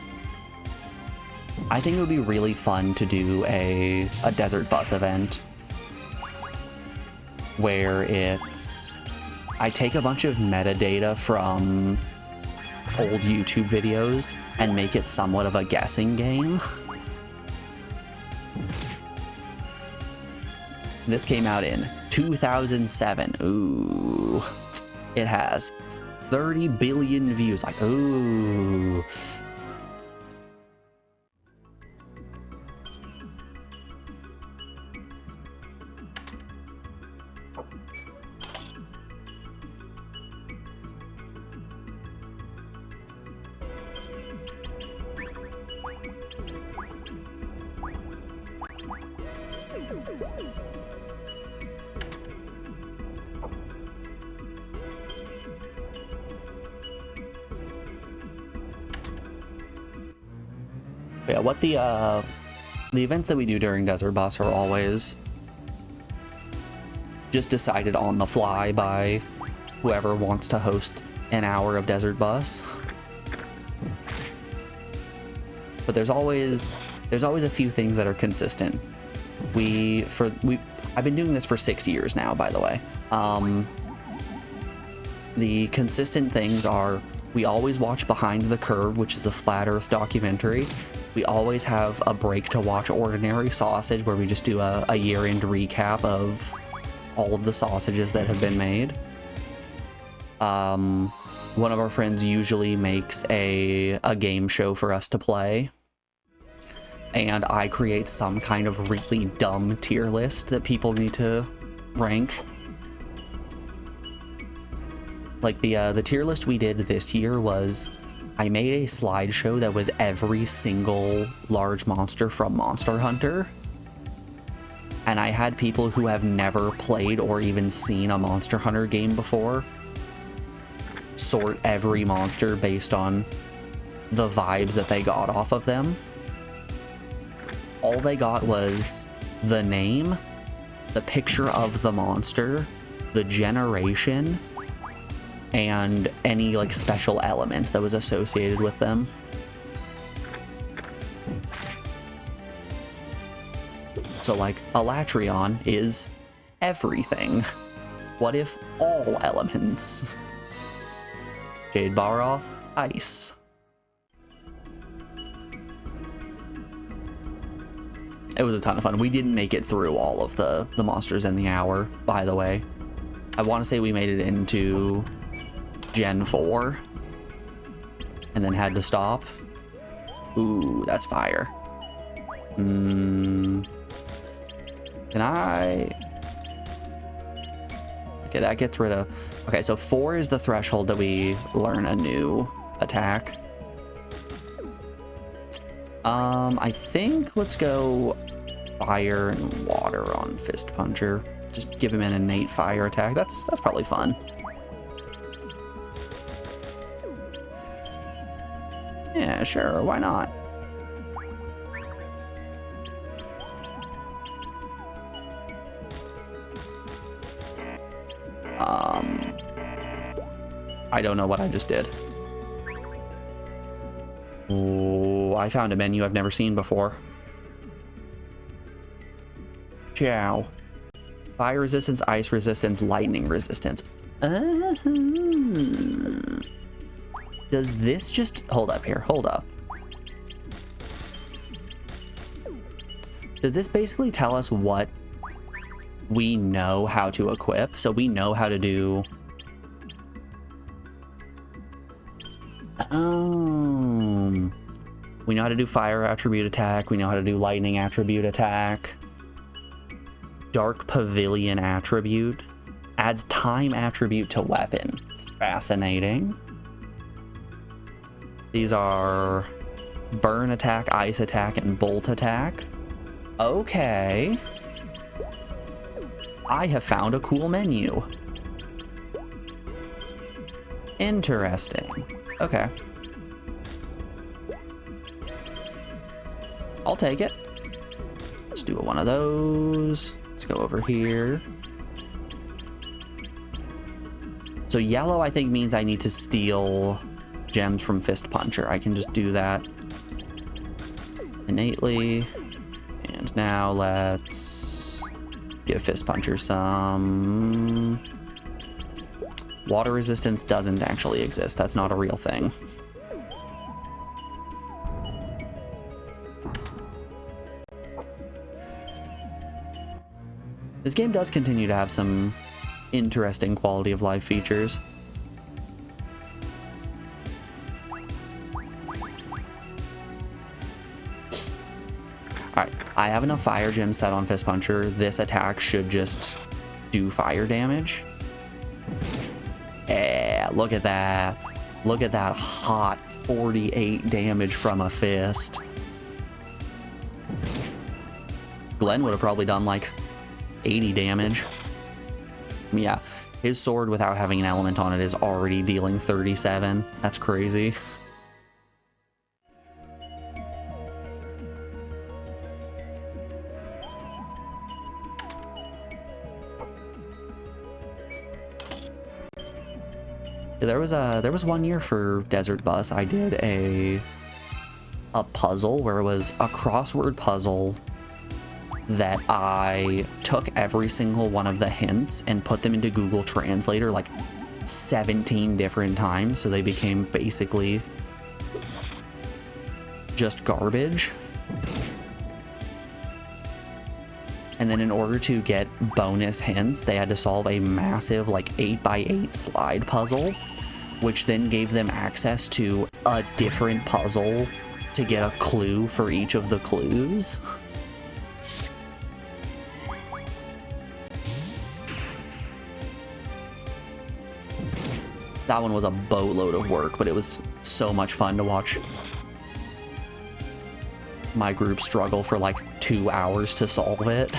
I think it would be really fun to do a Desert Bus event where it's... I take a bunch of metadata from old YouTube videos and make it somewhat of a guessing game. This came out in 2007. Ooh. It has 30 billion views. Like, ooh. Yeah, what the events that we do during Desert Bus are always just decided on the fly by whoever wants to host an hour of Desert Bus. But there's always a few things that are consistent. I've been doing this for 6 years now, by the way. The consistent things are, we always watch Behind the Curve, which is a flat earth documentary. We always have a break to watch Ordinary Sausage, where we just do a year-end recap of all of the sausages that have been made. One of our friends usually makes a game show for us to play. and I create some kind of really dumb tier list that people need to rank. Like the tier list we did this year was, I made a slideshow that was every single large monster from Monster Hunter. And I had people who have never played or even seen a Monster Hunter game before sort every monster based on the vibes that they got off of them. All they got was the name, the picture of the monster, the generation, and any like special element that was associated with them. So like Alatreon is everything. What if all elements? Jade Baroth, ice. It was a ton of fun. We didn't make it through all of the monsters in the hour, by the way. I want to say we made it into Gen 4 and then had to stop. Ooh, that's fire. Can I... Okay, that gets rid of... Okay, so 4 is the threshold that we learn a new attack. I think let's go fire and water on Fist Puncher. Just give him an innate fire attack. That's probably fun. Yeah, sure, why not? I don't know what I just did. Oh, I found a menu I've never seen before. Ciao. Fire resistance, ice resistance, lightning resistance. Does this just... Hold up here, hold up. Does this basically tell us what we know how to equip? So we know how to do... We know how to do fire attribute attack. We know how to do lightning attribute attack. Dark Pavilion attribute. Adds time attribute to weapon. Fascinating. These are burn attack, ice attack, and bolt attack. Okay. I have found a cool menu. Interesting. Okay. I'll take it. Let's do one of those. Let's go over here. So yellow, I think, means I need to steal gems from Fist Puncher. I can just do that innately. And now let's give Fist Puncher some... Water resistance doesn't actually exist. That's not a real thing. This game does continue to have some interesting quality of life features. Alright, I have enough fire gems set on Fist Puncher. This attack should just do fire damage. Yeah, look at that. Look at that hot 48 damage from a fist. Glenn would have probably done like 80 damage. Yeah, his sword without having an element on it is already dealing 37. That's crazy. There was one year for Desert Bus I did a puzzle where it was a crossword puzzle that I took every single one of the hints and put them into Google Translator like 17 different times, so they became basically just garbage. And then in order to get bonus hints, they had to solve a massive like 8x8 slide puzzle, which then gave them access to a different puzzle to get a clue for each of the clues. That one was a boatload of work, but it was so much fun to watch my group struggle for like 2 hours to solve it.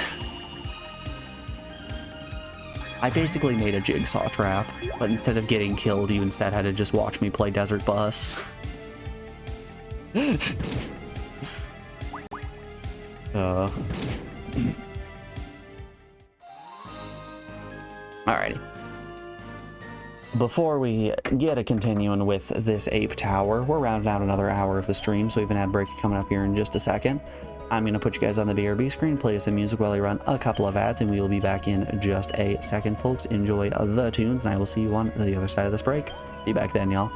I basically made a jigsaw trap, but instead of getting killed, you instead had to just watch me play Desert Bus. Alrighty. Before we get a continuing with this ape tower, we're rounding out another hour of the stream, so we have an ad break coming up here in just a second. I'm going to put you guys on the BRB screen, play some music while I run a couple of ads, and we will be back in just a second, folks. Enjoy the tunes, and I will see you on the other side of this break. Be back then, y'all.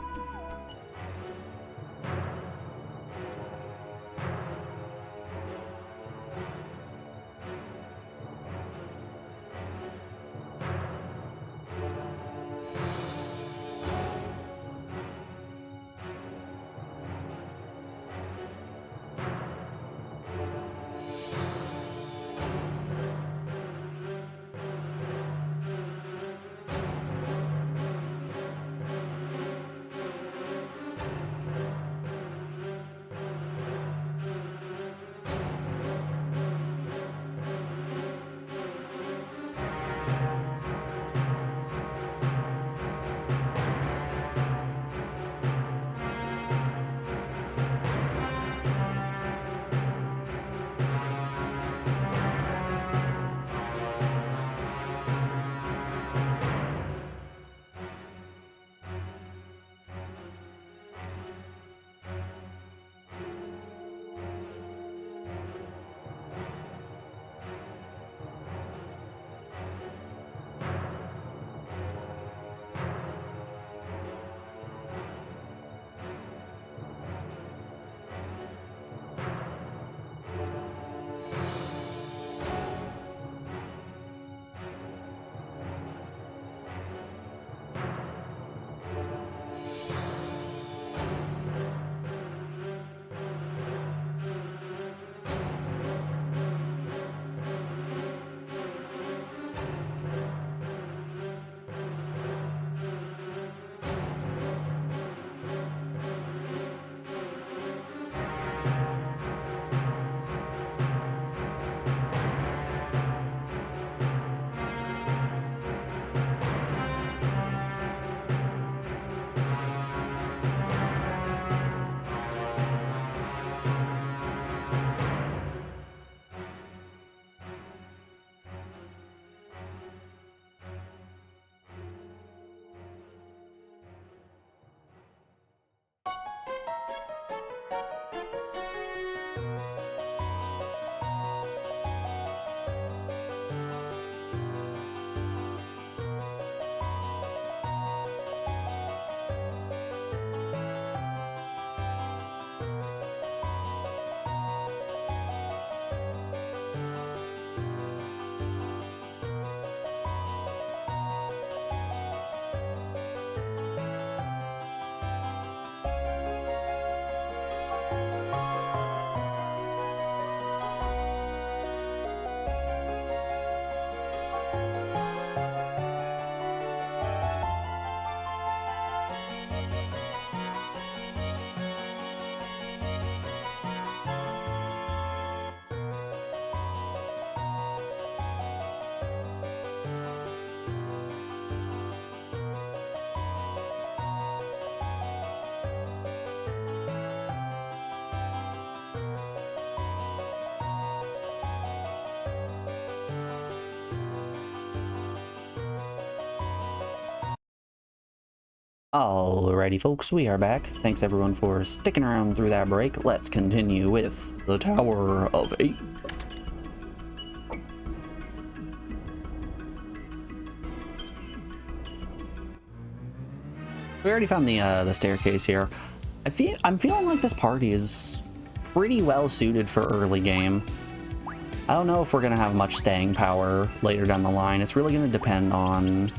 Alrighty folks, we are back. Thanks everyone for sticking around through that break. Let's continue with the Tower of 8. We already found the staircase here. I'm feeling like this party is pretty well suited for early game. I don't know if we're gonna have much staying power later down the line. It's really gonna depend on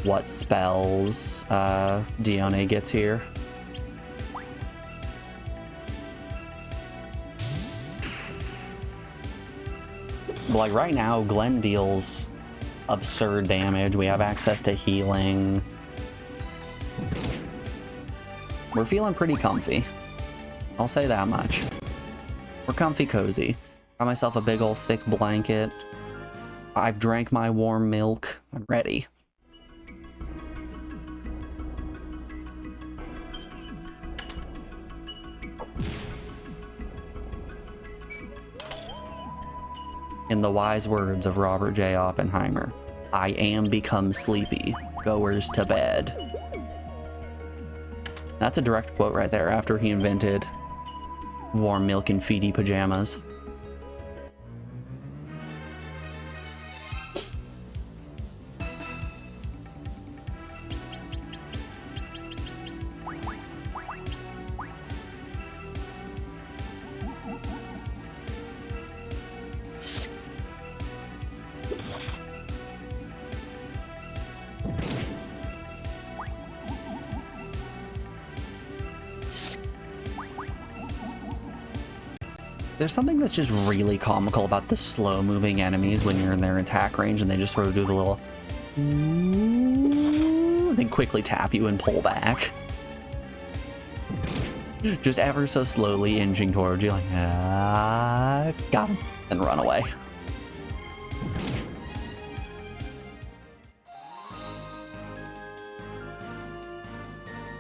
what spells Dione gets here. But like right now, Glenn deals absurd damage. We have access to healing. We're feeling pretty comfy. I'll say that much. We're comfy cozy. Got myself a big old thick blanket. I've drank my warm milk. I'm ready. In the wise words of Robert J. Oppenheimer, I am become sleepy. Goers to bed. That's a direct quote right there after he invented warm milk and feety pajamas. There's something that's just really comical about the slow-moving enemies when you're in their attack range and they just sort of do the little... then quickly tap you and pull back. Just ever so slowly inching towards you, like, got him, and run away.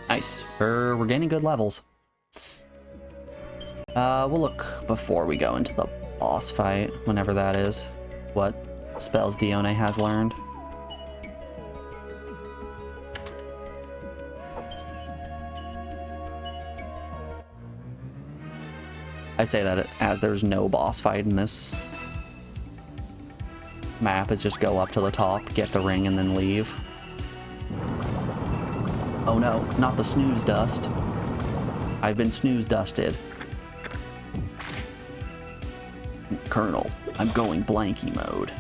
Nice. We're gaining good levels. We'll look before we go into the boss fight, whenever that is, what spells Dione has learned. I say that as there's no boss fight in this map. It's just go up to the top, get the ring, and then leave. Oh no, not the snooze dust. I've been snooze dusted. Colonel, I'm going blanky mode.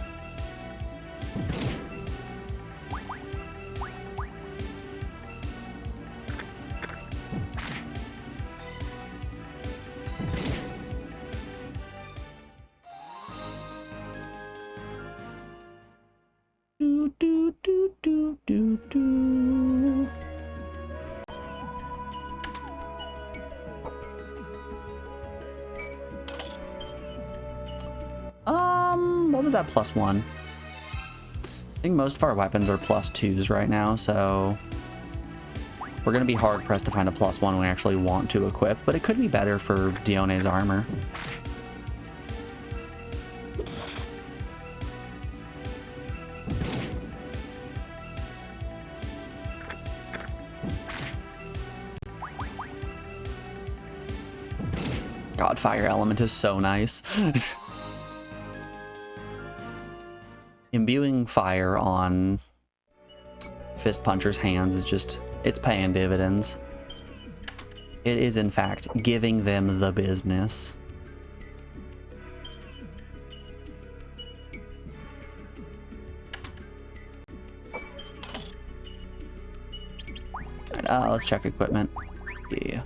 Do, do, do, do, do, do. What was that +1? I think most of our weapons are +2s right now, so we're gonna be hard pressed to find a +1 we actually want to equip, but it could be better for Dione's armor. God, fire element is so nice. Imbuing fire on Fist Puncher's hands is just, it's paying dividends. It is, in fact, giving them the business. Let's check equipment. Yeah.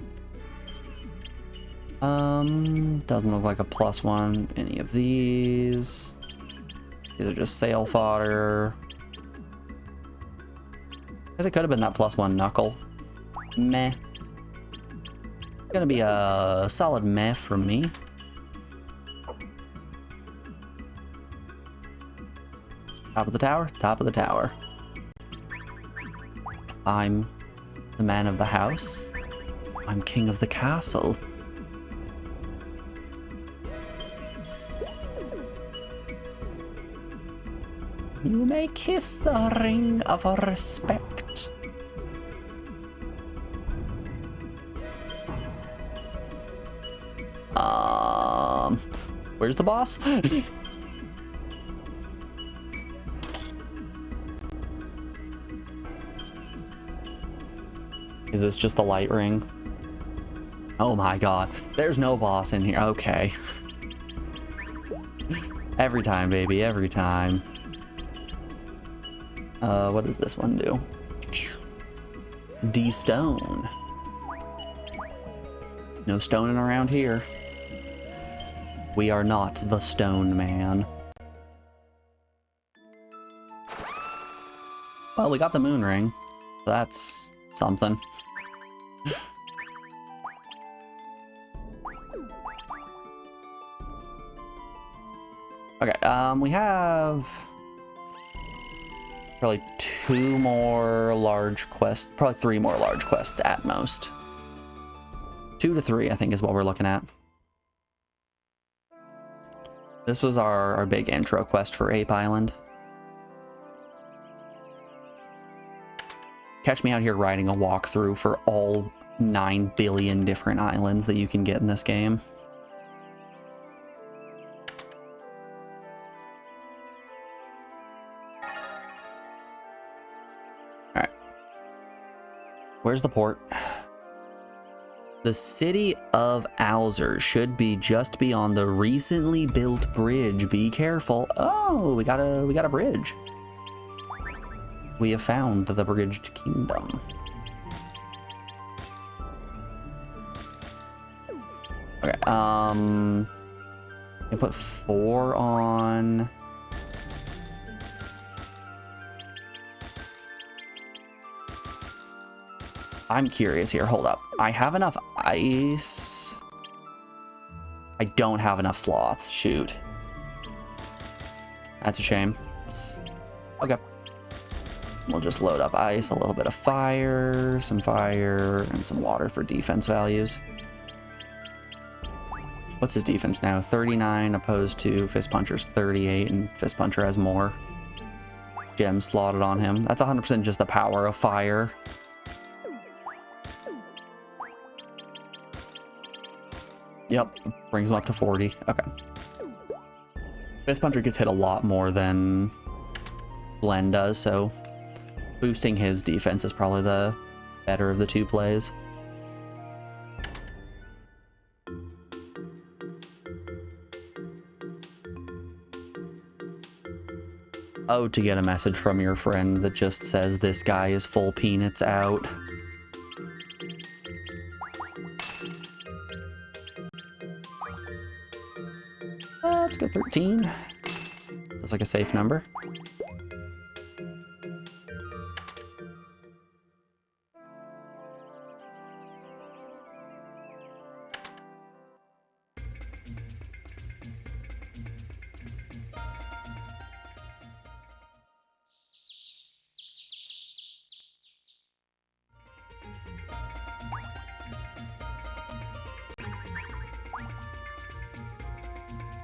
Doesn't look like a +1, any of these. These are just sail fodder. Guess it could have been that +1 knuckle. Meh. Gonna be a solid meh from me. Top of the tower, top of the tower. I'm the man of the house. I'm king of the castle. You may kiss the ring of respect. Where's the boss? Is this just the light ring? Oh my god, there's no boss in here. Okay. Every time, baby, every time. What does this one do? D-stone. No stoning around here. We are not the stone man. Well, we got the moon ring. That's something. Okay, we have probably 2 more large quests, probably 3 more large quests at most. 2 to 3, I think, is what we're looking at. This was our big intro quest for Ape Island. Catch me out here riding a walkthrough for all 9 billion different islands that you can get in this game. Alright. Where's the port? The city of Alzer should be just beyond the recently built bridge. Be careful. Oh, we got a bridge. We have found the bridged kingdom. Okay, I put 4 on. I'm curious here. Hold up. I have enough ice. I don't have enough slots. Shoot. That's a shame. Okay. We'll just load up ice, a little bit of fire, and some water for defense values. What's his defense now? 39 opposed to Fist Puncher's 38, and Fist Puncher has more gems slotted on him. That's 100% just the power of fire. Yep, brings him up to 40. Okay. Fist Puncher gets hit a lot more than Glenn does, so boosting his defense is probably the better of the 2 plays. Oh, to get a message from your friend that just says this guy is full peanuts out. Let's go 13. Looks like a safe number.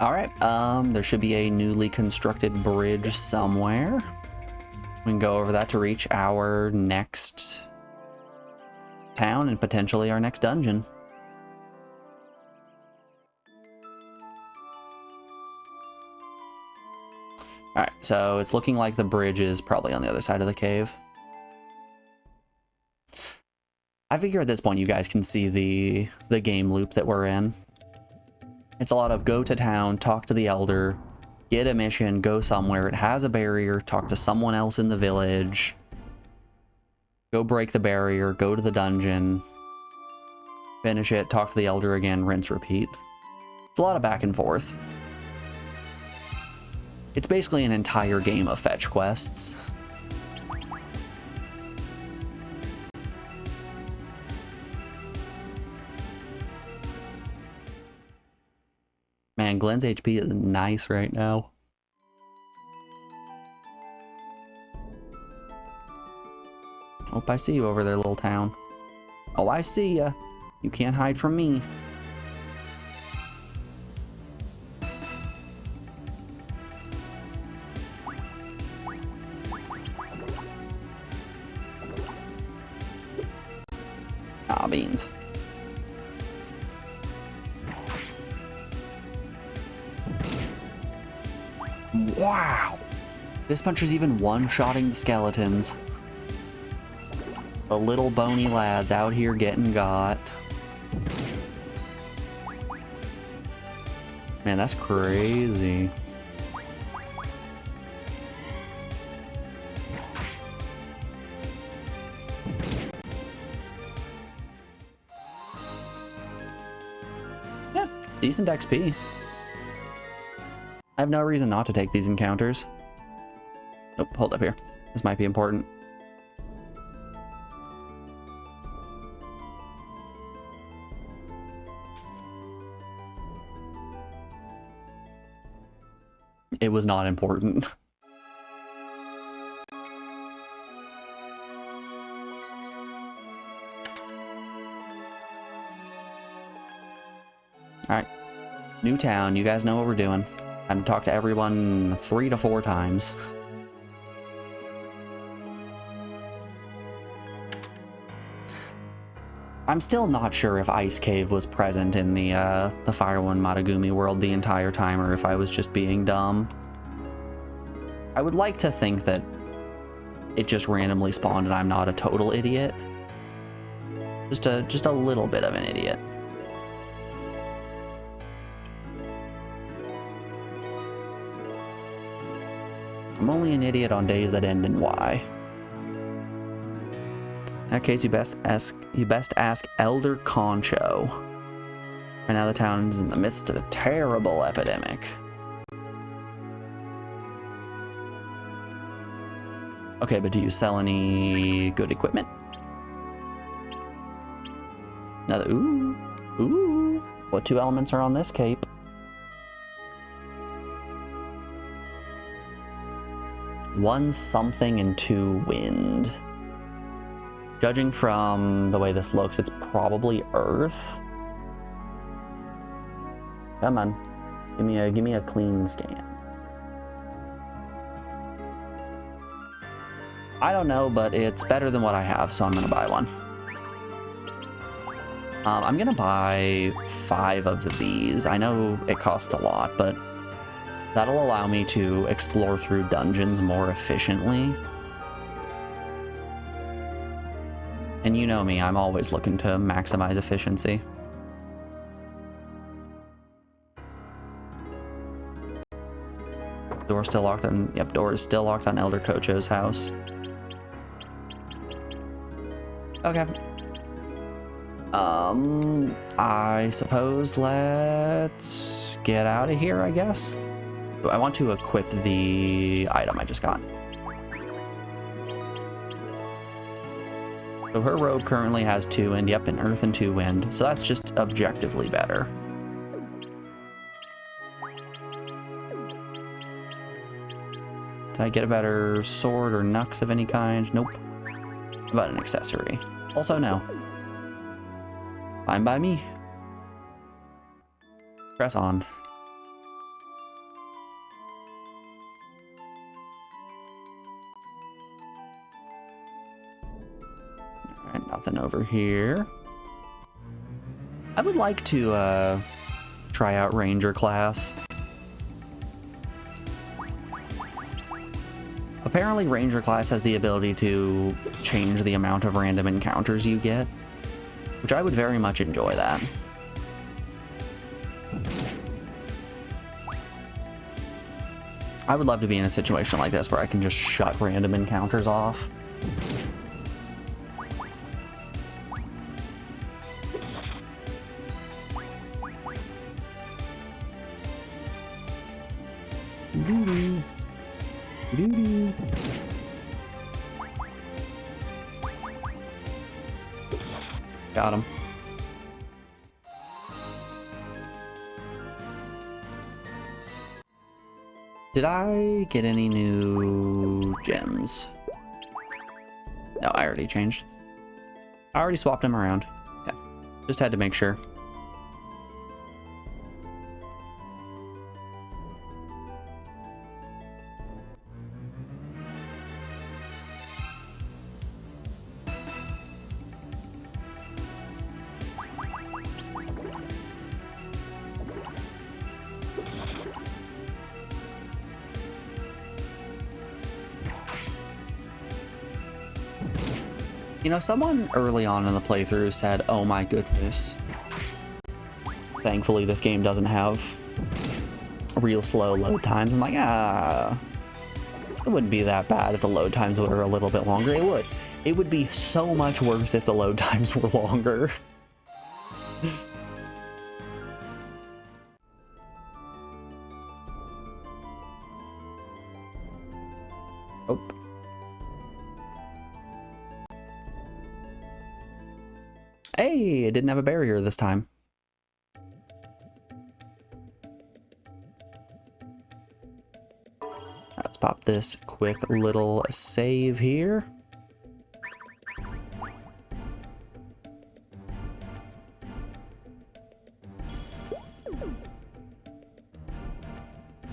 Alright, there should be a newly constructed bridge somewhere. We can go over that to reach our next town and potentially our next dungeon. Alright, so it's looking like the bridge is probably on the other side of the cave. I figure at this point you guys can see the game loop that we're in. It's a lot of go to town, talk to the elder, get a mission, go somewhere. It has a barrier, talk to someone else in the village, go break the barrier, go to the dungeon, finish it, talk to the elder again, rinse, repeat. It's a lot of back and forth. It's basically an entire game of fetch quests. Man, Glenn's HP is nice right now. Oh, I see you over there, little town. Oh, I see ya. You can't hide from me. Ah, beans. Wow! This puncher's even one-shotting the skeletons. The little bony lads out here getting got. Man, that's crazy. Yeah, decent XP. I have no reason not to take these encounters. Nope, hold up here. This might be important. It was not important. Alright. New town. You guys know what we're doing. Time to talk to everyone 3 to 4 times. I'm still not sure if Ice Cave was present in the Fire One Matagumi world the entire time, or if I was just being dumb. I would like to think that it just randomly spawned and I'm not a total idiot. Just a little bit of an idiot. I'm only an idiot on days that end in Y. In that case, you best ask Elder Concho. Right now the town is in the midst of a terrible epidemic. Okay, but do you sell any good equipment? Another, ooh. What 2 elements are on this cape? One something and 2 wind. Judging from the way this looks, it's probably earth. Come on, give me a clean scan. I don't know, but it's better than what I have, so I'm gonna buy one. I'm gonna buy 5 of these. I know it costs a lot, but that'll allow me to explore through dungeons more efficiently. And you know me, I'm always looking to maximize efficiency. Door still locked on, yep, door is still locked on Elder Kocho's house. Okay. I suppose let's get out of here, I guess. I want to equip the item I just got. So her robe currently has 2 wind, yep, an earth and 2 wind. So that's just objectively better. Did I get a better sword or nux of any kind? Nope. How about an accessory? Also no. Fine by me. Press on. Alright, nothing over here. I would like to try out Ranger class. Apparently Ranger class has the ability to change the amount of random encounters you get, which I would very much enjoy that. I would love to be in a situation like this where I can just shut random encounters off. Got him. Did I get any new gems? No, I already changed. I already swapped them around. Yeah, just had to make sure. You know, someone early on in the playthrough said, oh my goodness. Thankfully, this game doesn't have real slow load times. I'm like, it wouldn't be that bad if the load times were a little bit longer. It would. It would be so much worse if the load times were longer. Oh. Hey, it didn't have a barrier this time. Let's pop this quick little save here.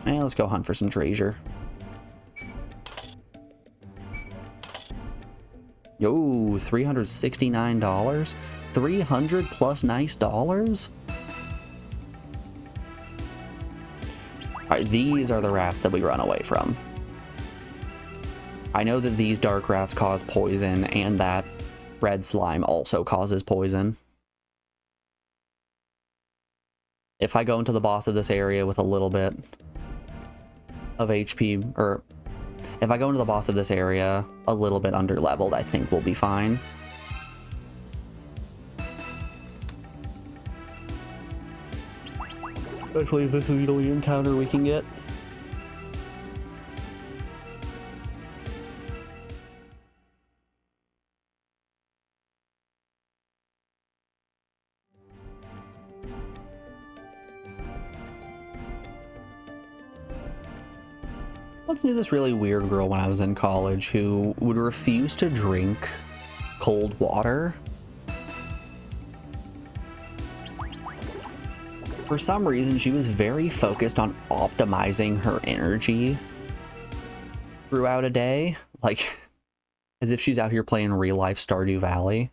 And let's go hunt for some treasure. Yo, $369. 300 plus nice dollars. Alright, these are the rats that we run away from. I know that these dark rats cause poison, and that red slime also causes poison. If I go into the boss of this area with a little bit of HP, or if I go into the boss of this area a little bit under leveled, I think we'll be fine. Especially if this is the only encounter we can get. Once knew this really weird girl when I was in college who would refuse to drink cold water. For some reason, she was very focused on optimizing her energy throughout a day, like as if she's out here playing real life Stardew Valley.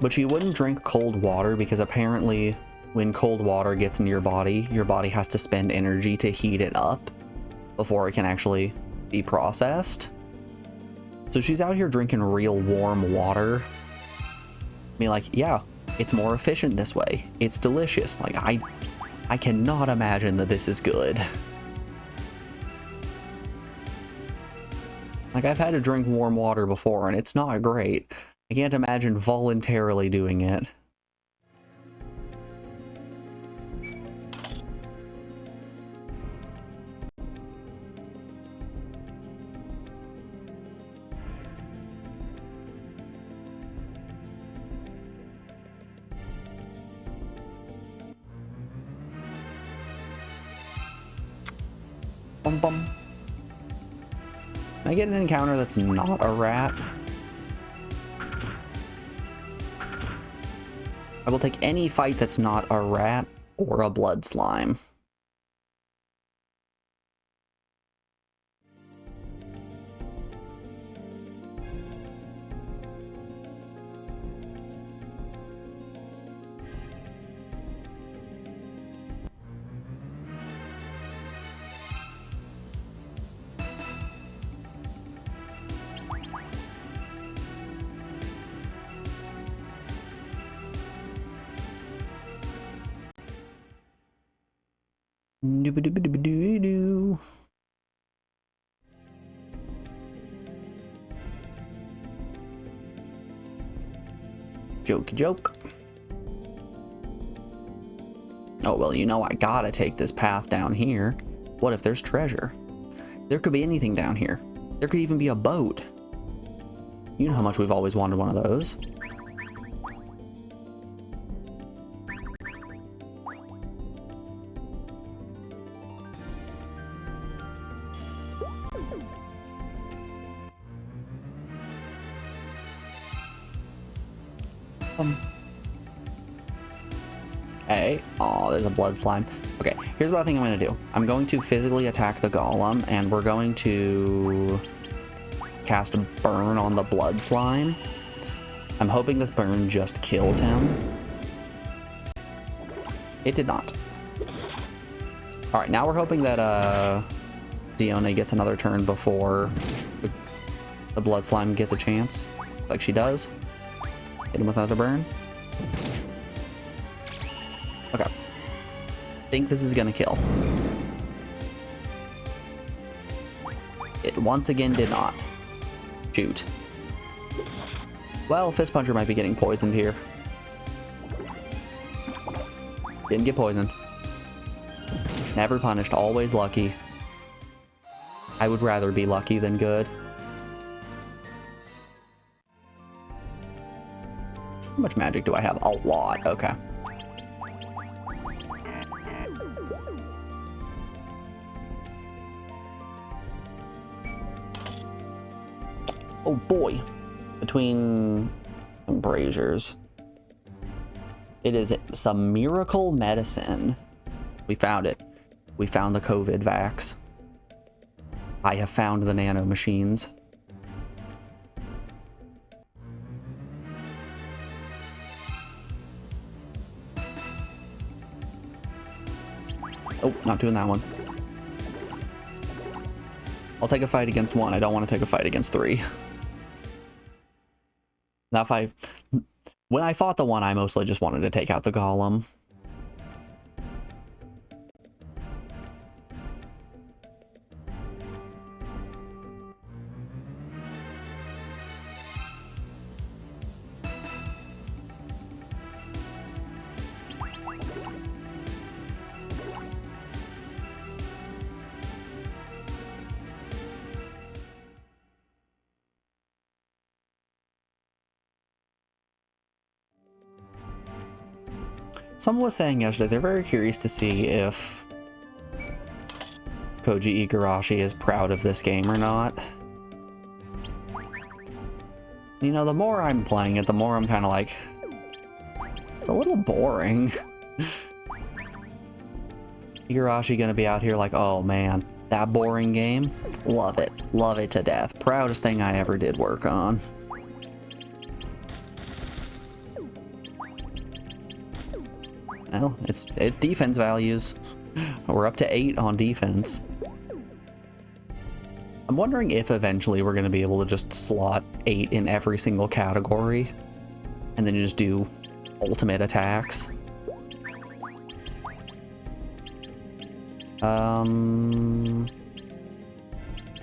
But she wouldn't drink cold water because apparently when cold water gets into your body has to spend energy to heat it up before it can actually be processed. So she's out here drinking real warm water. I mean, like, yeah, it's more efficient this way. It's delicious. Like, I cannot imagine that this is good. Like, I've had to drink warm water before, and it's not great. I can't imagine voluntarily doing it. Bum bum. Can I get an encounter that's not a rat? I will take any fight that's not a rat or a blood slime. Doo-ba-doo-ba-doo-ba-doo. Jokey joke. Oh, well, you know I gotta take this path down here. What if there's treasure? There could be anything down here. There could even be a boat. You know how much we've always wanted one of those. Hey, oh, there's a blood slime. Okay, here's what I think I'm gonna do. I'm going to physically attack the golem, and we're going to cast a burn on the blood slime. I'm hoping this burn just kills him. It did not. All right, now we're hoping that Diona gets another turn before the blood slime gets a chance, like she does. Hit him with another burn. Okay. I think this is gonna kill. It once again did not. Shoot. Well, Fist Puncher might be getting poisoned here. Didn't get poisoned. Never punished, always lucky. I would rather be lucky than good. How much magic do I have? A lot. Okay. Oh boy. Between some braziers. It is some miracle medicine. We found it. We found the COVID vax. I have found the nano machines. Oh, not doing that one. I'll take a fight against one. I don't want to take a fight against three. Now if I... When I fought the one, I mostly just wanted to take out the golem. Someone was saying yesterday they're very curious to see if Koji Igarashi is proud of this game or not. You know, the more I'm playing it, the more I'm kind of like, it's a little boring. Igarashi gonna be out here like, oh man, that boring game? Love it. Love it to death. Proudest thing I ever did work on. Well, it's defense values. We're up to 8 on defense. I'm wondering if eventually we're going to be able to just slot 8 in every single category and then just do ultimate attacks.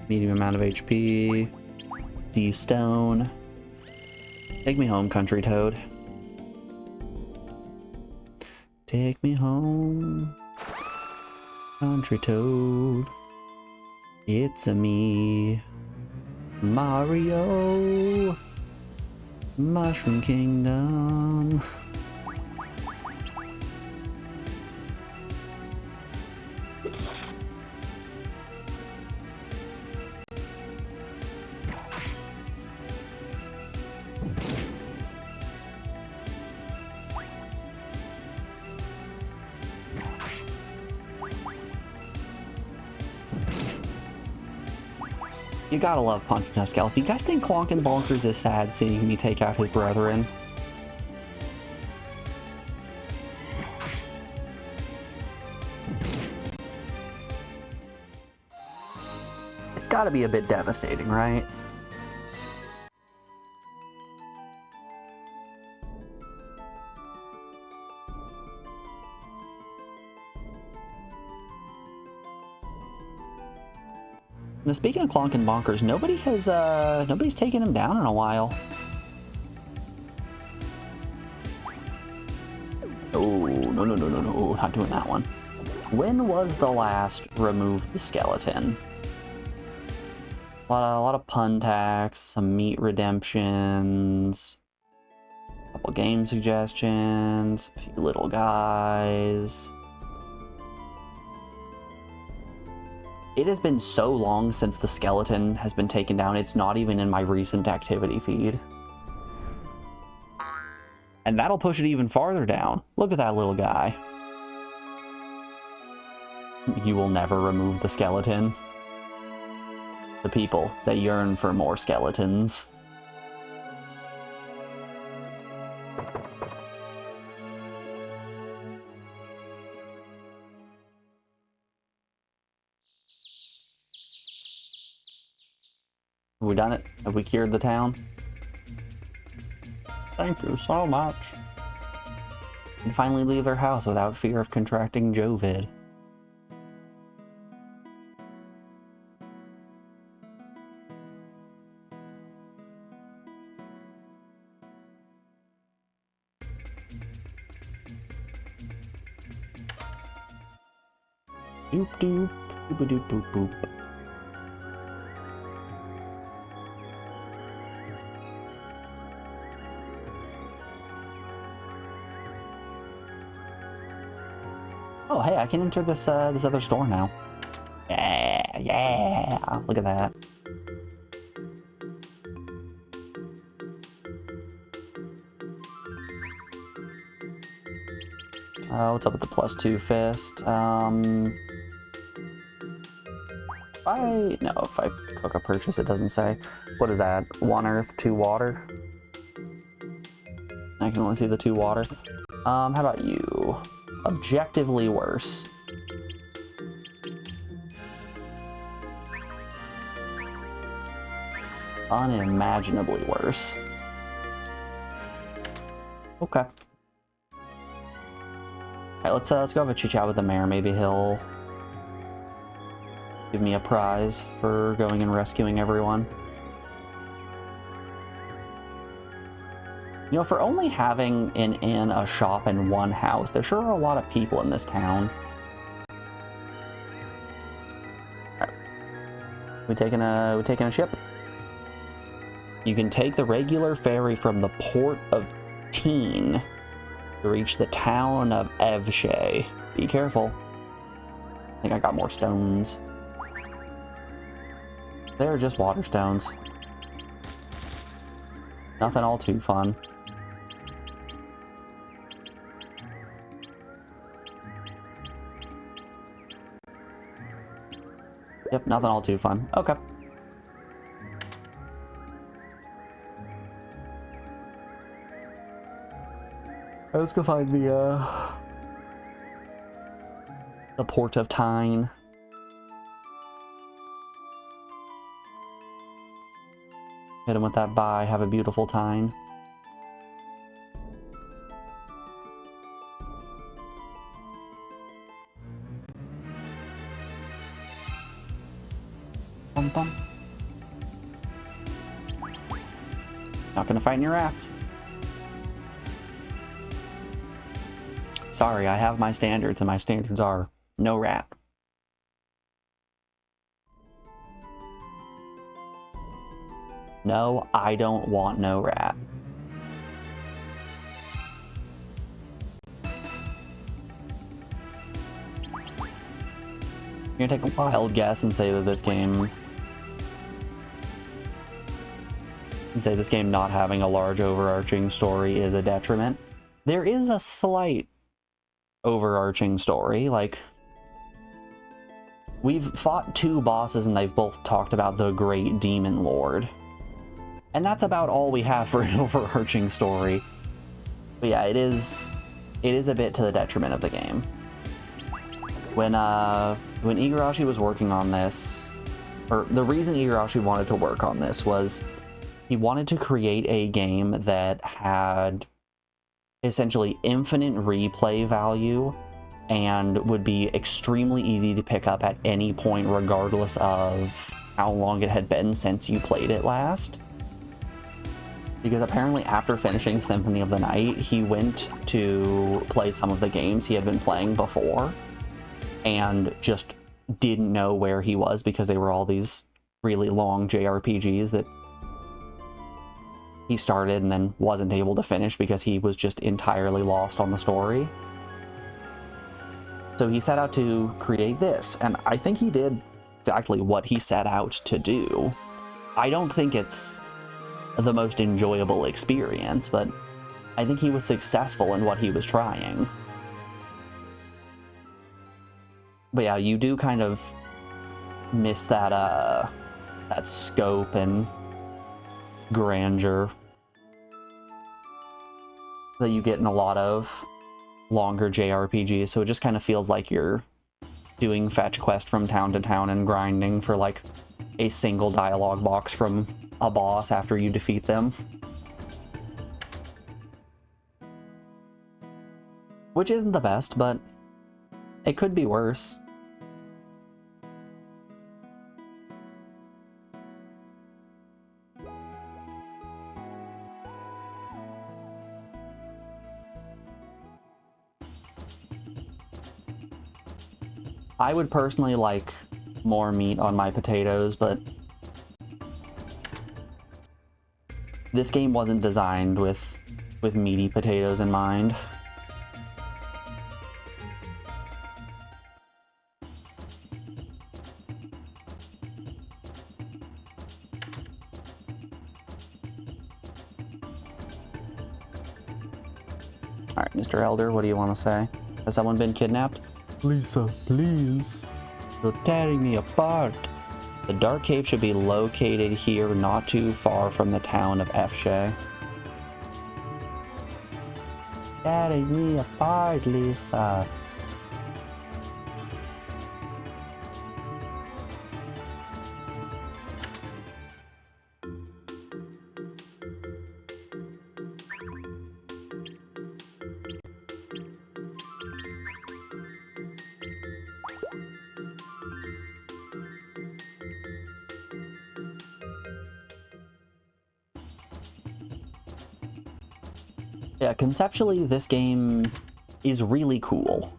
Medium amount of HP. D stone. Take me home, country toad. Take me home, country toad. It's a me, Mario, Mushroom Kingdom. You gotta love punching a skeleton. You guys think Clonkin' Bonkers is sad seeing me take out his brethren? It's gotta be a bit devastating, right? Now, speaking of Clonkin' Bonkers, nobody's taken him down in a while. Oh, no, not doing that one. When was the last remove the skeleton? A lot of pun tax, some meat redemptions, a couple game suggestions, a few little guys. It has been so long since the skeleton has been taken down, it's not even in my recent activity feed. And that'll push it even farther down. Look at that little guy. You will never remove the skeleton. The people that yearn for more skeletons. Have we done it? Have we cured the town? Thank you so much. And finally leave their house without fear of contracting Jovid. Doop doop, doop doop doop boop. Oh, hey, I can enter this this other store now. Yeah, look at that. What's up with the +2 fist? If I cook a purchase, it doesn't say. What is that? 1 earth, 2 water? I can only see the 2 water. How about you? Objectively worse. Unimaginably worse. Okay. Alright, let's go have a chit chat with the mayor. Maybe he'll give me a prize for going and rescuing everyone. You know, for only having an inn, a shop, and 1 house, there sure are a lot of people in this town. Alright. We taking a ship? You can take the regular ferry from the port of Teen to reach the town of Evshay. Be careful. I think I got more stones. They're just water stones. Nothing all too fun. Yep, nothing all too fun. Okay. Let's go find the port of Tyne. Hit him with that bye. Have a beautiful Tyne. Bum bum. Not gonna fight in your rats. Sorry, I have my standards, and my standards are no rat. No, I don't want no rat. I'm gonna take a wild guess and say that this game... not having a large overarching story is a detriment. There is a slight overarching story, like... We've fought 2 bosses and they've both talked about the Great Demon Lord. And that's about all we have for an overarching story. But yeah, it is a bit to the detriment of the game. When Igarashi was working on this, or the reason Igarashi wanted to work on this was he wanted to create a game that had essentially infinite replay value and would be extremely easy to pick up at any point regardless of how long it had been since you played it last. Because apparently after finishing Symphony of the Night, he went to play some of the games he had been playing before and just didn't know where he was because they were all these really long JRPGs that he started and then wasn't able to finish because he was just entirely lost on the story. So he set out to create this, and I think he did exactly what he set out to do. I don't think it's the most enjoyable experience, but I think he was successful in what he was trying. But yeah, you do kind of miss that scope and grandeur that you get in a lot of longer JRPGs, so it just kind of feels like you're doing fetch quest from town to town and grinding for like a single dialogue box from a boss after you defeat them. Which isn't the best, but it could be worse. I would personally like more meat on my potatoes, but this game wasn't designed with meaty potatoes in mind. Alright, Mr. Elder, what do you want to say? Has someone been kidnapped? Lisa, please. You're tearing me apart. The Dark Cave should be located here, not too far from the town of Efshe. Tearing me apart, Lisa. Yeah, conceptually, this game is really cool.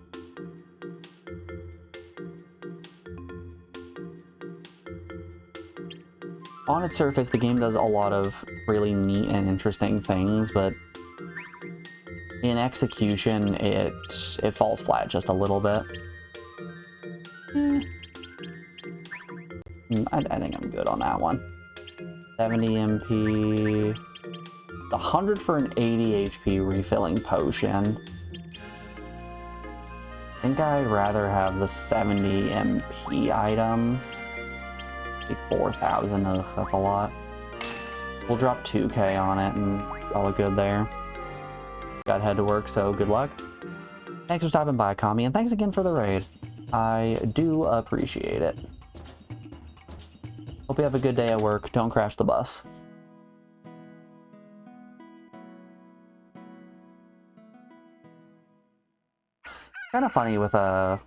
On its surface, the game does a lot of really neat and interesting things, but in execution, it falls flat just a little bit. I think I'm good on that one. 70 MP... 100 for an 80 HP refilling potion. I think I'd rather have the 70 MP item. Like 4,000, ugh, that's a lot. We'll drop 2k on it and call it good there. Gotta head to work, so good luck. Thanks for stopping by, Kami, and thanks again for the raid. I do appreciate it. Hope you have a good day at work. Don't crash the bus. Kind of funny with a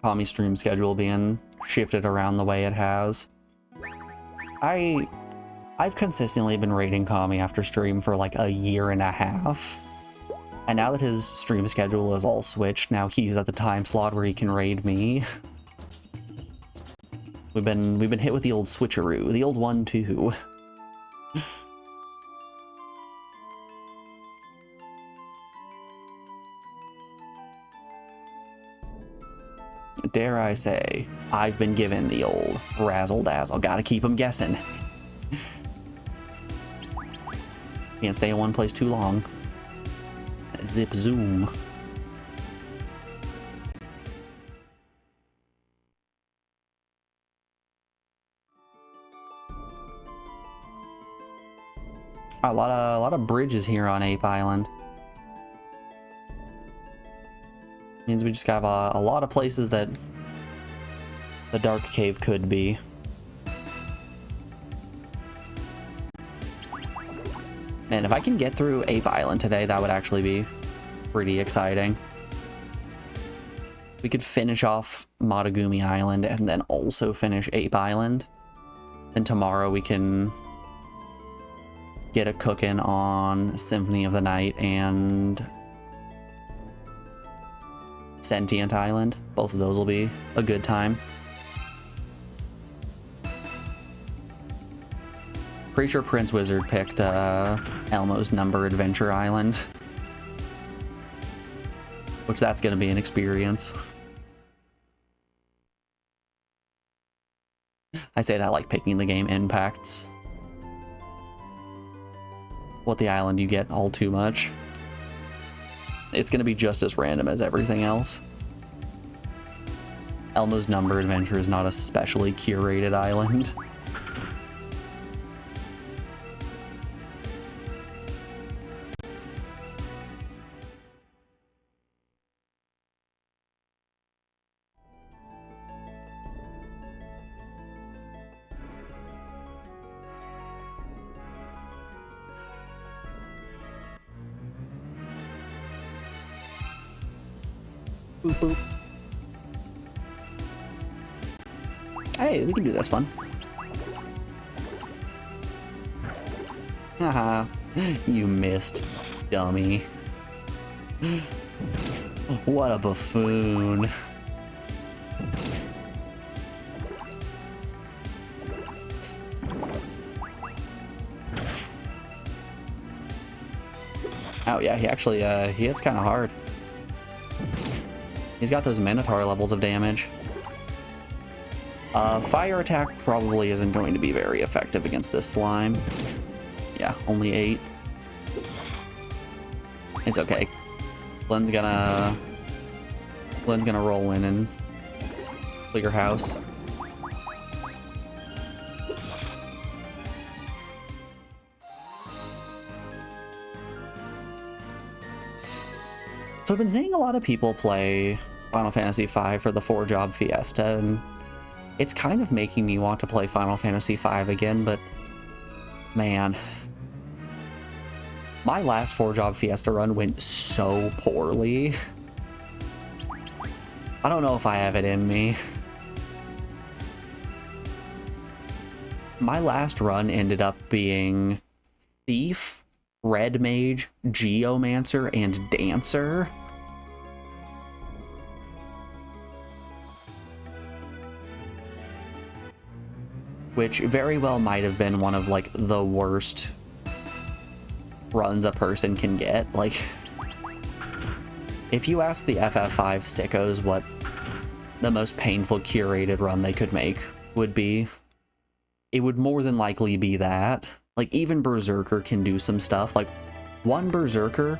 Kami stream schedule being shifted around the way it has. I've consistently been raiding Kami after stream for like a year and a half. And now that his stream schedule is all switched, now he's at the time slot where he can raid me. We've been hit with the old switcheroo, the old 1-2. Dare I say, I've been given the old razzle-dazzle. Gotta keep him guessing. Can't stay in one place too long. Zip zoom. A lot of bridges here on Ape Island. Means we just have a lot of places that the Dark Cave could be. Man, if I can get through Ape Island today, that would actually be pretty exciting. We could finish off Matagumi Island and then also finish Ape Island. Then tomorrow we can get a cooking on Symphony of the Night and Sentient Island. Both of those will be a good time. Pretty sure Prince Wizard picked Elmo's Number Adventure Island. Which that's gonna be an experience. I say that like picking the game impacts what the island you get all too much. It's gonna be just as random as everything else. Elmo's Number Adventure is not a specially curated island. Boop, boop. Hey, we can do this one. Haha, you missed, dummy. What a buffoon. Oh yeah, he actually, he hits kind of hard. He's got those Minotaur levels of damage. Fire attack probably isn't going to be very effective against this slime. Yeah, only 8. It's okay. Glenn's gonna roll in and clear house. So I've been seeing a lot of people play Final Fantasy V for the 4-job Fiesta, and it's kind of making me want to play Final Fantasy V again, but man, my last 4-job Fiesta run went so poorly. I don't know if I have it in me. My last run ended up being Thief, Red Mage, Geomancer, and Dancer. Which very well might have been one of, like, the worst runs a person can get. Like, if you ask the FF5 sickos what the most painful curated run they could make would be, it would more than likely be that. Like, even Berserker can do some stuff. Like, one Berserker,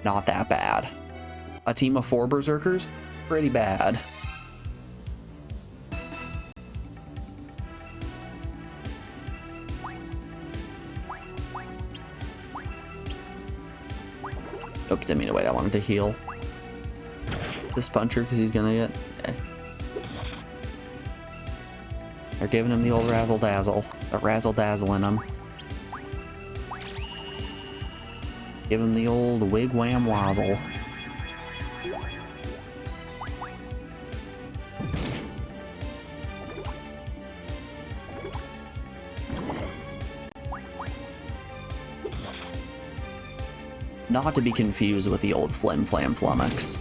not that bad. A team of 4 Berserkers, pretty bad. Oops, didn't mean to wait. I wanted to heal this puncher because he's gonna get... They're giving him the old razzle-dazzle. The razzle-dazzling him. Give him the old wigwam-wazzle. Not to be confused with the old flim-flam-flummox.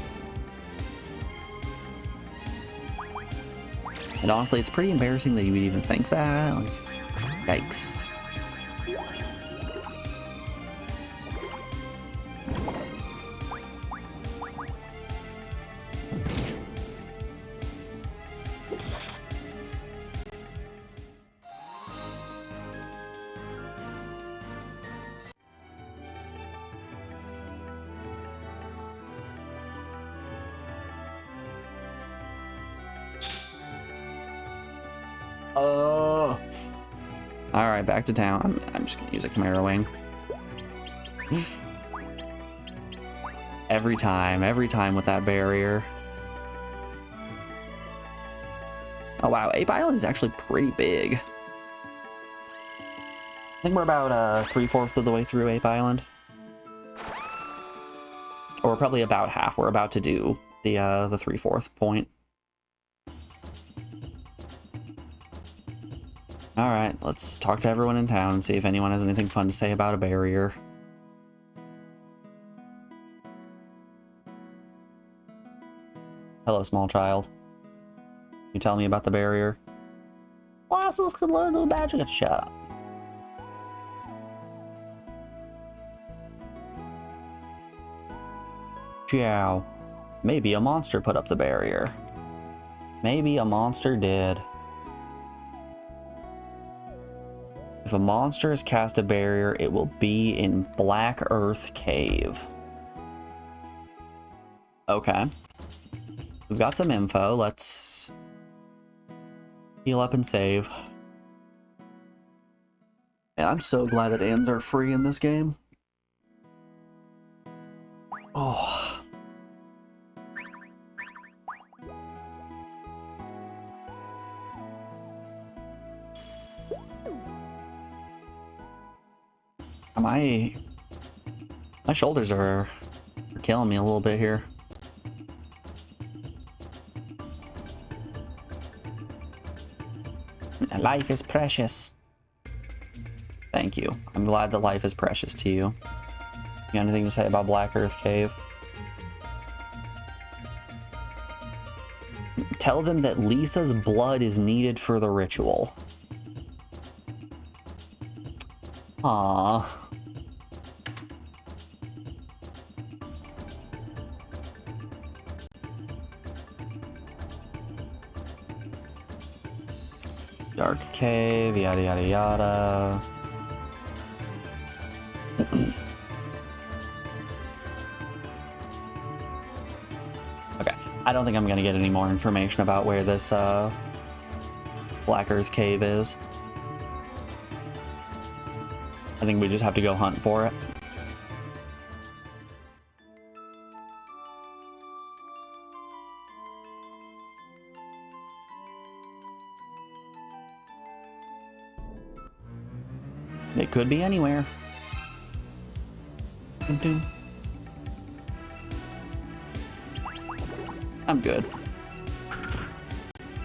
And honestly, it's pretty embarrassing that you would even think that. Like, yikes. Alright, back to town. I'm just gonna use a Chimera Wing. Every time with that barrier. Oh wow, Ape Island is actually pretty big. I think we're about 3/4 of the way through Ape Island. Or we're probably about half. We're about to do the 3/4 point. Alright, let's talk to everyone in town and see if anyone has anything fun to say about a barrier. Hello, small child. You tell me about the barrier? Classes could learn new magic. Shut up. Chow. Maybe a monster put up the barrier. Maybe a monster did. If a monster has cast a barrier, it will be in Black Earth Cave. Okay. We've got some info. Let's heal up and save. And I'm so glad that ends are free in this game. Oh. My shoulders are killing me a little bit here. Life is precious. Thank you. I'm glad that life is precious to you. You got anything to say about Black Earth Cave? Tell them that Lisa's blood is needed for the ritual. Aww. Dark Cave, yada yada yada. I don't think I'm gonna get any more information about where this Black Earth Cave is. I think we just have to go hunt for it. It could be anywhere. I'm good.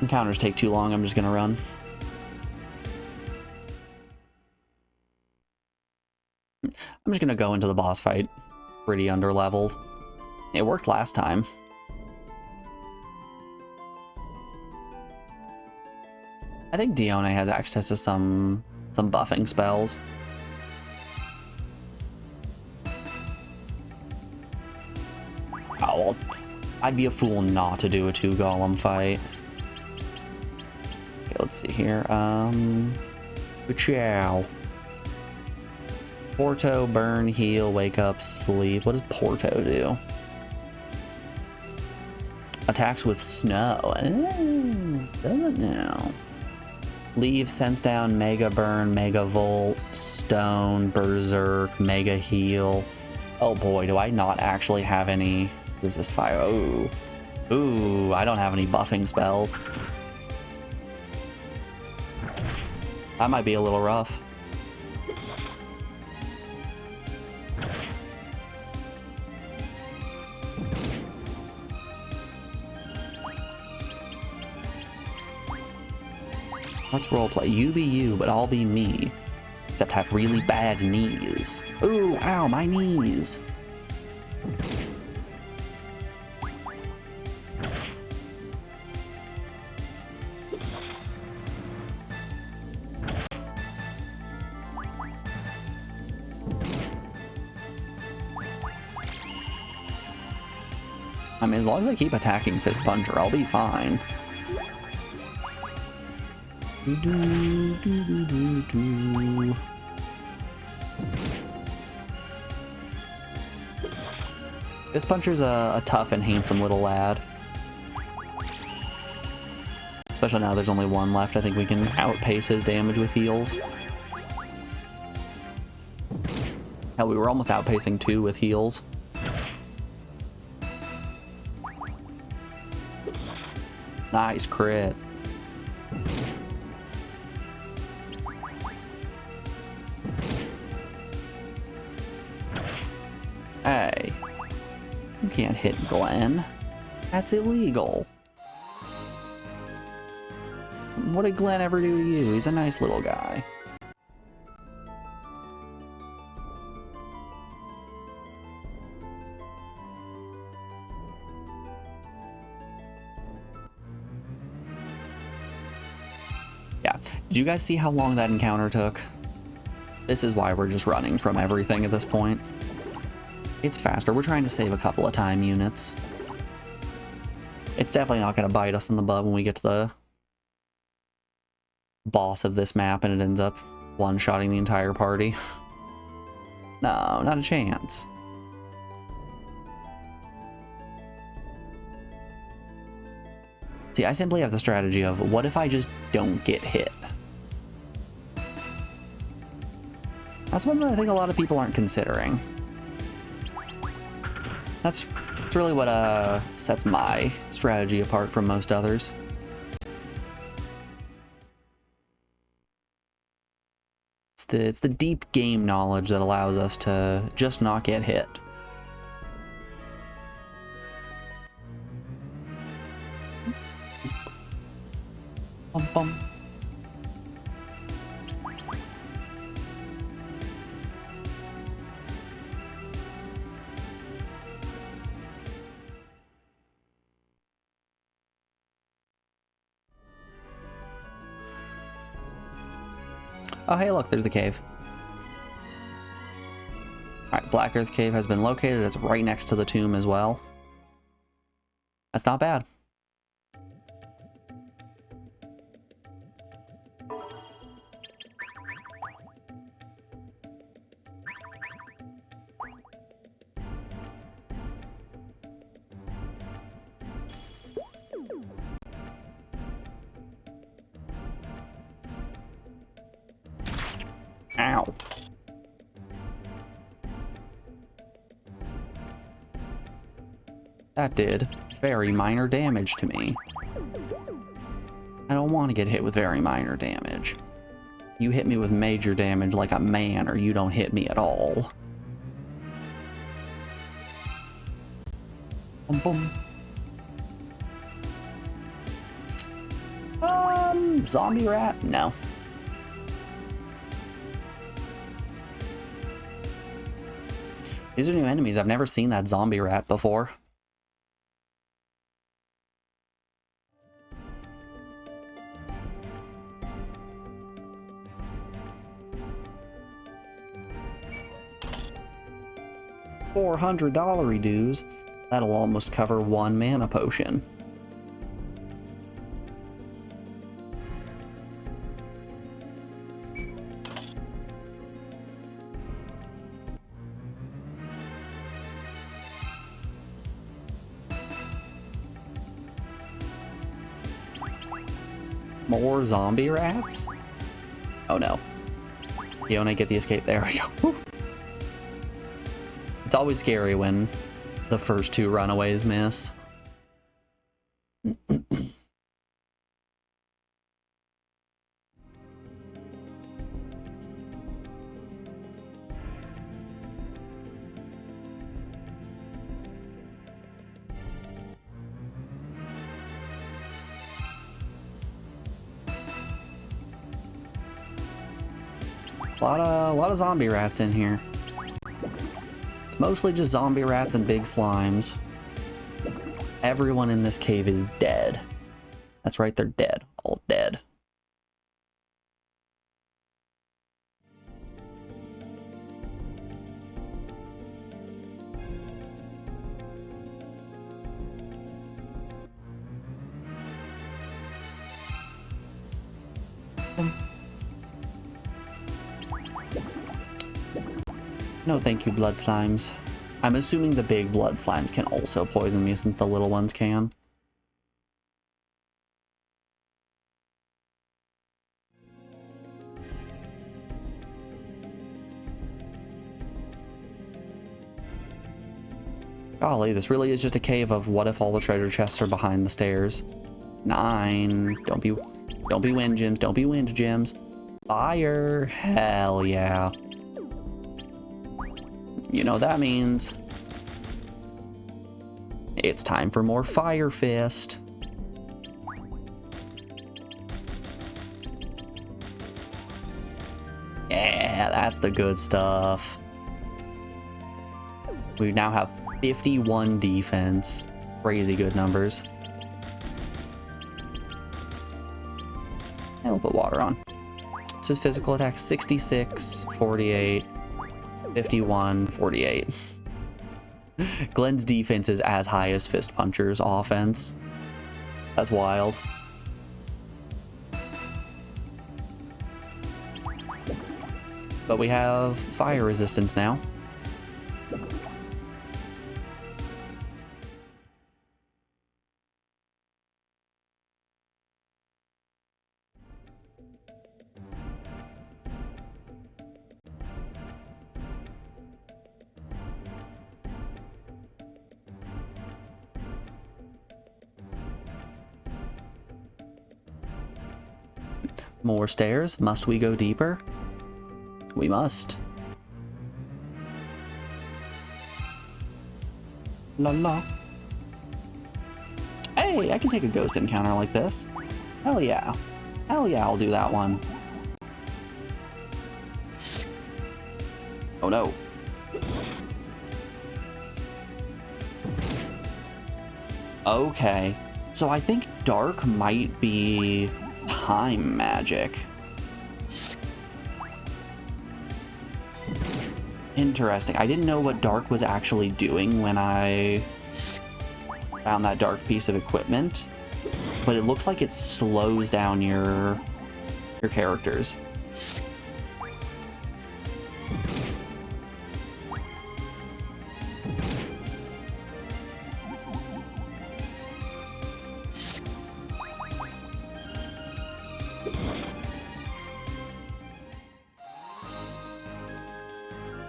Encounters take too long, I'm just gonna run. I'm just gonna go into the boss fight. Pretty underleveled. It worked last time. I think Dione has access to some buffing spells. Oh, well, I'd be a fool not to do a 2 golem fight. Okay, let's see here. Ciao. Porto, burn, heal, wake up, sleep. What does Porto do? Attacks with snow. Oh, doesn't know. Leave, sense down, mega burn, mega volt, stone, berserk, mega heal. Oh boy, do I not actually have any resist fire. Oh. Ooh, I don't have any buffing spells. That might be a little rough. Let's roleplay. You be you, but I'll be me. Except have really bad knees. Ooh, ow, my knees. I mean, as long as I keep attacking Fist Puncher, I'll be fine. Fist Puncher's a tough and handsome little lad. Especially now there's only one left. I think we can outpace his damage with heals. Hell, we were almost outpacing 2 with heals. Nice crit. Hey, you can't hit Glenn. That's illegal. What did Glenn ever do to you? He's a nice little guy. Yeah, did you guys see how long that encounter took? This is why we're just running from everything at this point. It's faster. We're trying to save a couple of time units. It's definitely not going to bite us in the butt when we get to the boss of this map and it ends up one-shotting the entire party. No, not a chance. See, I simply have the strategy of, what if I just don't get hit? That's one that I think a lot of people aren't considering. That's really what sets my strategy apart from most others. It's the deep game knowledge that allows us to just not get hit. Bum bum. Oh, hey, look, there's the cave. Alright, Black Earth Cave has been located. It's right next to the tomb as well. That's not bad. Ow. That did very minor damage to me. I don't want to get hit with very minor damage. You hit me with major damage like a man, or you don't hit me at all. Boom, boom. Zombie rat? No. These are new enemies. I've never seen that zombie rat before. $400 dues. That'll almost cover one mana potion. More zombie rats? Oh no. You only get the escape. There we go. Whew. It's always scary when the first two runaways miss. A lot of zombie rats in here. It's mostly just zombie rats and big slimes. Everyone in this cave is dead. That's right, they're dead. All dead. No thank you, blood slimes. I'm assuming the big blood slimes can also poison me since the little ones can. Golly, this really is just a cave of what if all the treasure chests are behind the stairs. 9. Don't be wind gems. Don't be wind gems. Fire. Hell yeah. You know that means it's time for more Fire Fist. Yeah, that's the good stuff. We now have 51 defense. Crazy good numbers. And we'll put water on. This is physical attack 66, 48. 51, 48. Glenn's defense is as high as Fist Puncher's offense. That's wild. But we have fire resistance now. More stairs. Must we go deeper? We must. La la. Hey, I can take a ghost encounter like this. Hell yeah. Hell yeah, I'll do that one. Oh no. Okay. So I think dark might be time magic. Interesting. I didn't know what dark was actually doing when I found that dark piece of equipment, but it looks like it slows down your characters.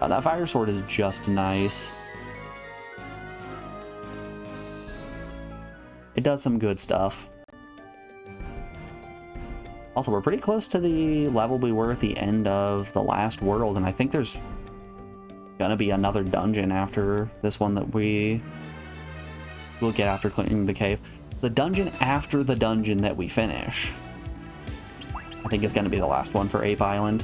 That fire sword is just nice. It does some good stuff. Also, we're pretty close to the level we were at the end of the last world, and I think there's gonna be another dungeon after this one that we will get after clearing the cave. The dungeon after the dungeon that we finish, I think, is gonna be the last one for Ape Island.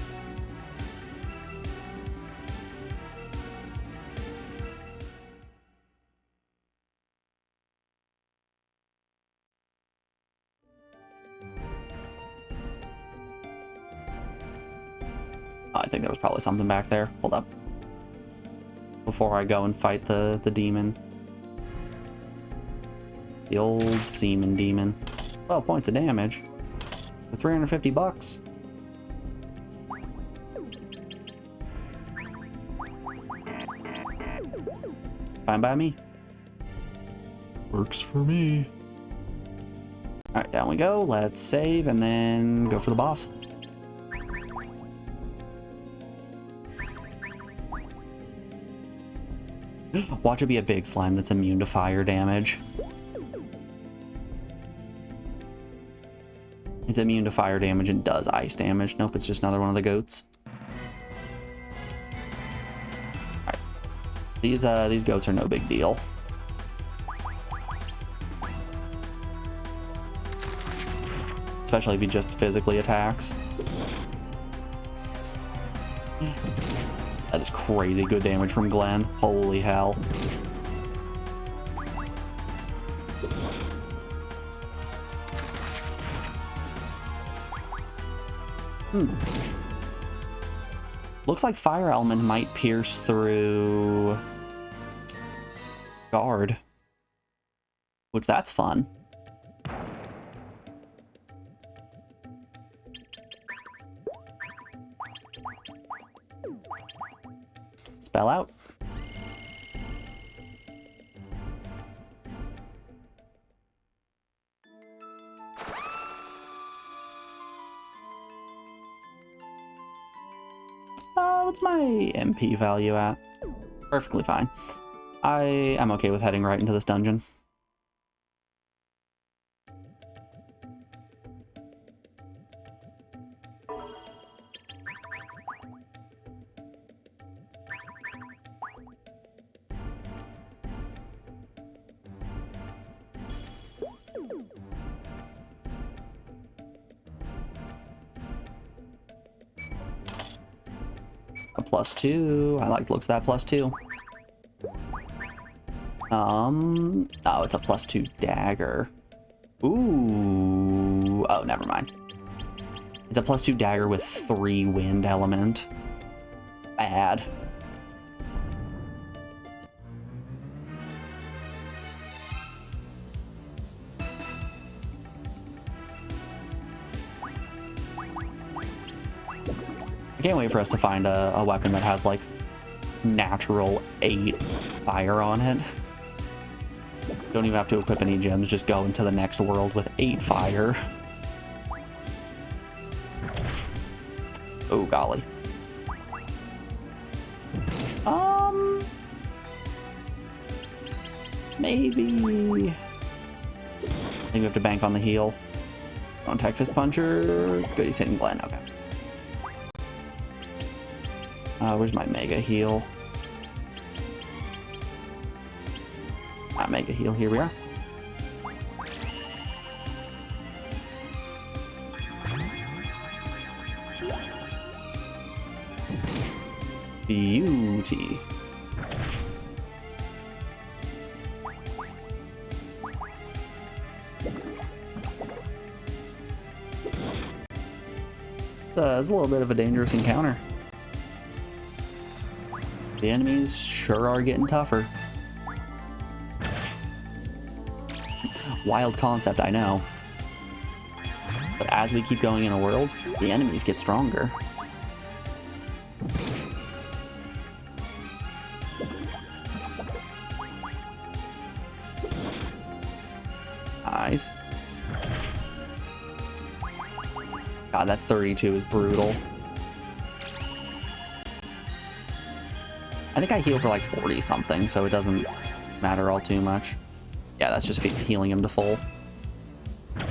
I think there was probably something back there. Hold up. Before I go and fight the demon. The old seaman demon. 12 points of damage. For 350 bucks. Fine by me. Works for me. Alright, down we go. Let's save and then go for the boss. Watch it be a big slime that's immune to fire damage. It's immune to fire damage and does ice damage. Nope, it's just another one of the goats. Alright. These goats are no big deal. Especially if he just physically attacks. That is crazy good damage from Glenn. Holy hell. Looks like Fire Element might pierce through Guard. Which, that's fun. Spell out. What's my MP value at? Perfectly fine. I am okay with heading right into this dungeon. +2. I like the looks of that +2. Oh, it's a +2 dagger. Ooh. Oh, never mind. It's a +2 dagger with 3 wind element. Bad. I can't wait for us to find a weapon that has, like, natural 8 fire on it. Don't even have to equip any gems, just go into the next world with 8 fire. Oh, golly. Maybe we have to bank on the heal. Don't attack Fist Puncher. Good, he's hitting Glenn. Okay. Where's my mega heal? Mega heal, here we are. Beauty. It's a little bit of a dangerous encounter. The enemies sure are getting tougher. Wild concept, I know. But as we keep going in a world, the enemies get stronger. Nice. God, that 32 is brutal. I think I heal for like 40 something, so it doesn't matter all too much. Yeah, that's just healing him to full. So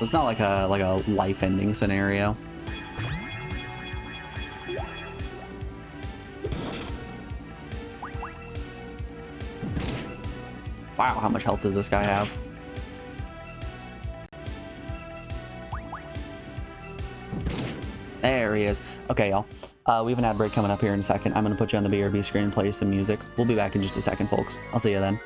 it's not like a life-ending scenario. Wow, how much health does this guy have? There he is. Okay, y'all. We have an ad break coming up here in a second. I'm going to put you on the BRB screen and play some music. We'll be back in just a second, folks. I'll see you then.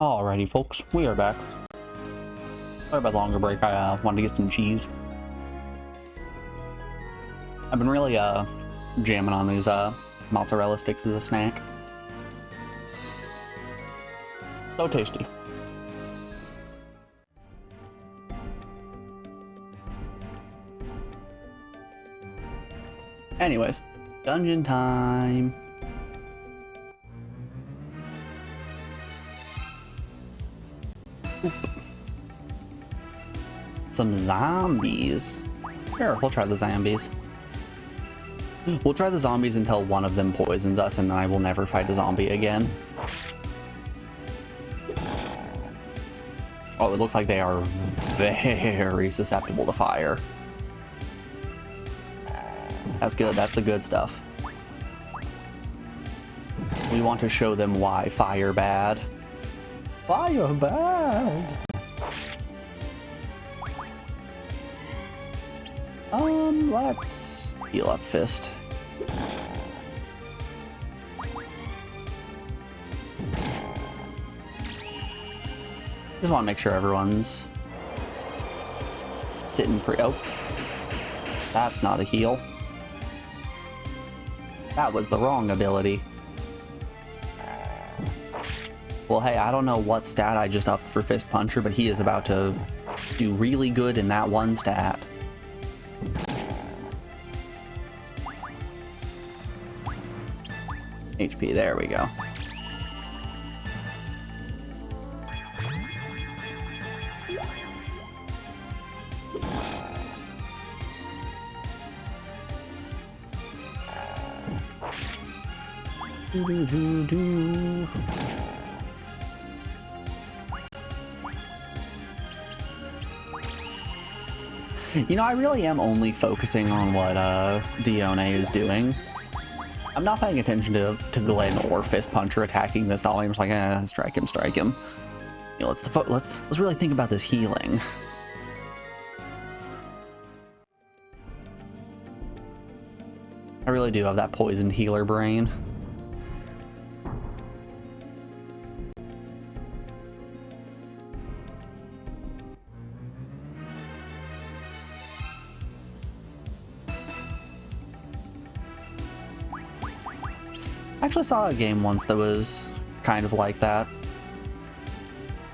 Alrighty, folks, we are back. Sorry about the longer break. I wanted to get some cheese. I've been really jamming on these mozzarella sticks as a snack. So tasty. Anyways, dungeon time. Oop. Some zombies. Sure, we'll try the zombies. We'll try the zombies until one of them poisons us, and then I will never fight a zombie again. Oh, it looks like they are very susceptible to fire. That's good. That's the good stuff. We want to show them why fire bad. Fire bad. Let's heal up fist. Just want to make sure everyone's sitting pretty. Oh, that's not a heal. That was the wrong ability. Well, hey, I don't know what stat I just upped for Fist Puncher, but he is about to do really good in that one stat. HP, there we go. You know, I really am only focusing on what Dione is doing. I'm not paying attention to Glenn or Fist Puncher attacking this all. I'm just like, strike him, strike him. You know, let's really think about this healing. I really do have that poisoned healer brain. I actually saw a game once that was kind of like that.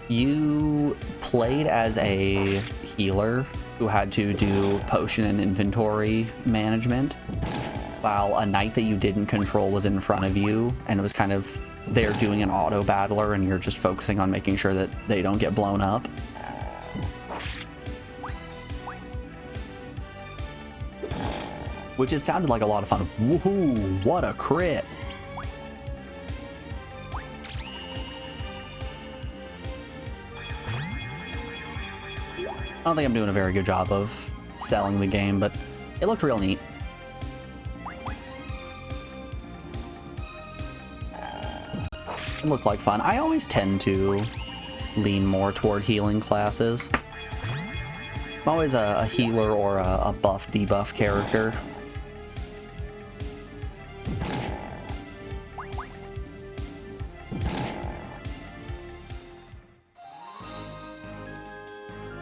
You played as a healer who had to do potion and inventory management, while a knight that you didn't control was in front of you, and it was kind of they're doing an auto battler and you're just focusing on making sure that they don't get blown up. Which it sounded like a lot of fun. Woohoo, what a crit! I don't think I'm doing a very good job of selling the game, but it looked real neat. It looked like fun. I always tend to lean more toward healing classes. I'm always a healer or a buff debuff character.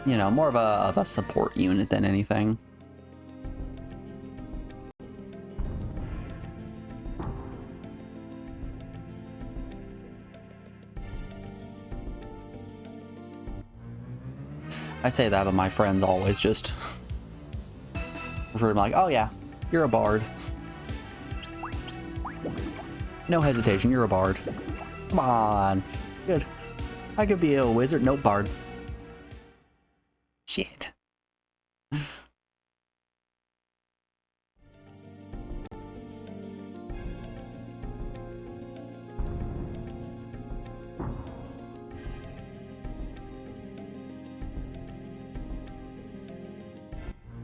You know, more of a support unit than anything. I say that, but my friends always just refer to me like, oh yeah, you're a bard. No hesitation, you're a bard. Come on. Good. I could be a wizard. Nope, bard. Shit.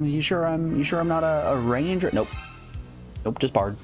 You sure I'm not a ranger? Nope. Nope, just bard.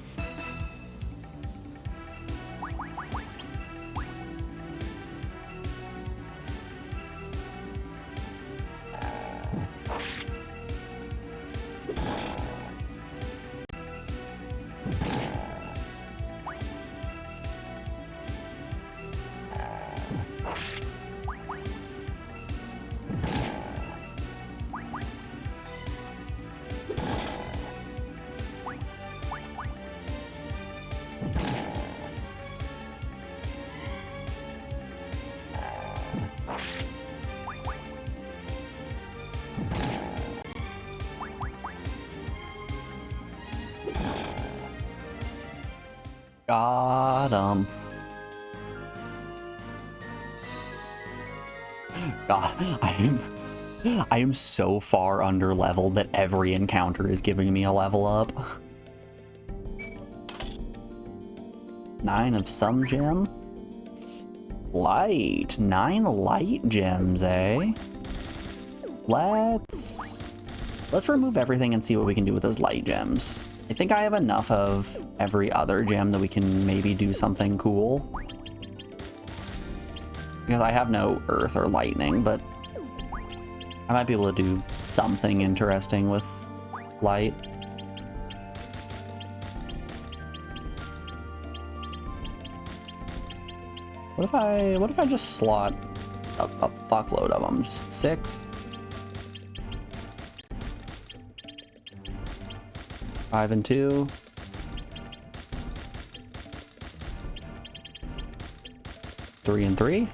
Got 'em. God, I am so far under leveled that every encounter is giving me a level up. 9 of some gem? Light. 9 light gems, eh? Let's remove everything and see what we can do with those light gems. I think I have enough of every other gem that we can maybe do something cool. Because I have no earth or lightning, but I might be able to do something interesting with light. What if I just slot a fuckload of them? Just 6? 5 and 2. 3 and 3.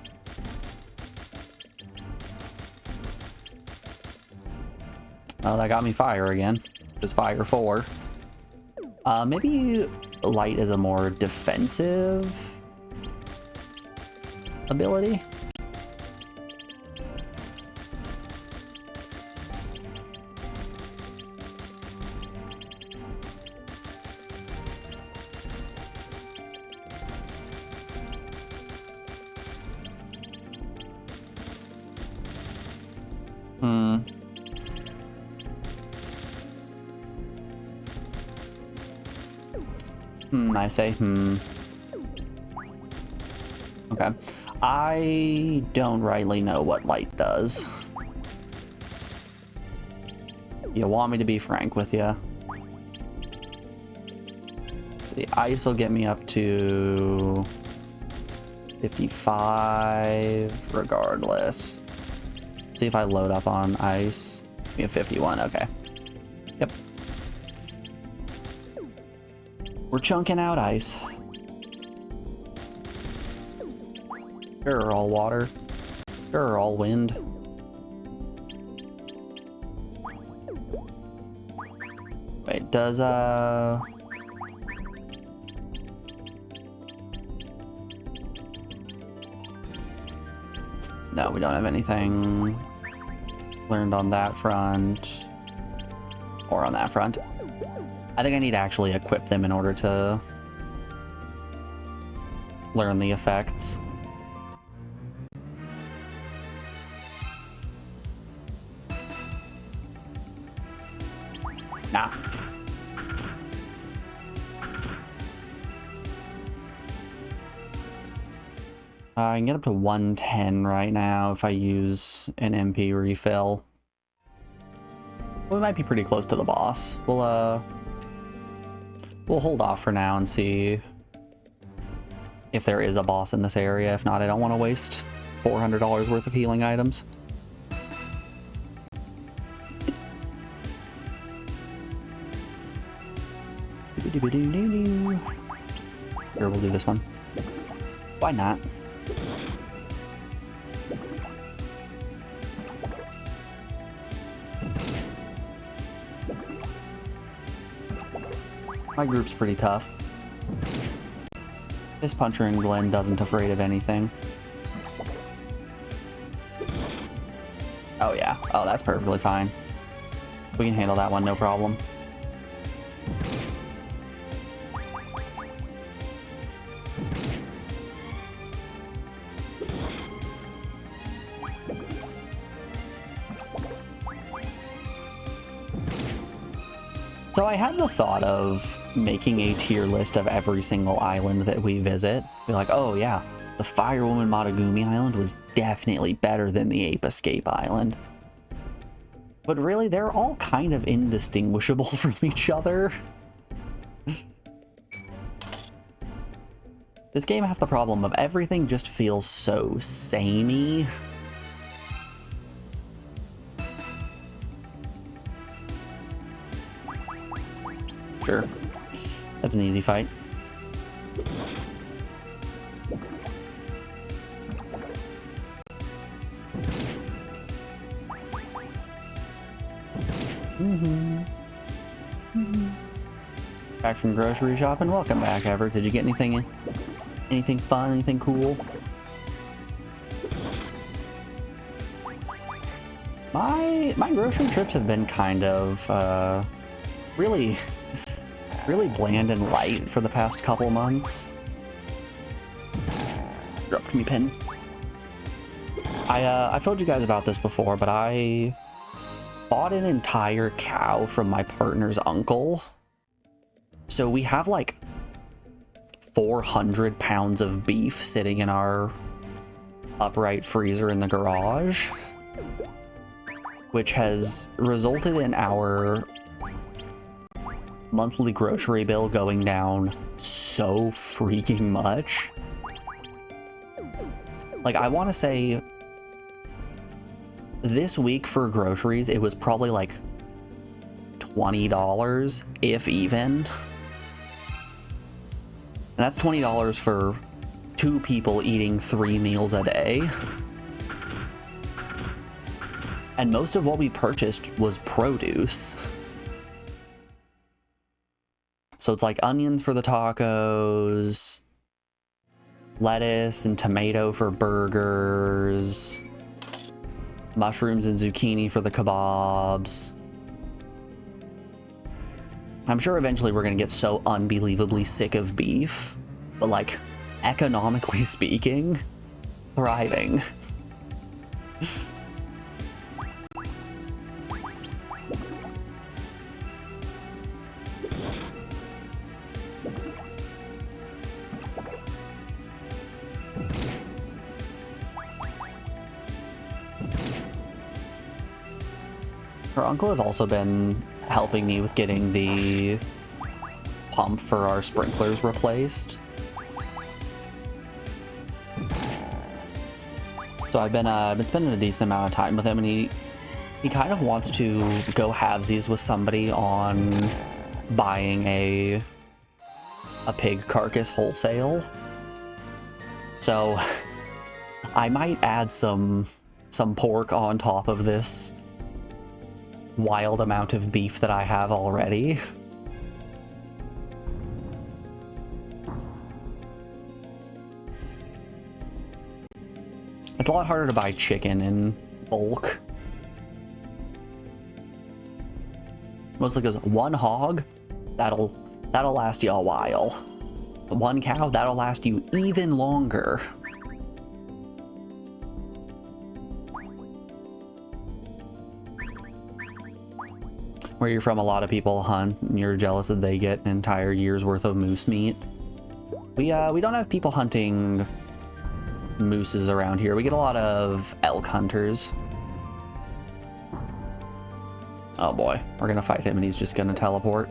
Oh, that got me fire again. It's fire 4. Maybe light is a more defensive ability. I say, Okay. I don't rightly know what light does. You want me to be frank with you? Let's see, ice will get me up to 55 regardless. See if I load up on ice. We have 51, okay. Yep. We're chunking out ice. Sure, all water. Sure, all wind. Wait, does, No, we don't have anything learned on that front. Or on that front. I think I need to actually equip them in order to learn the effects. Nah. I can get up to 110 right now if I use an MP refill. We might be pretty close to the boss. We'll hold off for now and see if there is a boss in this area. If not, I don't want to waste $400 worth of healing items. Here, we'll do this one. Why not? My group's pretty tough. This Puncher and Glenn doesn't afraid of anything. Oh yeah. Oh, that's perfectly fine. We can handle that one, no problem. So I had the thought of making a tier list of every single island that we visit. Be like, oh yeah, the Firewoman Matagumi Island was definitely better than the Ape Escape Island. But really, they're all kind of indistinguishable from each other. This game has the problem of everything just feels so samey. Sure. That's an easy fight. Back from grocery shopping. Welcome back, Everett. Did you get anything fun, anything cool? My grocery trips have been kind of really bland and light for the past couple months. Dropped me pin. I've told you guys about this before, but I bought an entire cow from my partner's uncle. So we have like 400 pounds of beef sitting in our upright freezer in the garage, which has resulted in our monthly grocery bill going down so freaking much. Like, I want to say this week for groceries, it was probably like $20, if even. And that's $20 for 2 people eating 3 meals a day. And most of what we purchased was produce. So it's like onions for the tacos, lettuce and tomato for burgers, mushrooms and zucchini for the kebabs. I'm sure eventually we're gonna get so unbelievably sick of beef, but like, economically speaking, thriving. Her uncle has also been helping me with getting the pump for our sprinklers replaced. So I've been spending a decent amount of time with him, and he kind of wants to go halvesies with somebody on buying a pig carcass wholesale. So I might add some pork on top of this wild amount of beef that I have already. It's a lot harder to buy chicken in bulk. Mostly because one hog, that'll last you a while. One cow, that'll last you even longer. Where you're from, a lot of people hunt, and you're jealous that they get an entire year's worth of moose meat. We don't have people hunting mooses around here. We get a lot of elk hunters. Oh boy, we're gonna fight him and he's just gonna teleport.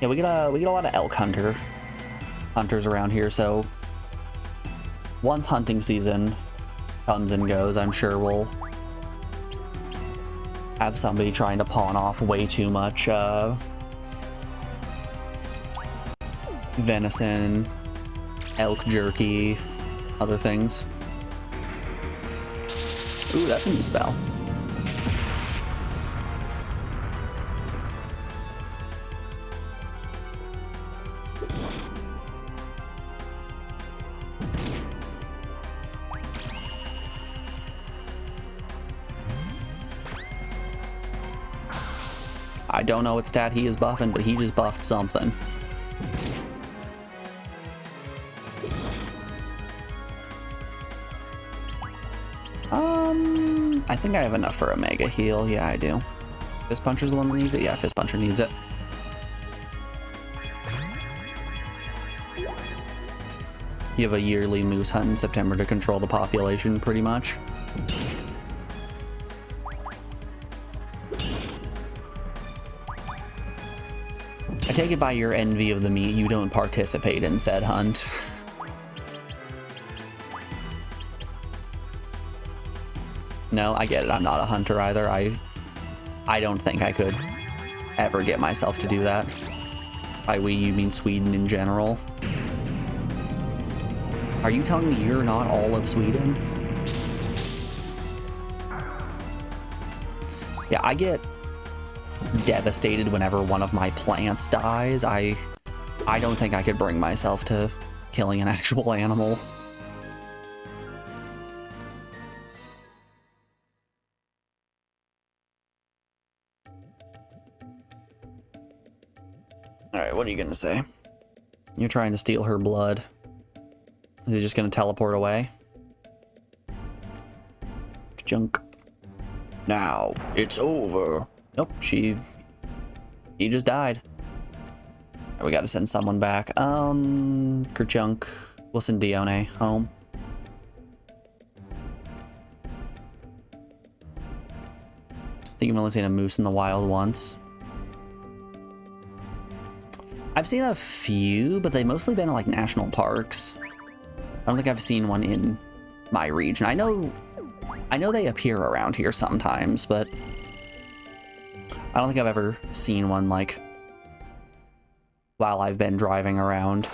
Yeah, we get a lot of elk hunters around here, so once hunting season comes and goes, I'm sure we'll have somebody trying to pawn off way too much venison, elk jerky, other things. Ooh, that's a new spell. I don't know what stat he is buffing, but he just buffed something. I think I have enough for a mega heal. Yeah, I do. Fist Puncher's the one that needs it? Yeah, Fist Puncher needs it. You have a yearly moose hunt in September to control the population, pretty much. I take it by your envy of the meat, you don't participate in said hunt. No, I get it. I'm not a hunter either. I don't think I could ever get myself to do that. By we, you mean Sweden in general. Are you telling me you're not all of Sweden? Yeah, I get devastated whenever one of my plants dies. I don't think I could bring myself to killing an actual animal. Alright, what are you gonna say? You're trying to steal her blood. Is he just gonna teleport away? Junk. Now, it's over. Nope, he just died. We gotta send someone back. Kerchunk. We'll send Dione home. I think I've only seen a moose in the wild once. I've seen a few, but they've mostly been in like national parks. I don't think I've seen one in my region. I know they appear around here sometimes, but I don't think I've ever seen one like while I've been driving around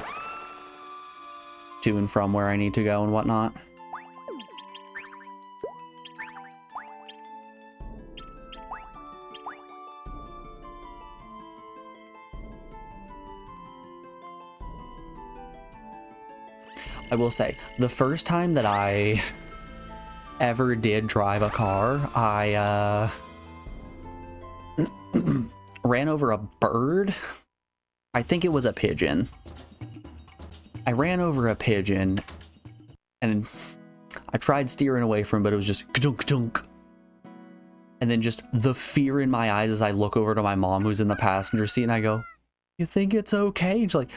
to and from where I need to go and whatnot. I will say, the first time that I ever did drive a car, I ran over a bird. I think it was a pigeon. I ran over a pigeon and I tried steering away from it, but it was just ka-dunk. And then just the fear in my eyes as I look over to my mom who's in the passenger seat and I go, "You think it's okay?" And she's like,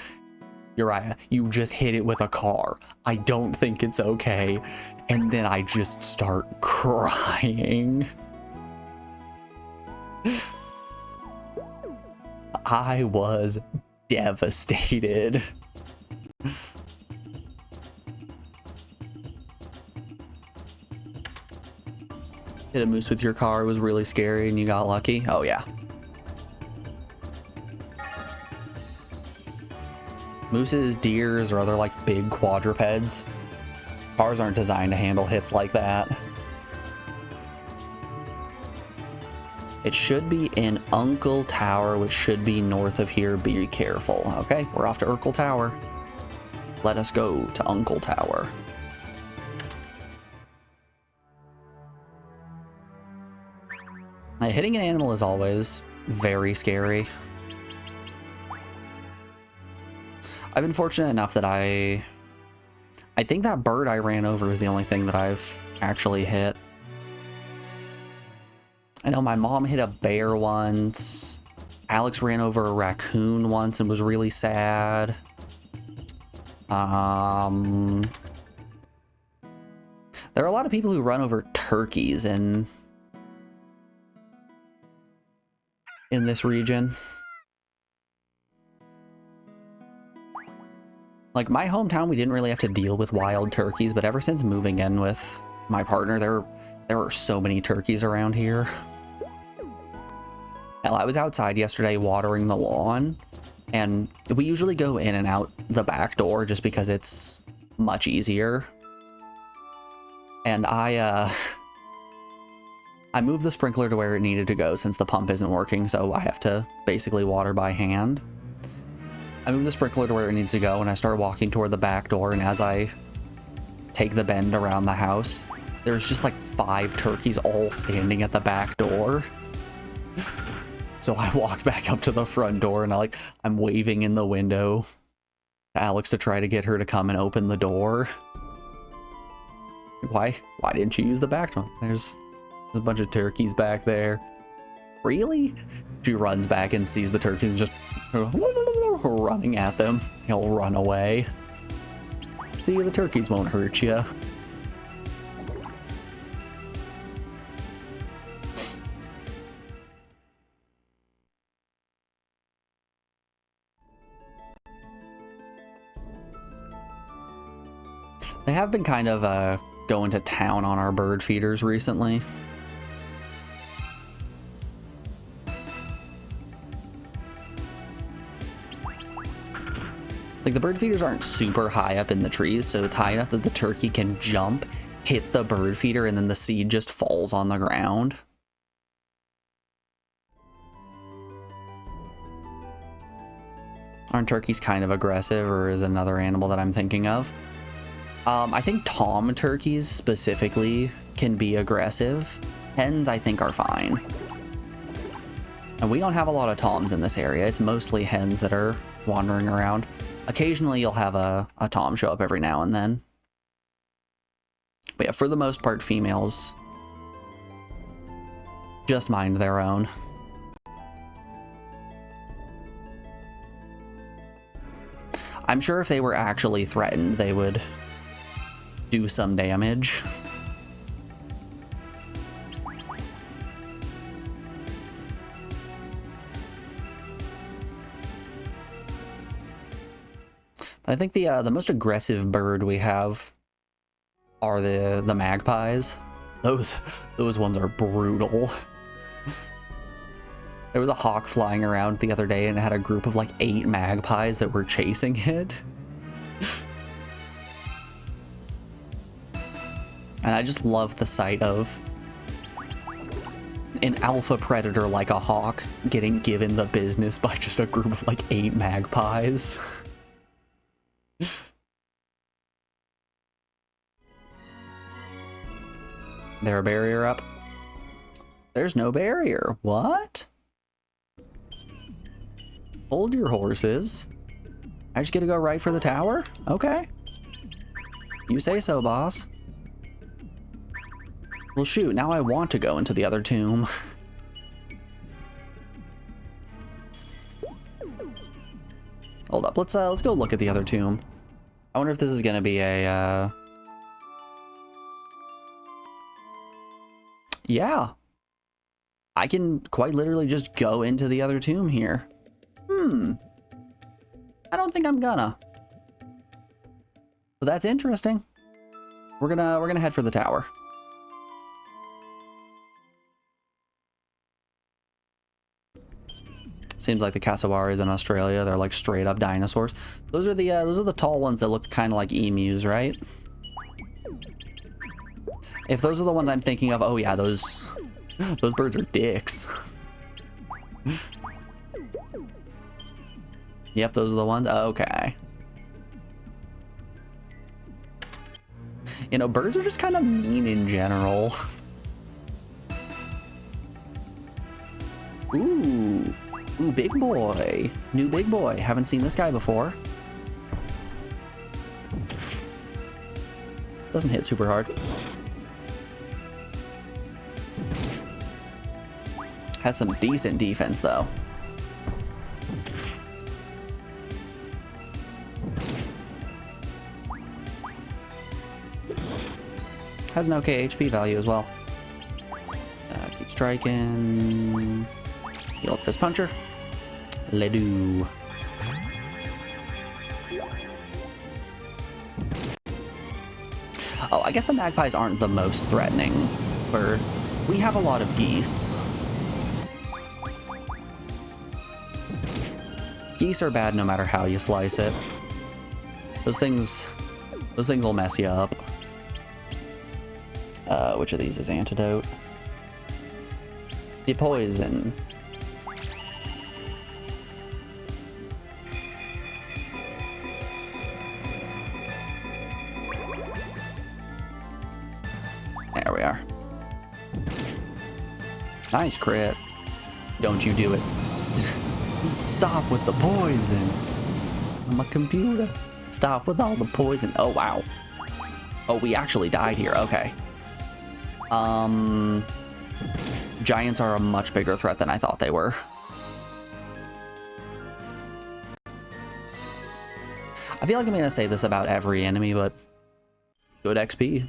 "Uriah, you just hit it with a car. I don't think it's okay." And then I just start crying. I was devastated. Hit a moose with your car, it was really scary and you got lucky? Oh yeah. Mooses, deers, or other like big quadrupeds. Cars aren't designed to handle hits like that. It should be in Uncle Tower, which should be north of here. Be careful. Okay, we're off to Urkel Tower. Let us go to Uncle Tower. Now, hitting an animal is always very scary. I've been fortunate enough that I think that bird I ran over is the only thing that I've actually hit. I know my mom hit a bear once. Alex ran over a raccoon once and was really sad. There are a lot of people who run over turkeys in this region. Like my hometown, we didn't really have to deal with wild turkeys, but ever since moving in with my partner, there are so many turkeys around here. Hell, I was outside yesterday watering the lawn, and we usually go in and out the back door just because it's much easier. And I moved the sprinkler to where it needed to go since the pump isn't working, so I have to basically water by hand. I move the sprinkler to where it needs to go, and I start walking toward the back door, and as I take the bend around the house, there's just like 5 turkeys all standing at the back door. So I walked back up to the front door, and I'm waving in the window to Alex to try to get her to come and open the door. Why didn't you use the back door? There's a bunch of turkeys back there. Really? She runs back and sees the turkeys and just running at them. He'll run away. See, the turkeys won't hurt you. They have been kind of going to town on our bird feeders recently. Like, the bird feeders aren't super high up in the trees, so it's high enough that the turkey can jump, hit the bird feeder, and then the seed just falls on the ground. Aren't turkeys kind of aggressive, or is another animal that I'm thinking of? I think tom turkeys specifically can be aggressive. Hens, I think, are fine. And we don't have a lot of toms in this area. It's mostly hens that are wandering around. Occasionally, you'll have a tom show up every now and then. But yeah, for the most part, females just mind their own. I'm sure if they were actually threatened, they would do some damage. I think the most aggressive bird we have are the magpies. Those ones are brutal. There was a hawk flying around the other day and it had a group of like 8 magpies that were chasing it. And I just love the sight of an alpha predator like a hawk getting given the business by just a group of like 8 magpies. There a barrier up? There's no barrier. What? Hold your horses. I just get to go right for the tower? Okay. You say so, boss. Well, shoot, now I want to go into the other tomb. Hold up, let's go look at the other tomb. I wonder if this is gonna be a, Yeah. I can quite literally just go into the other tomb here. I don't think I'm gonna. But that's interesting. We're gonna head for the tower. Seems like the cassowaries in Australia, they're like straight up dinosaurs. Those are the tall ones that look kind of like emus, right? If those are the ones I'm thinking of, oh yeah, those birds are dicks. Yep, those are the ones. Okay. You know, birds are just kind of mean in general. Ooh, big boy. New big boy. Haven't seen this guy before. Doesn't hit super hard. Has some decent defense, though. Has an okay HP value as well. Keep striking. Heal up Fist Puncher. Ledu. Oh, I guess the magpies aren't the most threatening bird. We have a lot of geese. Geese are bad no matter how you slice it. Those things will mess you up. Which of these is antidote? The poison. There we are. Nice crit. Don't you do it. Stop with the poison. I'm a computer. Stop with all the poison. Oh, wow. Oh, we actually died here. Okay. Giants are a much bigger threat than I thought they were. I feel like I'm gonna say this about every enemy, but good XP.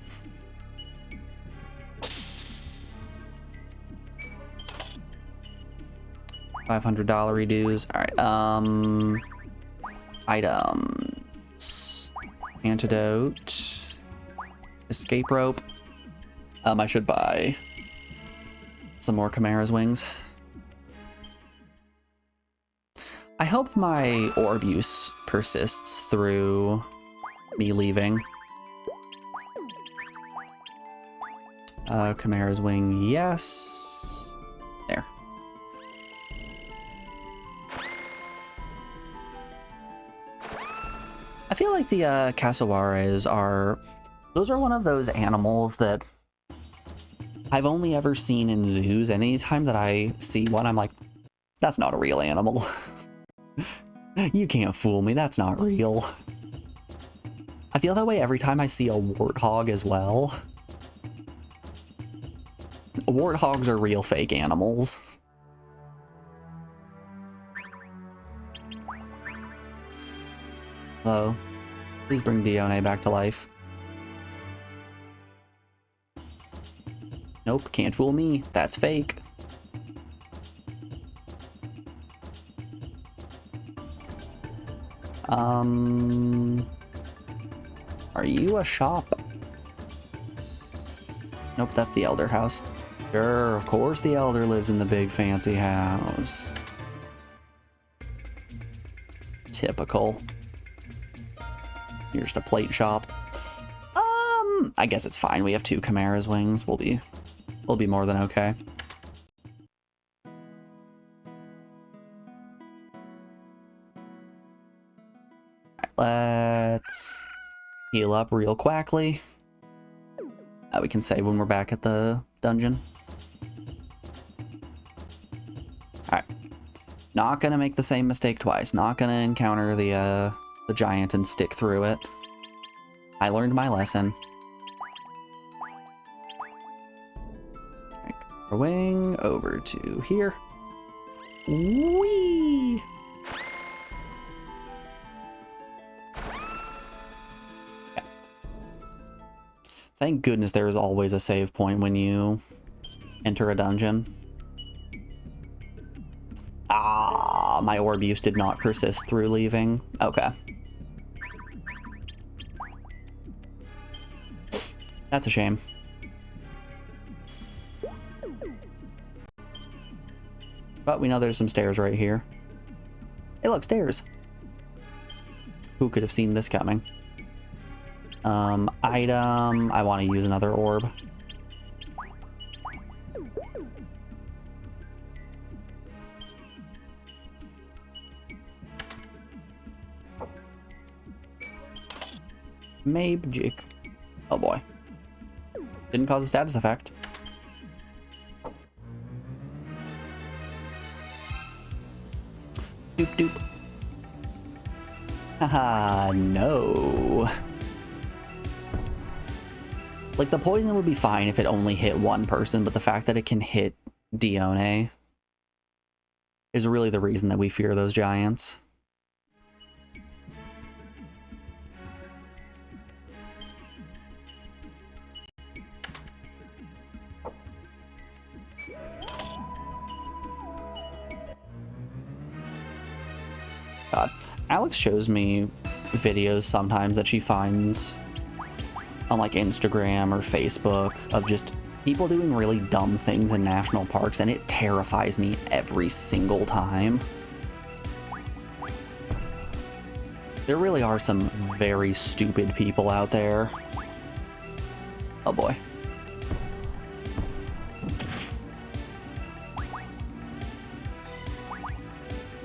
$500 reduce. All right. Items. Antidote. Escape rope. I should buy some more Chimera's wings. I hope my orb use persists through me leaving. Chimera's wing, yes. There. I feel like the cassowaries are... Those are one of those animals that I've only ever seen in zoos, and anytime that I see one, I'm like, that's not a real animal. You can't fool me, that's not real. I feel that way every time I see a warthog as well. Warthogs are real fake animals. Hello. Please bring Dione back to life. Nope, can't fool me. That's fake. Are you a shop? Nope, that's the Elder house. Sure, of course the Elder lives in the big fancy house. Typical. Here's just a plate shop. I guess it's fine. We have 2 Chimera's wings. We'll be more than okay. Let's heal up real quickly. We can save when we're back at the dungeon. Alright. Not gonna make the same mistake twice. Not gonna encounter the giant and stick through it. I learned my lesson. Make our wing over to here. Whee! Thank goodness there is always a save point when you enter a dungeon. Ah, my orb use did not persist through leaving. Okay. That's a shame. But we know there's some stairs right here. Hey, look, stairs. Who could have seen this coming? Item. I want to use another orb. Magic. Oh boy. Didn't cause a status effect. Doop doop. Haha, no. Like, the poison would be fine if it only hit one person, but the fact that it can hit Dione is really the reason that we fear those giants. God. Alex shows me videos sometimes that she finds on like Instagram or Facebook of just people doing really dumb things in national parks, and it terrifies me every single time. There really are some very stupid people out there. Oh boy.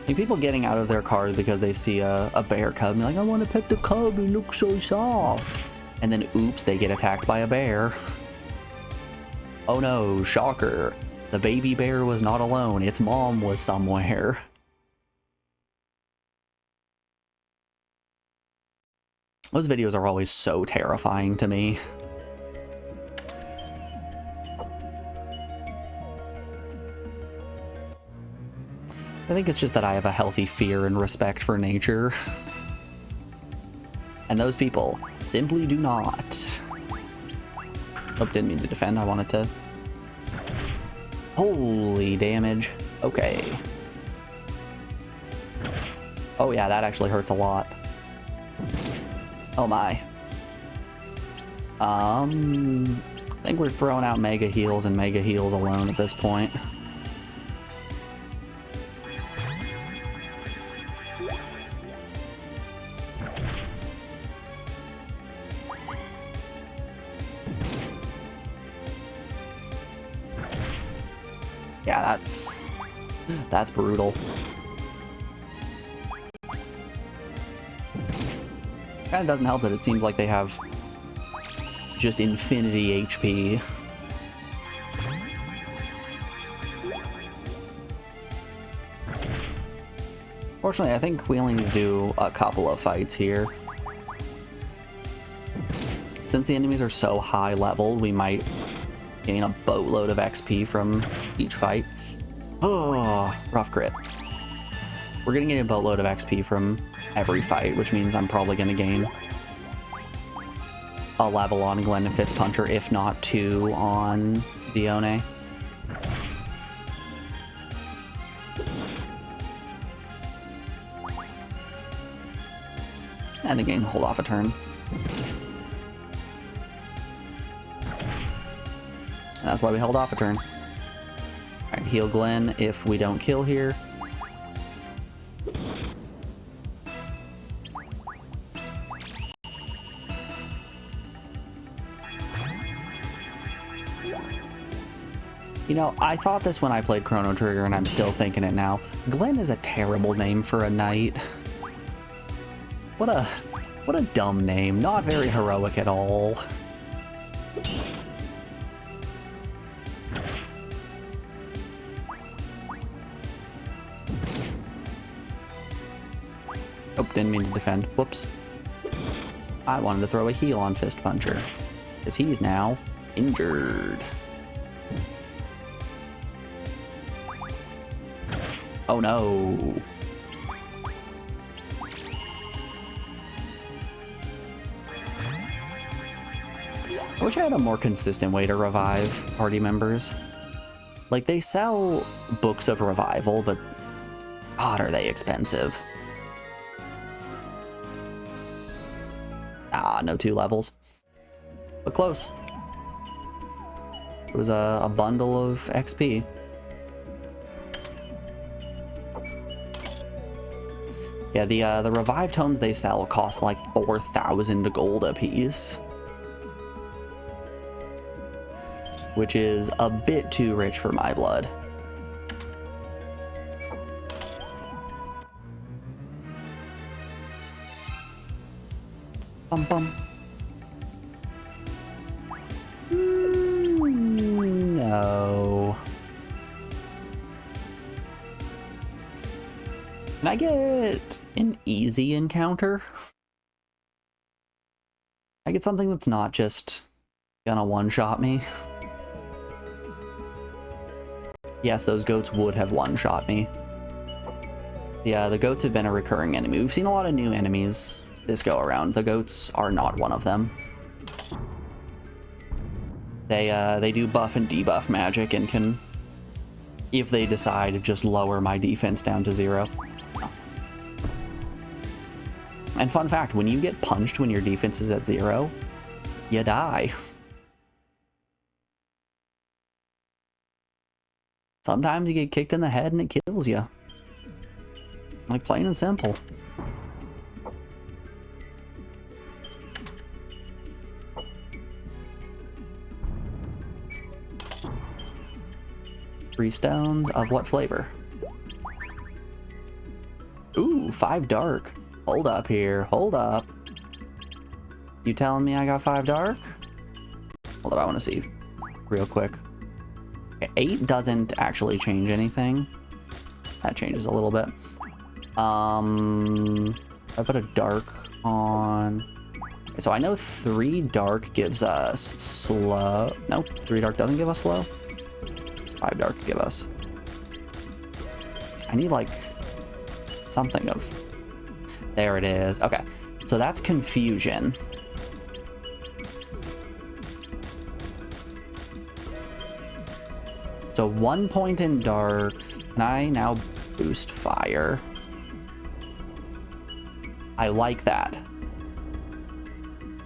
Like, people getting out of their cars because they see a bear cub and be like, I want to pet the cub, he looks so soft. And then, oops, they get attacked by a bear. Oh no, shocker. The baby bear was not alone. Its mom was somewhere. Those videos are always so terrifying to me. I think it's just that I have a healthy fear and respect for nature. And those people simply do not. Oh, didn't mean to defend. I wanted to. Holy damage. Okay. Oh yeah, that actually hurts a lot. Oh my. I think we're throwing out mega heals and mega heals alone at this point. Yeah, that's brutal. Kinda doesn't help that it seems like they have just infinity HP. Fortunately, I think we only need to do a couple of fights here. Since the enemies are so high level, we might Getting a boatload of XP from each fight. Oh, rough crit. We're gonna get a boatload of XP from every fight, which means I'm probably gonna gain a level on Glenn and Fist Puncher, if not 2 on Dione. And again, hold off a turn. And that's why we held off a turn. Alright, heal Glenn if we don't kill here. You know, I thought this when I played Chrono Trigger, and I'm still thinking it now. Glenn is a terrible name for a knight. What a dumb name. Not very heroic at all. Oh, didn't mean to defend. Whoops. I wanted to throw a heal on Fist Puncher, because he's now injured. Oh no. I wish I had a more consistent way to revive party members. Like, they sell books of revival, but God, are they expensive. Ah, no 2 levels. But close. It was a bundle of XP. Yeah, the revived tomes they sell cost like 4,000 gold a piece. Which is a bit too rich for my blood. Bum bum. No. Can I get an easy encounter? I get something that's not just gonna one-shot me. Yes, those goats would have one-shot me. Yeah, the goats have been a recurring enemy. We've seen a lot of new enemies this go around. The goats are not one of them. They do buff and debuff magic and can, if they decide, just lower my defense down to 0. And fun fact, when you get punched when your defense is at 0, you die. Sometimes you get kicked in the head and it kills you. Like, plain and simple. Three stones of what flavor? Ooh, 5 dark. Hold up here, hold up. You telling me I got 5 dark? Hold up, I want to see real quick. Okay, 8 doesn't actually change anything. That changes a little bit. I put a dark on. So I know 3 dark gives us slow. Nope, 3 dark doesn't give us slow. 5 dark give us. I need like something of. There it is. Okay, so that's confusion. So 1 point in dark. Can I now boost fire? I like that.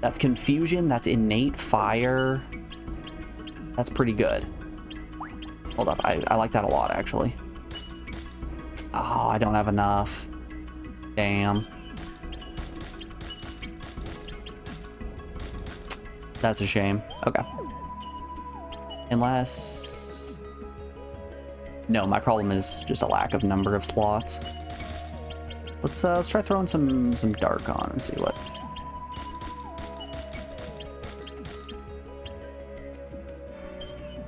That's confusion. That's innate fire. That's pretty good. Hold up. I like that a lot, actually. Oh, I don't have enough. Damn. That's a shame. Okay. Unless... No, my problem is just a lack of number of slots. Let's try throwing some dark on and see what...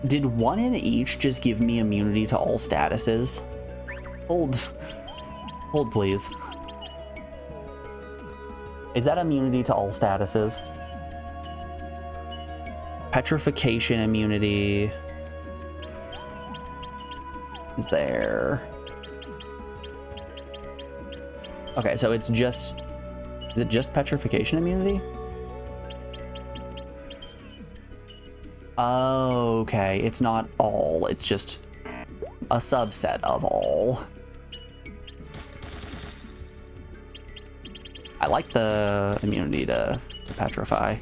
Did 1 in each just give me immunity to all statuses? Hold please. Is that immunity to all statuses? Petrification immunity is there. Okay, so it's just... Is it just petrification immunity? Oh, okay. It's not all. It's just a subset of all. I like the immunity to petrify.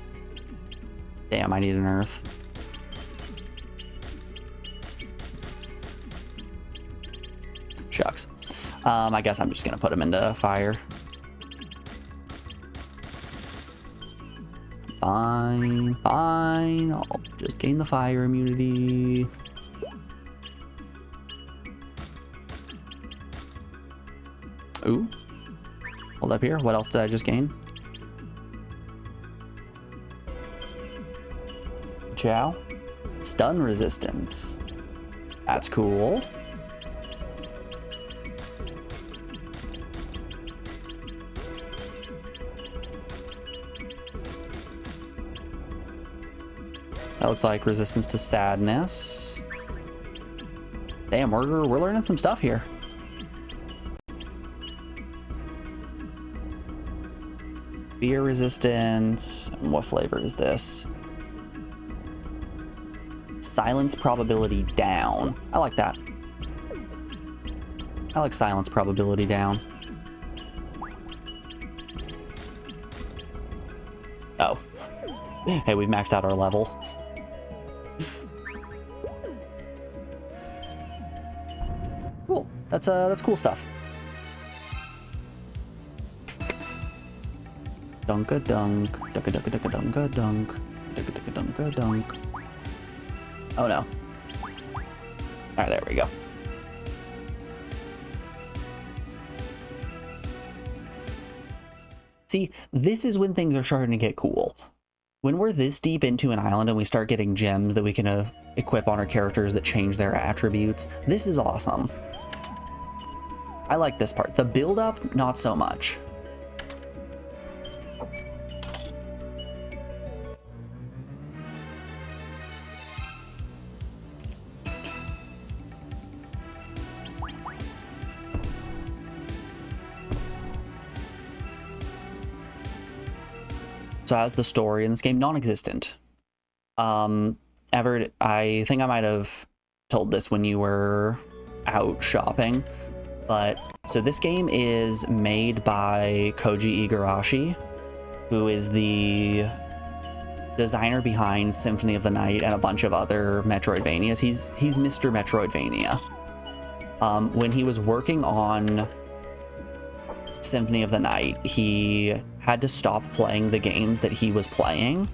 Damn, I need an earth. Shucks. I guess I'm just gonna put him into fire. Fine, fine. I'll just gain the fire immunity. Ooh. Hold up here. What else did I just gain? Chow. Stun resistance. That's cool. That looks like resistance to sadness. Damn, we're learning some stuff here. Fear resistance. What flavor is this? Silence probability down. I like that. I like silence probability down. Oh. Hey, we've maxed out our level. Cool. That's cool stuff. Dunka dunk, dunka dunka dunka dunka dunk, dunka dunka dunka dunk. Oh no. Alright, there we go. See, this is when things are starting to get cool. When we're this deep into an island and we start getting gems that we can equip on our characters that change their attributes, this is awesome. I like this part. The build-up, not so much. So how's the story in this game? Non-existent. Everett, I think I might have told this when you were out shopping, but so this game is made by Koji Igarashi, who is the designer behind Symphony of the Night and a bunch of other Metroidvanias. He's Mr. Metroidvania. When he was working on Symphony of the Night, he had to stop playing the games that he was playing,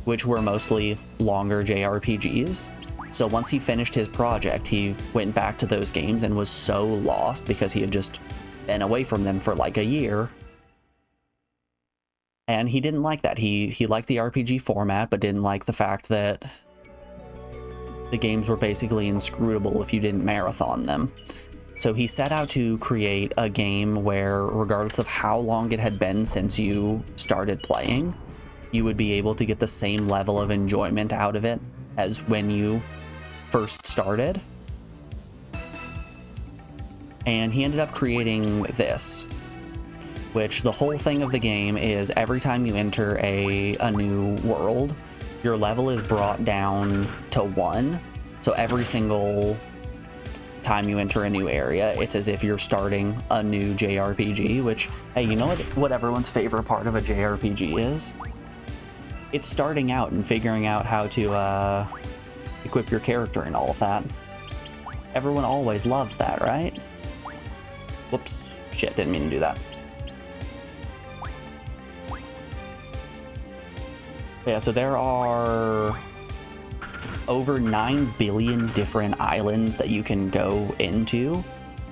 which were mostly longer JRPGs. So once he finished his project, he went back to those games and was so lost because he had just been away from them for like a year. And he didn't like that. He liked the RPG format, but didn't like the fact that the games were basically inscrutable if you didn't marathon them. So he set out to create a game where, regardless of how long it had been since you started playing, you would be able to get the same level of enjoyment out of it as when you first started. And he ended up creating this, which the whole thing of the game is every time you enter a new world, your level is brought down to 1. So every single time you enter a new area, it's as if you're starting a new JRPG, which, hey, you know what everyone's favorite part of a JRPG is? It's starting out and figuring out how to equip your character and all of that. Everyone always loves that, right? Whoops. Shit, didn't mean to do that. Yeah, so there are over 9 billion different islands that you can go into,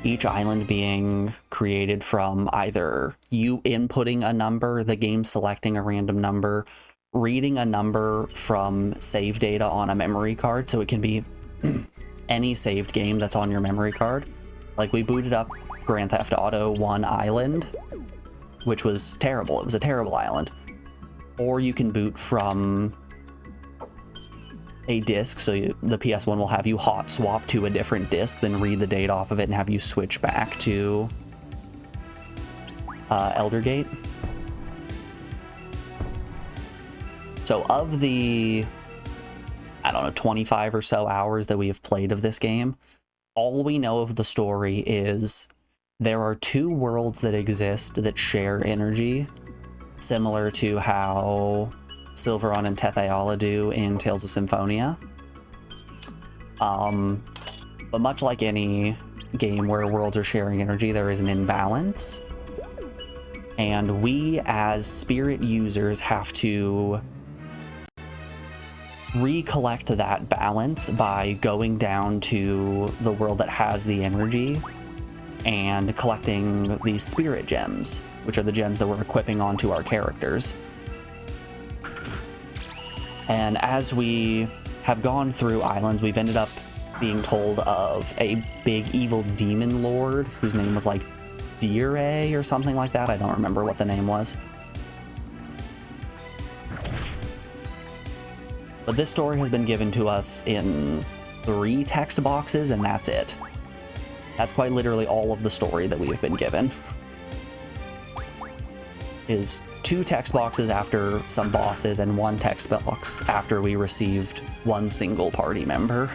each island being created from either you inputting a number, the game selecting a random number, reading a number from save data on a memory card, so it can be any saved game that's on your memory card. Like, we booted up Grand Theft Auto 1 Island, which was terrible. It was a terrible island. Or you can boot from a disc, so the PS1 will have you hot swap to a different disc, then read the date off of it and have you switch back to Elder Gate. So of the, I don't know, 25 or so hours that we have played of this game, all we know of the story is there are two worlds that exist that share energy, similar to how Silveron and Tetheala do in Tales of Symphonia. But much like any game where worlds are sharing energy, there is an imbalance. And we, as spirit users, have to recollect that balance by going down to the world that has the energy and collecting these spirit gems, which are the gems that we're equipping onto our characters. And as we have gone through islands, we've ended up being told of a big evil demon lord whose name was like Dire or something like that. I don't remember what the name was. But this story has been given to us in 3 text boxes, and that's it. That's quite literally all of the story that we have been given. Is 2 text boxes after some bosses and 1 text box after we received 1 single party member.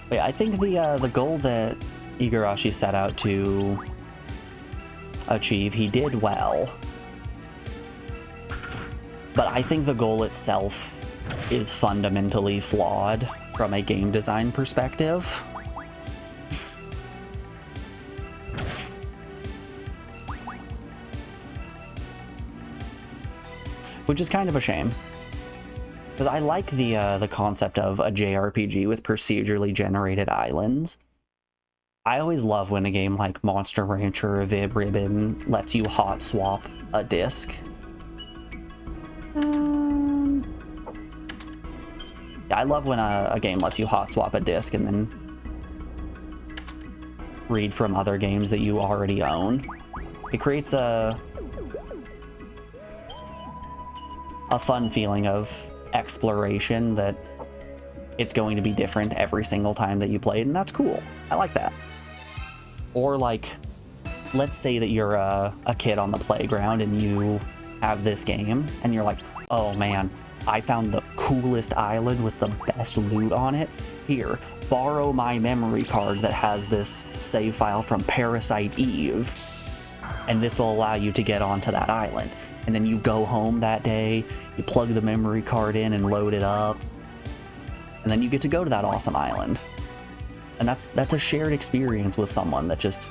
Yeah, I think the goal that Igarashi set out to achieve, he did well. But I think the goal itself is fundamentally flawed from a game design perspective. Which is kind of a shame. Because I like the concept of a JRPG with procedurally generated islands. I always love when a game like Monster Rancher or Vib Ribbon lets you hot swap a disc. I love when a game lets you hot swap a disc and then read from other games that you already own. It creates a fun feeling of exploration that it's going to be different every single time that you play it, and that's cool. I like that. Or like, let's say that you're a kid on the playground and you have this game and you're like, oh man, I found the coolest island with the best loot on it. Here, borrow my memory card that has this save file from Parasite Eve, and this will allow you to get onto that island. And then you go home that day, you plug the memory card in and load it up, and then you get to go to that awesome island. And that's a shared experience with someone that just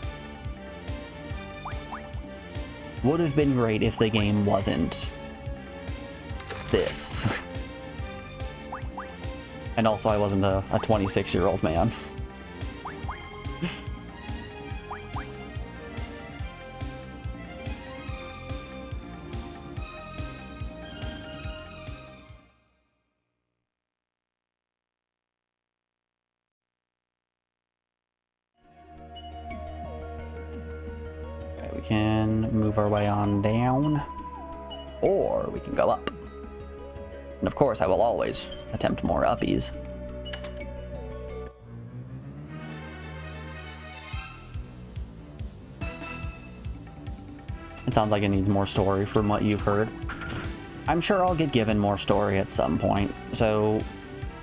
would have been great if the game wasn't this. And also I wasn't a 26-year-old man. We can move our way on down, or we can go up. And of course, I will always attempt more uppies. It sounds like it needs more story from what you've heard. I'm sure I'll get given more story at some point. So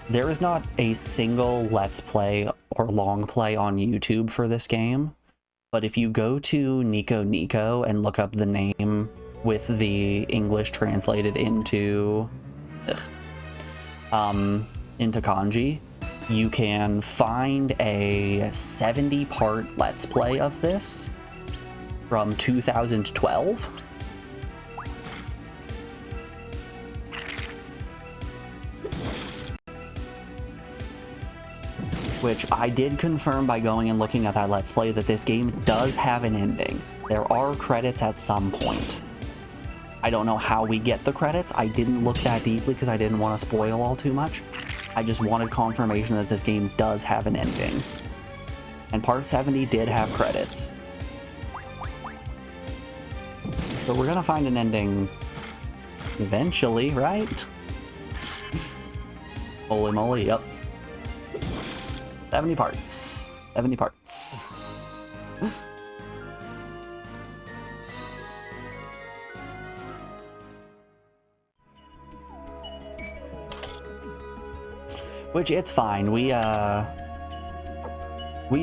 there is not a single Let's Play or long play on YouTube for this game. But if you go to Nico Nico and look up the name with the English translated into kanji, you can find a 70-part Let's Play of this from 2012. which I did confirm by going and looking at that Let's Play that this game does have an ending. There are credits at some point. I don't know how we get the credits. I didn't look that deeply because I didn't want to spoil all too much. I just wanted confirmation that this game does have an ending. And Part 70 did have credits. So we're gonna find an ending eventually, right? Holy moly, yep. 70 parts. 70 parts. Which, it's fine. We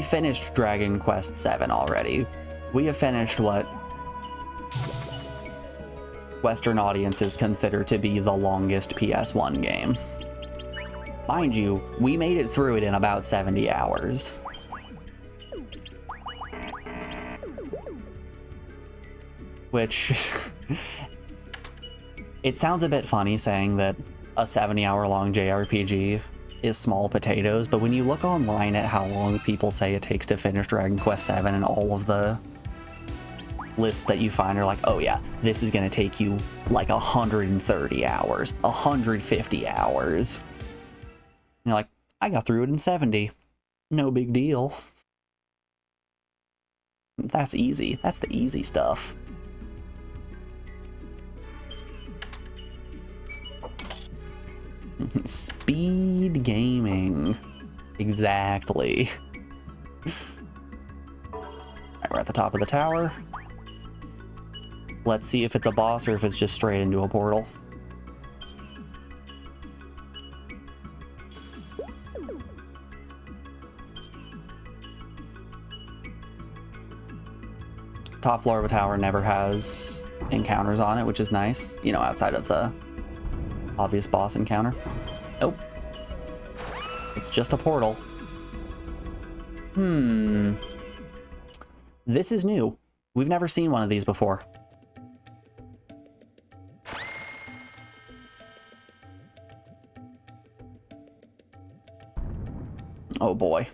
finished Dragon Quest VII already. We have finished what Western audiences consider to be the longest PS1 game. Mind you, we made it through it in about 70 hours. Which, it sounds a bit funny saying that a 70-hour-long JRPG is small potatoes, but when you look online at how long people say it takes to finish Dragon Quest VII and all of the lists that you find are like, oh yeah, this is gonna take you like 130 hours, 150 hours. And you're like, I got through it in 70. No big deal. That's easy. That's the easy stuff. Speed gaming. Exactly. Alright, we're at the top of the tower. Let's see if it's a boss or if it's just straight into a portal. Top floor of a tower never has encounters on it, which is nice. You know, outside of the obvious boss encounter. Nope. It's just a portal. This is new. We've never seen one of these before. Oh boy.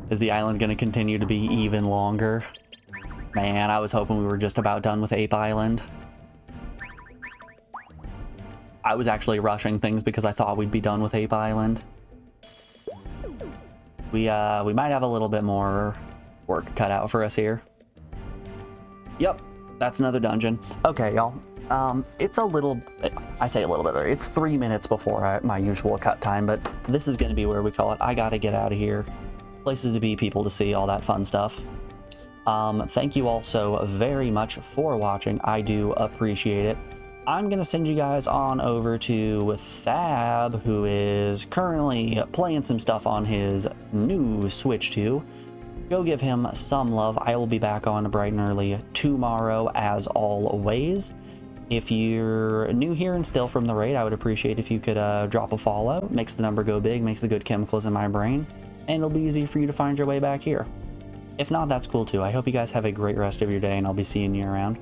Is the island going to continue to be even longer? Man, I was hoping we were just about done with Ape Island. I was actually rushing things because I thought we'd be done with Ape Island. We might have a little bit more work cut out for us here. Yep, that's another dungeon. Okay, y'all. It's a little, I say a little bit, it's 3 minutes before my usual cut time, but this is going to be where we call it. I gotta get out of here. Places to be, people to see, all that fun stuff. Thank you all so very much for watching. I do appreciate it. I'm going to send you guys on over to Thab, who is currently playing some stuff on his new Switch 2. Go give him some love. I will be back on bright and early tomorrow, as always. If you're new here and still from the raid, I would appreciate if you could drop a follow. Makes the number go big, makes the good chemicals in my brain, and it'll be easy for you to find your way back here. If not, that's cool too. I hope you guys have a great rest of your day, and I'll be seeing you around.